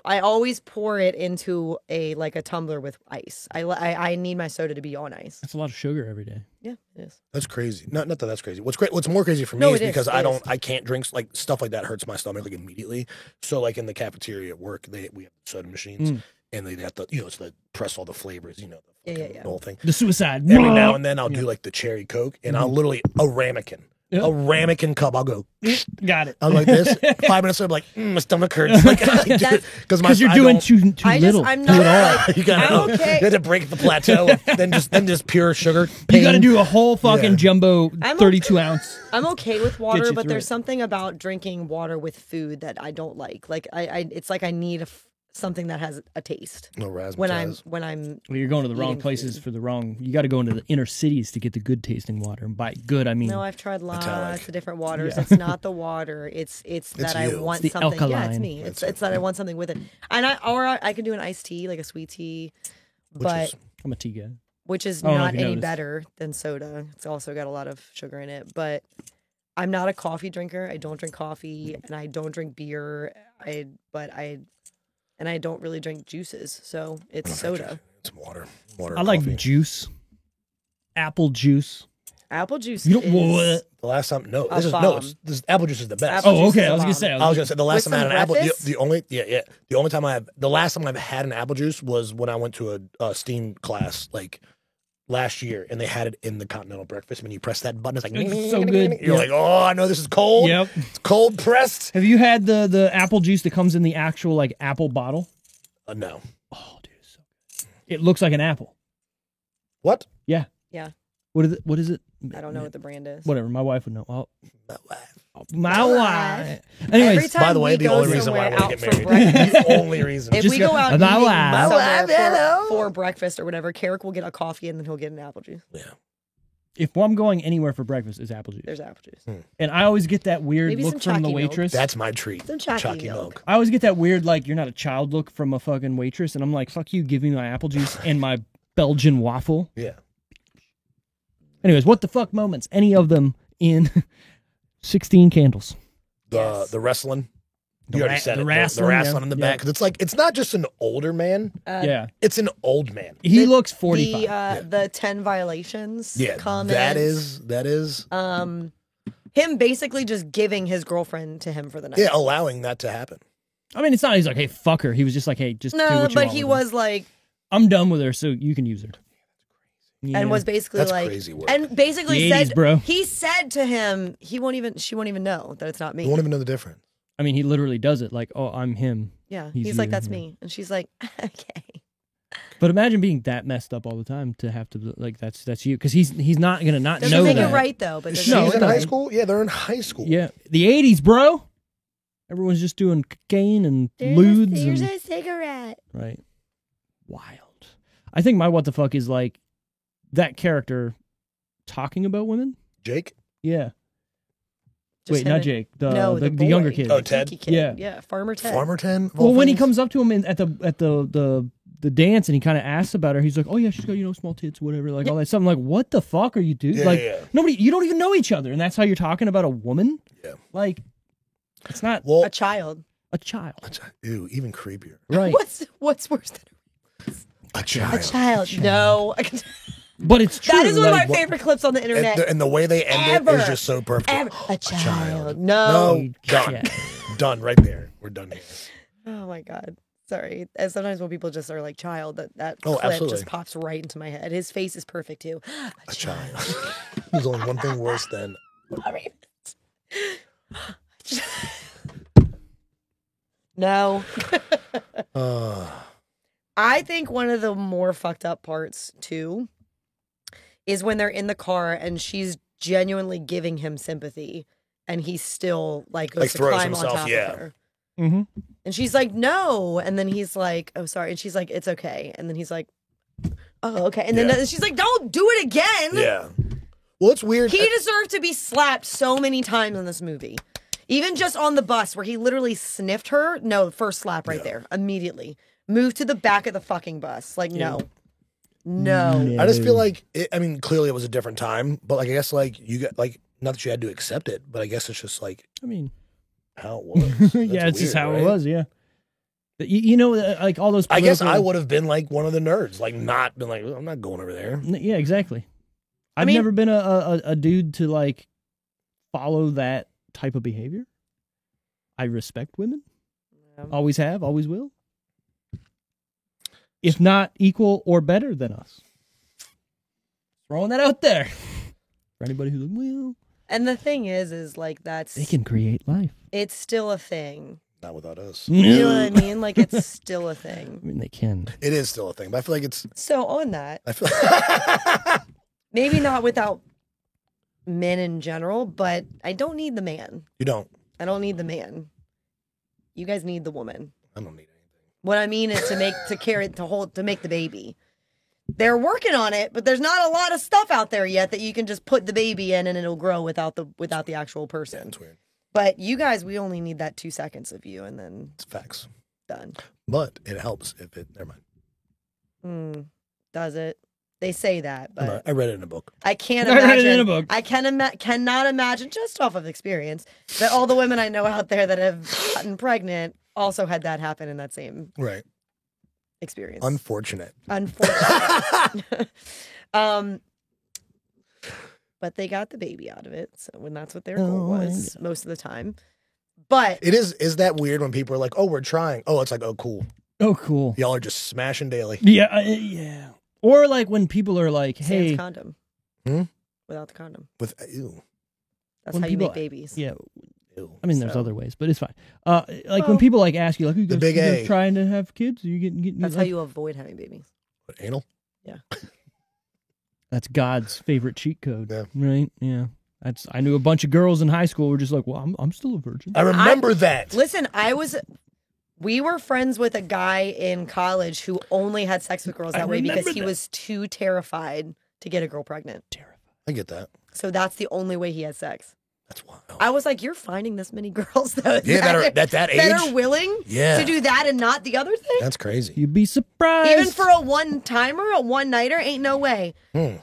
I always pour it into a tumbler with ice. I need my soda to be on ice. That's a lot of sugar every day. Yeah, it is. That's crazy. Not that that's crazy. What's more crazy for me No, is it is. because It is. I can't drink like stuff like that hurts my stomach like immediately. So like in the cafeteria at work, we have soda machines and they have to so they press all the flavors, the Yeah. whole thing. The suicide. Every now and then I'll do like the cherry Coke and I'll literally a ramekin Yep. a ramekin cup, I'll go. Got it. I'm like this. 5 minutes later, I'm like, my stomach hurts. Like, Because you're doing too little. I'm do not it all. like, You gotta, I'm okay. you have to break the plateau. Then just pure sugar. You got to pain. do a whole fucking Yeah. jumbo I'm 32 ounce. I'm okay with Get water, you but through there's it. something about drinking water with food that I don't like. Like it's like I need something that has a taste No razzmatazz. when I'm. Well, you're going to the wrong Eating places food. for the wrong. You got to go into the inner cities to get the good tasting water. And by good, I mean No, I've tried lots Metallic. of different waters. Yeah. It's not the water. It's that I you. want It's the something. Yeah, it's alkaline. me. It's that I want something with it. And I can do an iced tea, like a sweet tea, but is- I'm a tea guy. which is I don't know not if you any noticed. better than soda. It's also got a lot of sugar in it. But I'm not a coffee drinker. I don't drink coffee, and I don't drink beer. And I don't really drink juices, so it's soda. It's water. Water. I like coffee. juice, apple juice. Apple juice. You don't is what? The last time, no, A this is bomb. this apple juice is the best. Apple Oh, juice okay. is I a was gonna bomb. say. I was gonna say the last With time I had some an apple. breakfast? The only time the last time I've had an apple juice was when I went to a STEAM class like last year, and they had it in the continental breakfast. When you press that button, it's like It's so good. You're like, oh, I know this is cold. Yep. It's cold pressed. Have you had the apple juice that comes in the actual like apple bottle? No. Oh, dude, it's so good. It looks like an apple. What? Yeah. Yeah. What is it? What is it? I don't know what the brand is. Whatever. My wife would know. Oh, my My wife. Every Anyways, time By the way, we the go only reason why I somewhere want to out get for married. breakfast, The only reason. if Just we go, go out "My eating wife." somewhere hello. for breakfast or whatever, Carrick will get a coffee and then he'll get an apple juice. Yeah. if I'm going anywhere for breakfast, it's apple juice. There's apple juice. And I always get that weird Maybe look some from the chalky milk. waitress. That's my treat. Some chalky milk. milk. I always get that weird, like, you're not a child look from a fucking waitress. And I'm like, fuck you, give me my apple juice and my Belgian waffle. Yeah. Anyways, what the fuck moments? Any of them in 16 Candles? The wrestling. The You already ra- said the it. wrestling, the wrestling yeah. in the Yeah. back. Because it's like, it's not just an older man. Yeah. It's an old man. He looks 45. The 10 violations. Yeah. comments. That is. Him basically just giving his girlfriend to him for the night. Yeah, allowing that to happen. I mean, it's not, he's like, hey, fuck her. He was just like, hey, just do No, what you but want he with her. was like, I'm done with her, so you can use her. Yeah. and was basically That's like, crazy work. and basically The 80s, said, bro. he said to him, she won't even know that it's not me. You won't even know the difference. I mean, he literally does it like, oh, I'm him. Yeah, He's he's like, you, that's yeah. me, and she's like, okay. But imagine being that messed up all the time to have to, like, that's you. Because he's not going to not Doesn't know make that. it right though, but Is doesn't No, she's make in it high right. school? Yeah, they're in high school. Yeah. The 80s, bro. Everyone's just doing cocaine and lewds. Here's And, a cigarette. right. Wild. I think my what the fuck is like that character talking about women. Jake? Yeah. Just Wait, him not and- Jake. No, The younger boy. kid. Oh, The Ted? geeky kid. Yeah. Yeah, Farmer Ted. Farmer 10? of Well, all when he things? comes up to him at the dance and he kind of asks about her, he's like, "Oh yeah, she's got small tits, whatever, like all that stuff." I'm like, "What the fuck are you doing?" Yeah, like yeah. nobody, you don't even know each other, and that's how you're talking about a woman. Yeah. Like it's not Well, A child. a child, ew, even creepier. right? What's worse than A child. a child? No, But it's true. that is one of my like, favorite clips on the internet. And the way they end it Ever. is just so perfect. Ever. A child. child. No. No, done. Yeah. Done right there. We're done here. Oh my god. Sorry. And sometimes when people just are like child, that Oh, clip absolutely. just pops right into my head. His face is perfect too. A child. There's only one thing worse than No. uh, I think one of the more fucked up parts too is when they're in the car and she's genuinely giving him sympathy and he still like goes Like to throws climb on himself, top yeah. of her. Mhm. And she's like, no. And then he's like, oh, sorry. And she's like, it's okay. And then he's like, oh, okay. And then Yeah. she's like, don't do it again. yeah. Well, it's weird. He deserved to be slapped so many times in this movie. Even just on the bus where he literally sniffed her. No, first slap right there. Immediately. Moved to the back of the fucking bus. Like, no. No. I just feel like I mean, clearly it was a different time, but like I guess like you got like not that you had to accept it, but I guess it's just like I mean, how it was. yeah, it's just weird, how right? it was. Yeah. But you know, like all those. I guess I political- would have been like one of the nerds, like not been like I'm not going over there. Yeah, exactly. I've mean- never been a dude to like follow that type of behavior. I respect women. Always have, always will. If not equal or better than us. Throwing that out there. For anybody who's like, well, And the thing is like that's They can create life. it's still a thing. Not without us. You know what I mean? Like it's still a thing. I mean, they can. It is still a thing, but I feel like it's. So on that, I feel. maybe not without men in general, but I don't need the man. You don't. I don't need the man. You guys need the woman. I don't need anything. What I mean is to make the baby. They're working on it, but there's not a lot of stuff out there yet that you can just put the baby in and it'll grow without the actual Yeah, person. it's weird. But you guys, we only need that 2 seconds of you and then It's facts. done. But it helps if it. Never mind. Does it? They say that, but I read it in a book. I can't I read imagine. it in a book. I cannot imagine, just off of experience, that all the women I know out there that have gotten pregnant also had that happen in that same Right. experience. Unfortunate. Unfortunately. But they got the baby out of it, so when that's what their goal was most of the time. But It is. Is that weird when people are like, "Oh, we're trying." Oh, it's like, "Oh, cool." Oh, cool. Y'all are just smashing daily. Yeah, yeah. Or like when people are like, sans "Hey, condom. Hmm? Without the condom. With ew, That's When how you people- make babies. yeah." ew. I mean, there's So- other ways, but it's fine. Like Well- when people like ask you, like, "You The guys, big you guys A. trying to have kids? Are you getting That's how like, you avoid having babies. What, anal? That's God's favorite cheat code, Yeah. right? Yeah. I knew a bunch of girls in high school who were just like, "Well, I'm still a virgin." I remember that. Listen, we were friends with a guy in college who only had sex with girls I that way because remember he that. was too terrified to get a girl pregnant. I get that. So that's the only way he had sex. That's wild. I was like, you're finding this many girls though, Yeah, that are at that that are age. willing Yeah. to do that and not the other thing. That's crazy. You'd be surprised. Even for a one-timer, a one-nighter, ain't no way.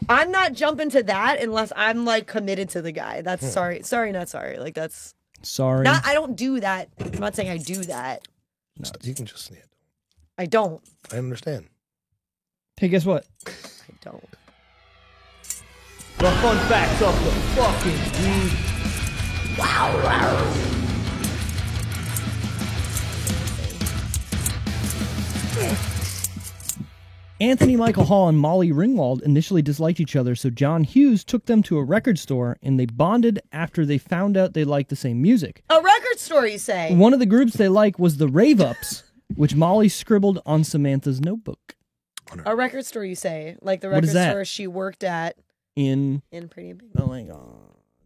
I'm not jumping to that unless I'm like committed to the guy. That's sorry, not sorry. Like that's Sorry. not. I don't do that. I'm not saying I do that. You can just. Yeah, I don't. I understand. Hey, guess what? I don't. The fun facts of the fucking week. Anthony Michael Hall and Molly Ringwald initially disliked each other, so John Hughes took them to a record store and they bonded after they found out they liked the same music. A record store, you say? One of the groups they liked was the Rave Ups, which Molly scribbled on Samantha's notebook. A record store, you say? Like the What is record that? store she worked at In Pretty Big. oh my god,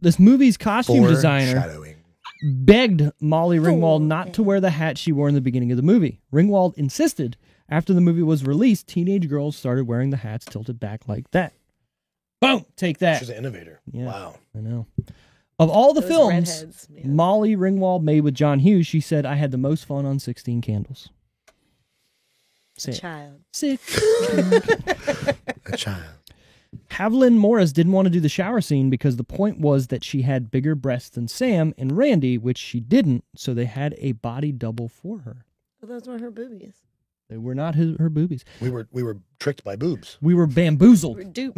this movie's costume designer Foreshadowing. begged Molly Ringwald not to wear the hat she wore in the beginning of the movie. Ringwald insisted. After the movie was released, teenage girls started wearing the hats tilted back like that. Boom! Take that. She's an innovator. Yeah. Wow. I know. Of all the Those films redheads, man. Molly Ringwald made with John Hughes, she said, "I had the most fun on 16 Candles." Say it. Child. Sick. A child. Haviland Morris didn't want to do the shower scene because the point was that she had bigger breasts than Sam and Randy, which she didn't, so they had a body double for her. Well, those were her boobies. They were not her boobies. We were tricked by boobs. We were bamboozled. We're dupe.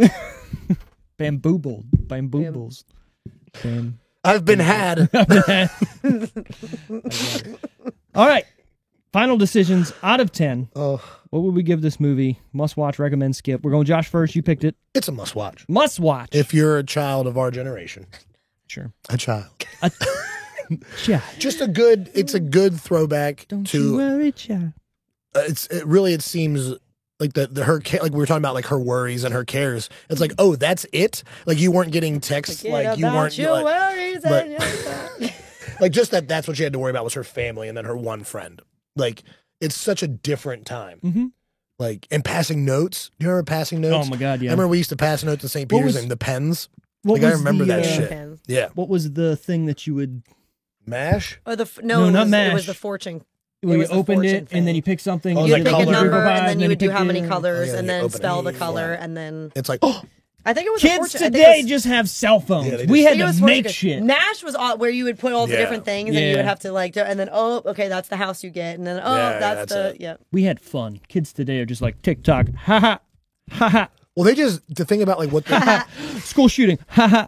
Bamboobled. Bamboobles. Bam. I've been had. All right. Final decisions out of 10. Oh, What would we give this movie? Must watch, recommend, skip. We're going Josh first. You picked it. it's a must watch. Must watch. If you're a child of our generation. Sure. A child. Yeah. Just a good, it's a good throwback Don't to, you worry, child. it seems like her, like we were talking about like her worries and her cares. It's like, oh, that's it? Like you weren't getting texts, Forget like you about weren't, your like, worries but- and your thoughts. like just that's what she had to worry about was her family and then her one friend. Like it's such a different time. Mhm. Like, and passing notes. Do you remember passing notes? Oh, my God, yeah. I remember we used to pass notes to St. What Peter's was- and the pens. What Like, I was remember the, that shit. Pens. Yeah. What was the thing that you would... MASH? Or No, not it MASH. was the fortune. Well, you was the opened fortune it, and then thing. you pick something. Oh, and You like would pick a color. number, Provide, and then you would do pick how many your- colors, Oh, yeah, and you then open spell it. the color, Yeah. and then It's like, oh, I think it was a Kids fortune. I think today it was, just have cell phones. Yeah, they We just- had I think it was to make fortune. shit. MASH was all, where you would put all the Yeah. different things, and you Yeah. would have to like, and then okay, that's the house you get, and then Yeah, that's that's it. yeah. We had fun. Kids today are just like TikTok. Ha ha. Ha ha. well, they just, to think about like what the, School shooting. Ha ha.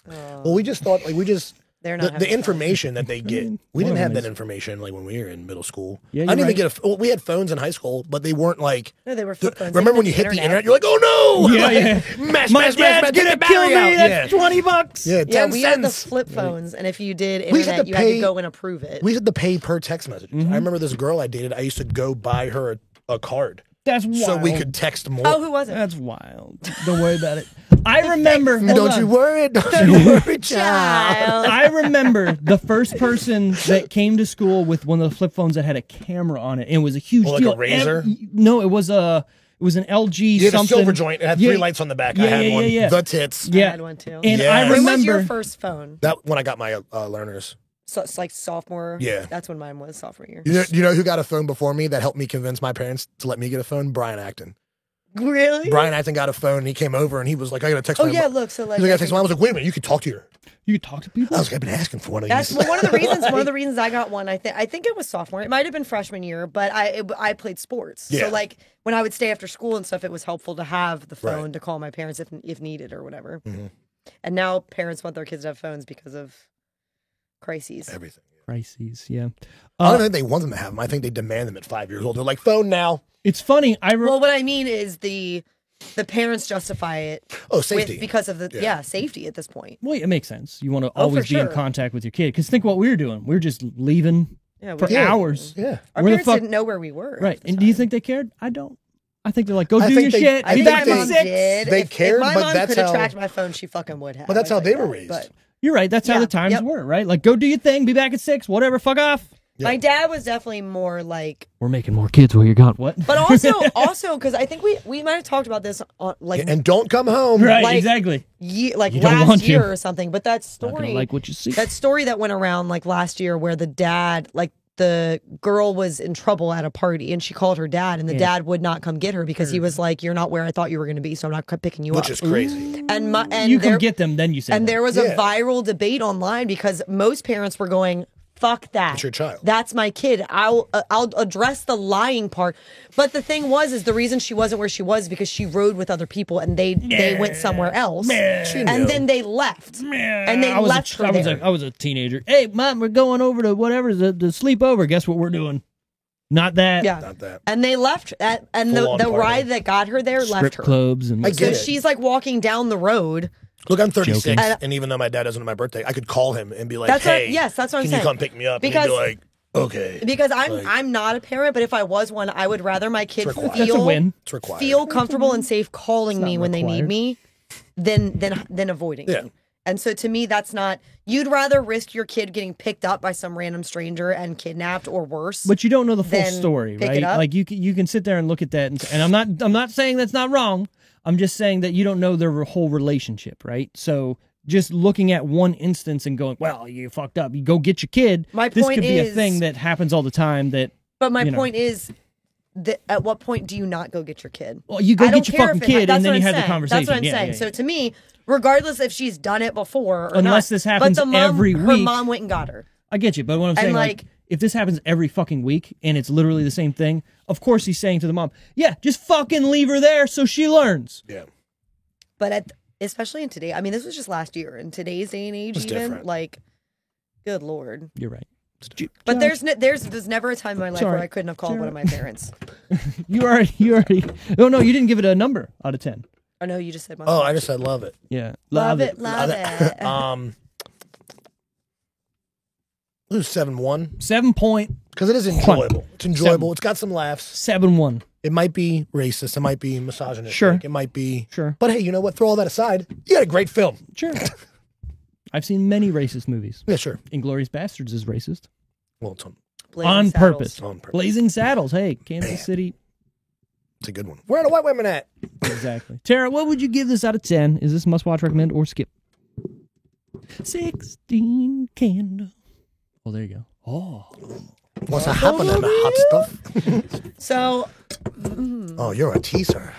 well, we just thought, like, we just, They're not the having fun. information that they get. mean, We one didn't of have them that is- information like when we were in middle school. Yeah, I you're didn't even right. get well, we had phones in high school, but they weren't like. No, they were flip phones. Remember when you hit the internet? You're like, oh no! Yeah, yeah. Mash, My mash, dad's mash, get gonna the kill battery me. out. That's Yeah, $20. yeah, 10 Yeah, we had the cents. flip phones, and if you did We had internet, to you had pay- to go and approve it. We had to pay per text message. Mm-hmm. I remember this girl I dated. I used to go buy her a card That's wild. so we could text more. Oh, who was it? That's wild. Don't worry about it. I remember. hold Don't on. you worry, don't you worry, child. Child. I remember the first person that came to school with one of the flip phones that had a camera on it. And it was a huge Oh, like deal. a Razor? No, it was an LG Yeah, the something. silver joint. It had Yeah. three lights on the back. Yeah, I had yeah, one. yeah, yeah. The tits. I Yeah. had one too. And Yeah. I When was your remember first phone? That when I got my learners. So it's like sophomore. Yeah. That's when mine was sophomore year. You know who got a phone before me that helped me convince my parents to let me get a phone? Brian Acton. Really? Brian Acton got a phone and he came over and he was like, I got to text Oh my yeah, mom. look. So like, He's like, I gotta text my mom. I was like, wait a minute, you could talk to her. you could talk to people. I was like, I've been asking for one of that's these. well, one of the reasons. One of the reasons I got one. I think it was sophomore. It might have been freshman year, but I played sports. Yeah. So like when I would stay after school and stuff, it was helpful to have the phone Right. to call my parents if needed or whatever. Mm-hmm. And now parents want their kids to have phones because of crises. Everything. Crises, yeah. I don't think they want them to have them. I think they demand them at 5 years old. They're like, phone now. It's funny. Well, what I mean is the parents justify it Oh, safety. because of the Yeah. safety at this point. Well, it makes sense. You want to Oh, always for be in sure. contact with your kid. Because think what we were doing. We were just leaving Yeah, for we- hours. Yeah. Our Where the parents fuck- didn't know where we were. Right. at the And do you time. think they cared? I don't. I think they're like, go I do think your they- shit. I Be think back they- at mom 6. did. They If cared, my but mom that's could have how- tracked my phone, she fucking would have. But that's I how tell they you were that. raised. But You're right. That's how Yeah, the times yep. were, right? Like, go do your thing. Be back at 6. Whatever. Fuck off. my dad was definitely more like, We're making more kids while you're gone. What? but also because I think we might have talked about this on like And don't come home. right. like- exactly. ye- like You don't last want to. year or something. But that Not gonna story, like what you see. that story that went around like last year, where the dad, like the girl was in trouble at a party, and she called her dad, and the dad would not come get her because he was like, "You're not where I thought you were going to be, so I'm not picking you Which up." is crazy. and you there, can get them, then you say. and that. there was Yeah. a viral debate online because most parents were going, "Fuck that! It's your child." That's my kid. I'll address the lying part." But the thing is the reason she wasn't where she was because she rode with other people and they went somewhere else, She and knew. then they left, and they I was left her there. I was a teenager. Hey, mom, we're going over to whatever the sleep over. Guess what we're doing? Not that. Yeah, Not that. and they left, and Full-on the party. ride that got her there Strip left her. clubs and I get So it. she's like walking down the road. Look, I'm 36, Joking. and even though my dad doesn't know my birthday, I could call him and be like, That's hey, what- yes, that's what I'm can saying. you come pick me up? Because- and he'd be like, okay. Because Like- I'm not a parent, but if I was one, I would rather my kid It's required. That's a feel win. It's required. feel comfortable and safe calling not me when they need required. me than avoiding Yeah. me. And so to me, that's not. You'd rather risk your kid getting picked up by some random stranger and kidnapped or worse. But you don't know the full Then story, pick right? it up. Like you can sit there and look at that, and I'm not saying that's not wrong. I'm just saying that you don't know their whole relationship, right? So just looking at one instance and going, well, you fucked up. You go get your kid. My this point could be a is- thing that happens all the time. That But my you know. point is, that at what point do you not go get your kid? well, you go I don't get your care fucking if it- kid, that's and then what you I'm have the saying. conversation. That's what I'm Yeah, saying. yeah, So yeah. to me, regardless if she's done it before or Unless not, this happens but the mom, every her week. mom went and got her. I get you, but what I'm saying, like, like- if this happens every fucking week and it's literally the same thing, of course he's saying to the mom, yeah, just fucking leave her there so she learns. Yeah. But especially in today, I mean, this was just last year. In today's day and age, It's even different. like, good lord. You're right. But Josh, there's never a time in my life Sorry. where I couldn't have called one of my parents. you already. Oh no, you didn't give it a number out of 10. Oh no, you just said my. Oh, I just said love it. Yeah, love it, love it. Lose 7-1 7 point because it is enjoyable. It's enjoyable. It's got some laughs. 7-1. It might be racist. It might be misogynistic. Sure. It might be. Sure. But hey, you know what? Throw all that aside. You got a great film. Sure. I've seen many racist movies. Yeah, sure. Inglorious Bastards is racist Well, it's, Blazing on Saddles. purpose. on purpose. Blazing Saddles. Hey, Kansas City. It's a good one. Where are the white women at? Exactly. Tara, what would you give this out of 10? Is this must watch, recommend, or skip? 16 candle. Oh, there you go. Oh, What's happening, hot stuff? So Oh, you're a teaser.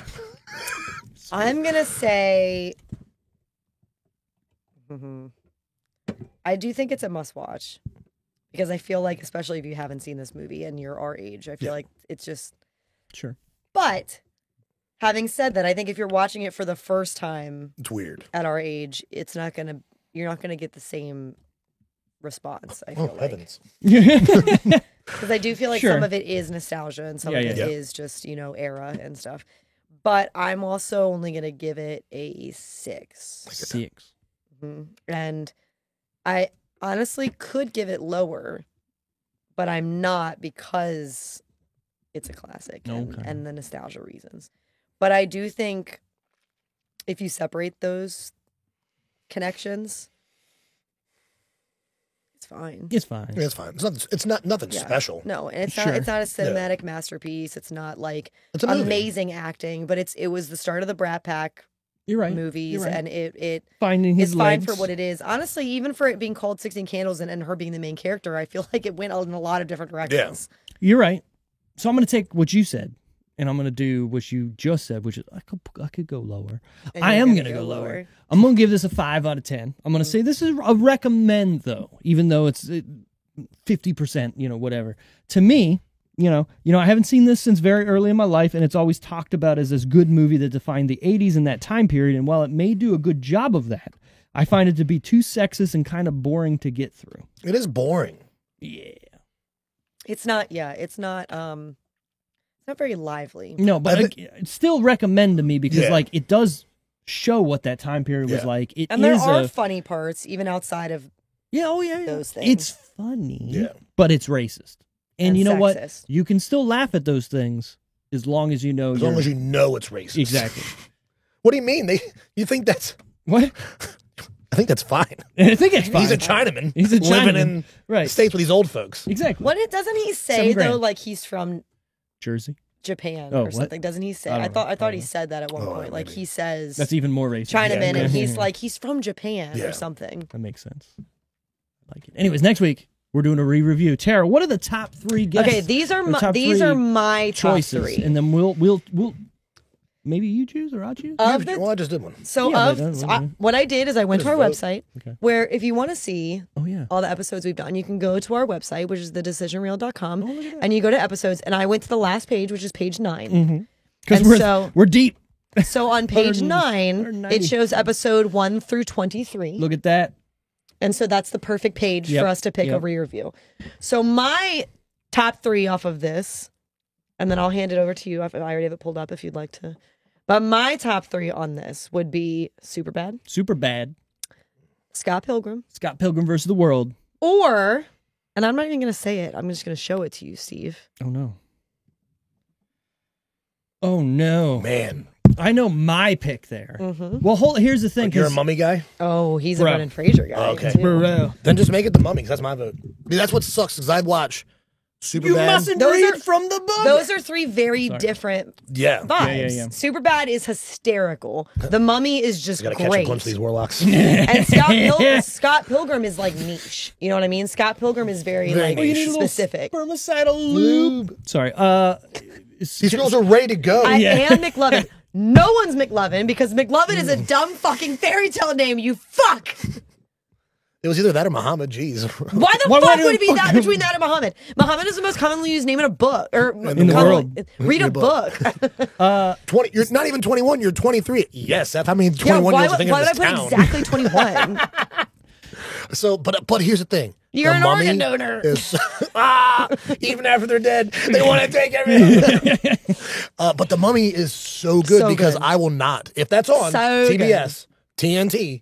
I'm gonna say, I do think it's a must watch because I feel like, especially if you haven't seen this movie and you're our age, I feel like it's just. sure. But having said that, I think if you're watching it for the first time It's weird. at our age, you're not gonna get the same response. I Oh, feel like heavens. because I do feel like Sure. some of it is nostalgia and some of it Yeah. is just era and stuff. But I'm also only gonna give it a 6. 6. And I honestly could give it lower, but I'm not because it's a classic Okay. and the nostalgia reasons. But I do think if you separate those connections, it's fine. It's fine. It's fine. It's not nothing Yeah. special. No, and it's Sure. not. It's not a cinematic masterpiece. It's not like It's a movie. amazing acting, but it was the start of the Brat Pack You're right. movies, You're right. and it Finding his it's fine legs. for what it is. Honestly, even for it being called 16 Candles and her being the main character, I feel like it went in a lot of different directions. You're right. So I'm going to take what you said, and I'm going to do what you just said, which is I could go lower. And I you're am gonna going to go go lower. lower. I'm going to give this a 5 out of 10. I'm going to say this is a recommend, though, even though it's 50%, whatever. To me, I haven't seen this since very early in my life, and it's always talked about as this good movie that defined the 80s and that time period. And while it may do a good job of that, I find it to be too sexist and kind of boring to get through. It is boring. Yeah. It's not. Yeah, it's not. It's not very lively. No, but it's still recommend to me because, Yeah. it does show what that time period was Yeah. like. It And there is are funny parts, even outside of those things. It's funny, Yeah. but it's racist. And And you know what? sexist. You can still laugh at those things as long as you know. As long as you know it's racist. Exactly. What do you mean? You think that's? What? I think that's fine. I think it's fine. He's a Chinaman. He's a living Chinaman. in the Right. States with these old folks. Exactly. What doesn't he say 7 grand. though? Like he's from Jersey. Japan Oh, or what? something. Doesn't he say? I I don't know. thought he said that at one Oh, point. Like maybe. he says That's even more racist. Chinaman, Yeah. and he's like he's from Japan Yeah. or something. That makes sense. I like it. Anyways, next week we're doing a re-review. Tara, what are the top 3 guests? Okay, these are or top these 3 are my top choices, 3 and then we'll maybe you choose or I'll choose. of the. Well, I just did one. So Yeah, of but, so what I did is I went to our Just vote. website Okay. where if you want to see Oh yeah. all the episodes we've done, you can go to our website, which is thedecisionreel.com, look at that. and you go to episodes. And I went to the last page, which is page 9. Because And we're deep. So on page 9, 190. it shows episode 1 through 23. Look at that. And so that's the perfect page Yep, for us to pick yep. a re-review. So my top 3 off of this, and then I'll hand it over to you. I already have it pulled up if you'd like to. But my top 3 on this would be Superbad, Super bad. Scott Pilgrim, Scott Pilgrim versus the World. or, and I'm not even going to say it. I'm just going to show it to you, Steve. Oh no. Oh no. Man, I know my pick there. Mm-hmm. Well, here's the thing. like you're a 'cause- mummy guy. Oh, he's a Bro. Brendan Fraser guy. Okay. too. Bro. Then just make it the mummy. 'Cause that's my vote. Dude, that's what sucks. Because I'd watch Superbad. You mustn't Those read are- from the book. Those are 3 very Sorry. different Yeah. vibes. yeah. Superbad is hysterical. The Mummy is just You gotta catch a great. glimpse of these warlocks. And Scott Pilgrim is like niche. You know what I mean? Scott Pilgrim is very Very like niche. You need a little specific. spermicidal lube. Sorry. These girls are ready to go. I Yeah. am McLovin. No one's McLovin because McLovin is a dumb fucking fairy tale name. You fuck. It was either that or Muhammad. Jeez. Why the Why fuck do would it be fuck- that between that and Muhammad? Muhammad is the most commonly used name in a book or In the world. Read a book. 20. You're not even 21. You're 23. Yes, that's how many Yeah, 21 why years I think in would I this put town. exactly 21? So, but here's the thing. You're The an mummy organ donor. Is, even after they're dead, they want to take everything. But the mummy is so good So because good. I will not. If that's on So TBS, TNT,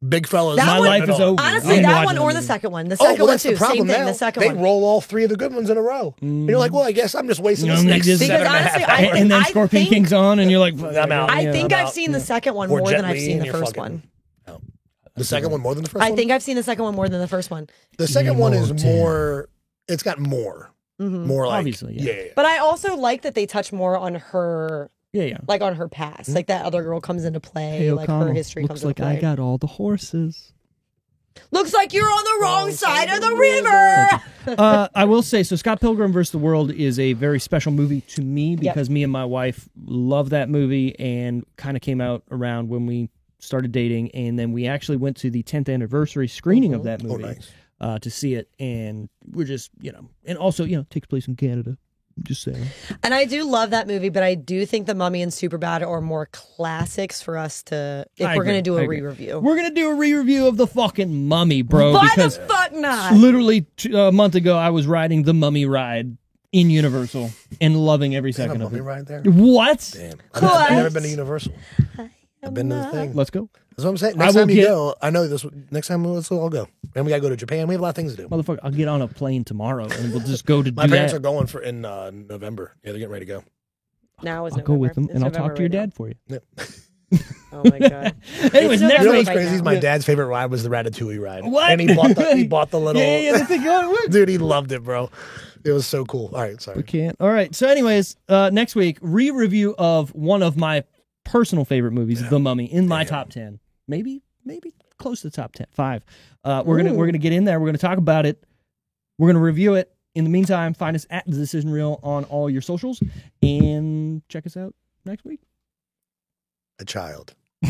big fellas. That My one- life is over. Honestly, I'm that watching one or the the second one. The Oh, second well, one that's too. the problem Same thing. now. The second they one. roll all 3 of the good ones in a row. And you're like, well, I guess I'm just wasting this No, next they just- 7.5 Honestly, hours. and then I Scorpion think- King's on, and you're like, I'm out. I yeah. think I'm I've out. seen the second one Or more Jet than I've Li seen and the you're first fucking- one. The second one more than the first I one? think I've seen the second one more than the first one. The second one is Immortal. more, it's got more. More like, Obviously, yeah. But I also like that they touch more on her, Yeah. like on her past. Like that other girl comes into play. Hey, like O'Connell, her history looks comes like into play. I got all the horses. Looks like you're on the wrong side of the river. I will say, so Scott Pilgrim vs. the World is a very special movie to me because me and my wife love that movie and kind of came out around when we started dating, and then we actually went to the 10th anniversary screening of that movie nice. to see it, and we're just, and also, takes place in Canada. Just saying. And I do love that movie, but I do think The Mummy and Superbad are more classics for us to, if I we're going to agree. do I a agree. re-review. We're gonna do a re-review of the fucking Mummy, bro. Why because the fuck not? literally a month ago, I was riding the Mummy ride in Universal and loving every Damn, second a of mummy it. ride there. What? Damn. What? I've never been to Universal. I've been to the thing. Let's go, That's what I'm saying. I Next will time you get- go, I know this. Next time let's all go. And we gotta go to Japan. We have a lot of things to do. motherfucker. I'll get on a plane tomorrow and we'll just go to My do parents that. are going for in November. Yeah, they're getting ready to go. Now is I'll go with them It's and I'll November talk to your right now. dad for you. Yeah. Oh my god. Anyways, It's next You know November week. what's right crazy? now. My dad's favorite ride was the Ratatouille ride. What? And he bought the little. Yeah, the thing going. Dude, he loved it, bro. It was so cool. All right, sorry. We can't. All right. So, anyways, next week, re-review of one of my personal favorite movies, The Mummy, in my top 10. Maybe close to the top 10. 5. We're gonna get in there. We're gonna talk about it. We're gonna review it. In the meantime, find us at The Decision Reel on all your socials and check us out next week. A child. A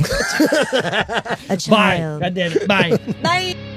Bye. child. God damn it. Bye. Bye.